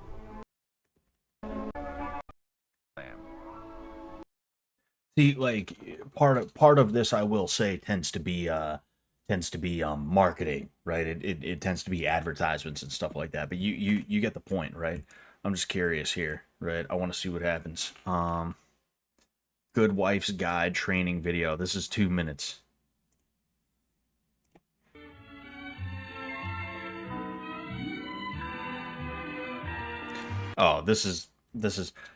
See, like part of this, I will say, tends to be marketing, right? It tends to be advertisements and stuff like that. But you get the point, right? I'm just curious here, right? I want to see what happens. Good Wife's Guide training video. This is 2 minutes. Oh, this is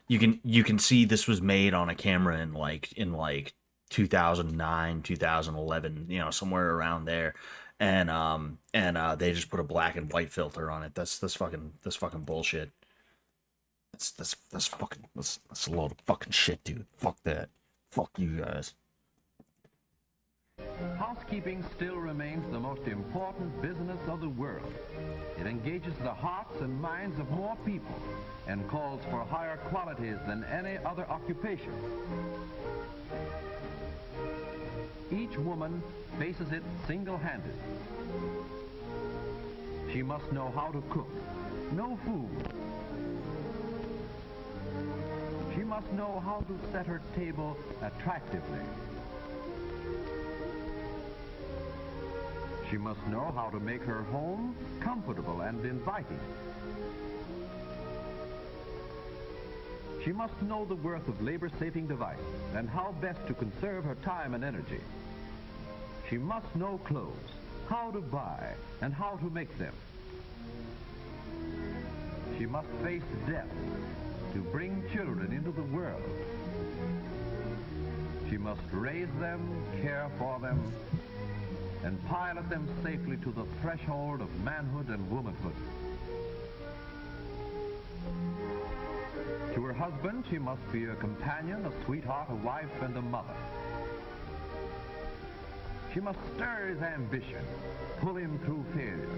you can see this was made on a camera in like 2009, 2011, you know, somewhere around there. And they just put a black and white filter on it. That's fucking bullshit. That's a load of fucking shit, dude. Fuck that. Fuck you guys. Housekeeping still remains the most important business of the world. It engages the hearts and minds of more people and calls for higher qualities than any other occupation. Each woman faces it single-handed. She must know how to cook, know food. She must know how to set her table attractively. She must know how to make her home comfortable and inviting. She must know the worth of labor-saving devices and how best to conserve her time and energy. She must know clothes, how to buy, and how to make them. She must face death to bring children into the world. She must raise them, care for them, and pilot them safely to the threshold of manhood and womanhood. To her husband, she must be a companion, a sweetheart, a wife, and a mother. She must stir his ambition, pull him through failure,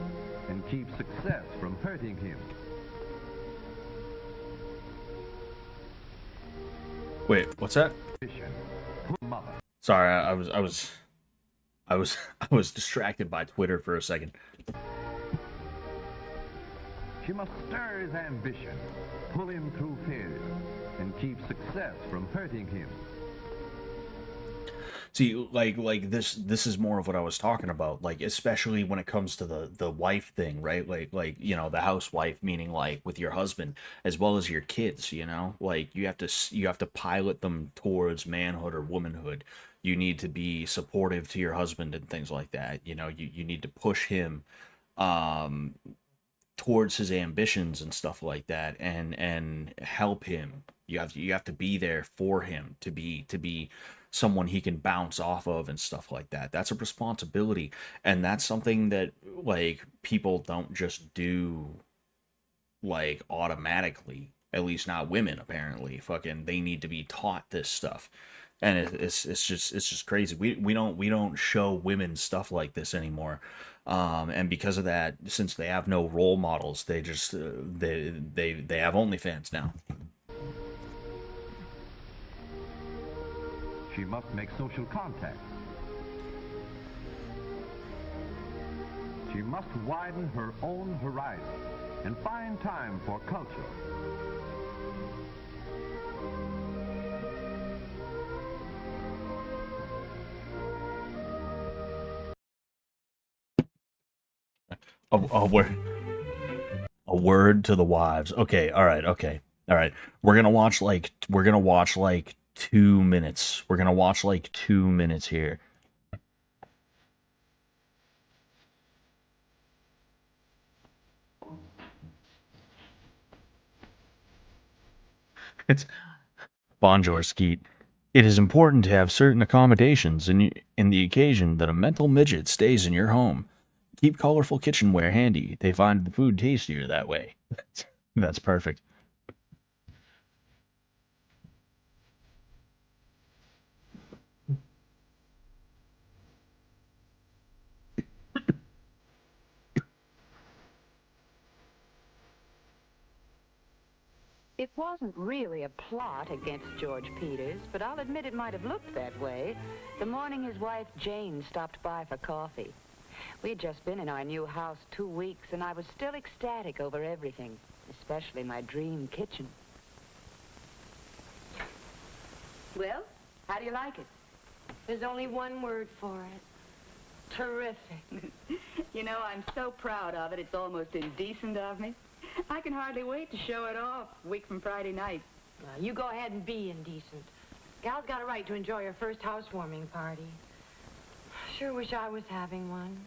and keep success from hurting him. Wait, what's that? Mother. Sorry, I was distracted by Twitter for a second. She must stir his ambition, pull him through failure, and keep success from hurting him. See, like this is more of what I was talking about, like especially when it comes to the wife thing, right? Like you know, the housewife, meaning like with your husband as well as your kids, you know? Like you have to pilot them towards manhood or womanhood. You need to be supportive to your husband and things like that. You know, you need to push him towards his ambitions and stuff like that, and help him, You have to be there for him to be someone he can bounce off of and stuff like that. That's a responsibility, and that's something that like people don't just do like automatically. At least not women, apparently. Fucking, they need to be taught this stuff, and it's just crazy. We don't show women stuff like this anymore, and because of that, since they have no role models, they just they have OnlyFans now. She must make social contact. She must widen her own horizon and find time for culture. A word to the wives. Okay, all right, okay, all right. We're gonna watch like 2 minutes. We're gonna watch like 2 minutes here. It's Bonjour, Skeet. It is important to have certain accommodations in the occasion that a mental midget stays in your home. Keep colorful kitchenware handy. They find the food tastier that way. That's perfect. It wasn't really a plot against George Peters, but I'll admit it might have looked that way the morning his wife Jane stopped by for coffee. We'd just been in our new house 2 weeks, and I was still ecstatic over everything, especially my dream kitchen. Well, how do you like it? There's only one word for it. Terrific. You know, I'm so proud of it, it's almost indecent of me. I can hardly wait to show it off a week from Friday night. Now, you go ahead and be indecent. Gal's got a right to enjoy her first housewarming party. Sure wish I was having one.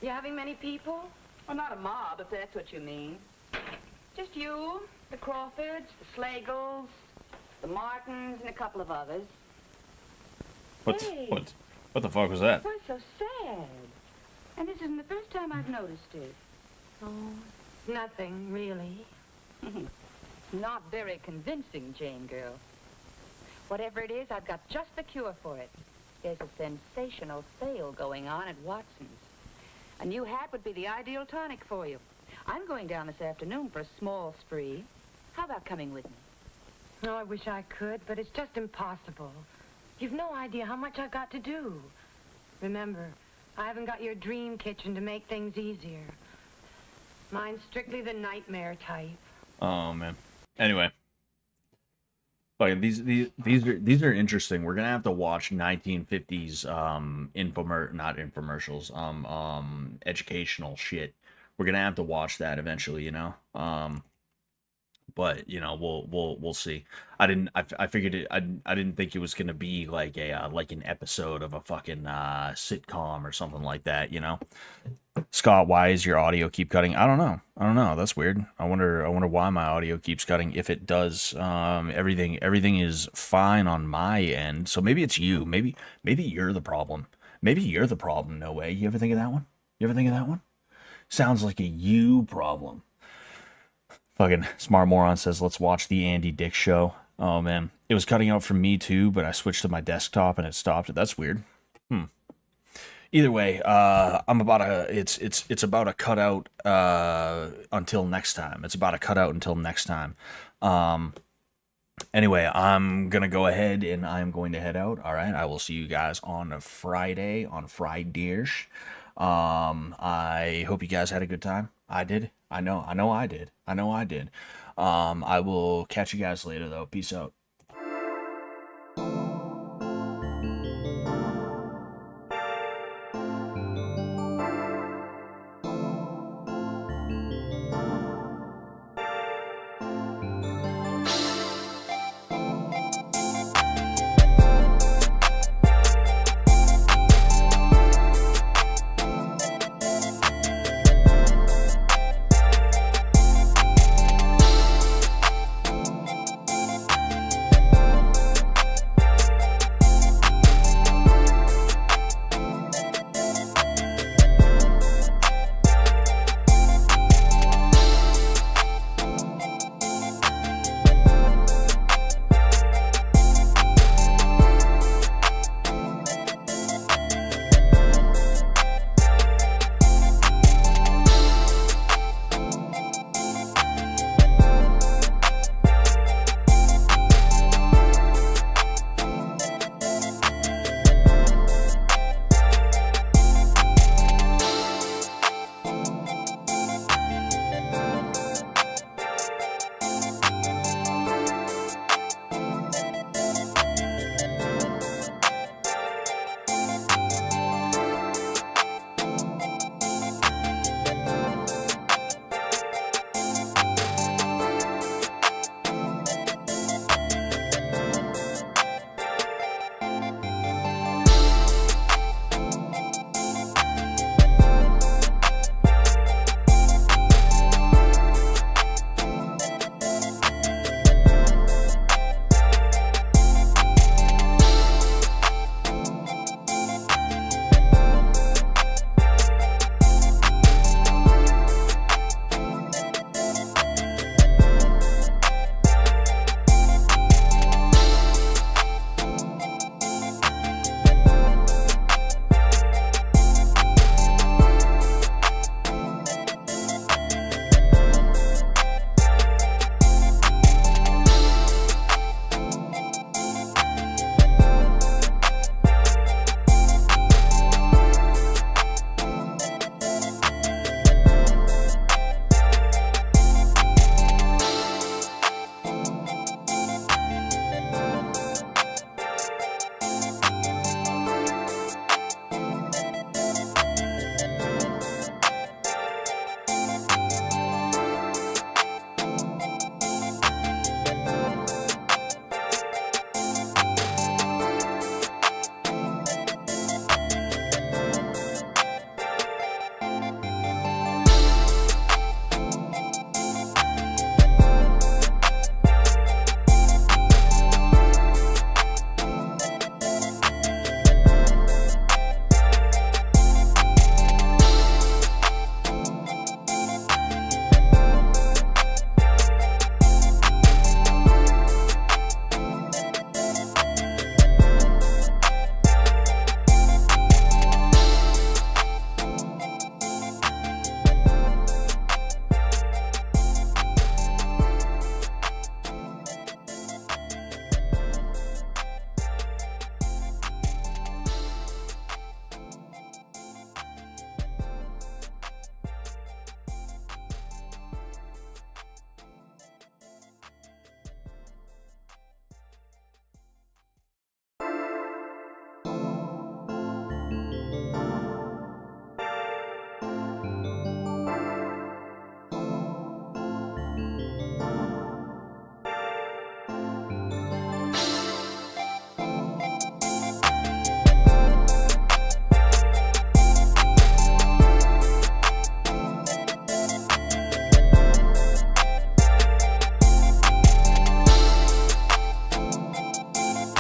You having many people? Well, not a mob, if that's what you mean. Just you, the Crawfords, the Slagles, the Martins, and a couple of others. Hey. What the fuck was that? Why so sad? And this isn't the first time I've noticed it. Oh, nothing, really. Not very convincing, Jane girl. Whatever it is, I've got just the cure for it. There's a sensational sale going on at Watson's. A new hat would be the ideal tonic for you. I'm going down this afternoon for a small spree. How about coming with me? Oh, I wish I could, but it's just impossible. You've no idea how much I've got to do. Remember, I haven't got your dream kitchen to make things easier. Mine's strictly the nightmare type. Oh man. Anyway, like these are interesting. We're gonna have to watch 1950s not infomercials, educational shit. We're gonna have to watch that eventually, you know. But you know, we'll see. I figured it. I didn't think it was gonna be like like an episode of a fucking sitcom or something like that, you know. Scott, why is your audio keep cutting? I don't know. That's weird. I wonder why my audio keeps cutting. If it does, everything is fine on my end. So maybe it's you. Maybe you're the problem. Maybe you're the problem. No way. You ever think of that one? Sounds like a you problem. Fucking Smart Moron says, let's watch the Andy Dick show. Oh man, it was cutting out for me too, but I switched to my desktop and it stopped. That's weird. Either way, it's about a cutout until next time. It's about a cutout until next time. Anyway, I'm gonna go ahead and I'm going to head out. All right, I will see you guys on Friday, on Friday-ish. I hope you guys had a good time. I did. I know I did. I will catch you guys later though. Peace out.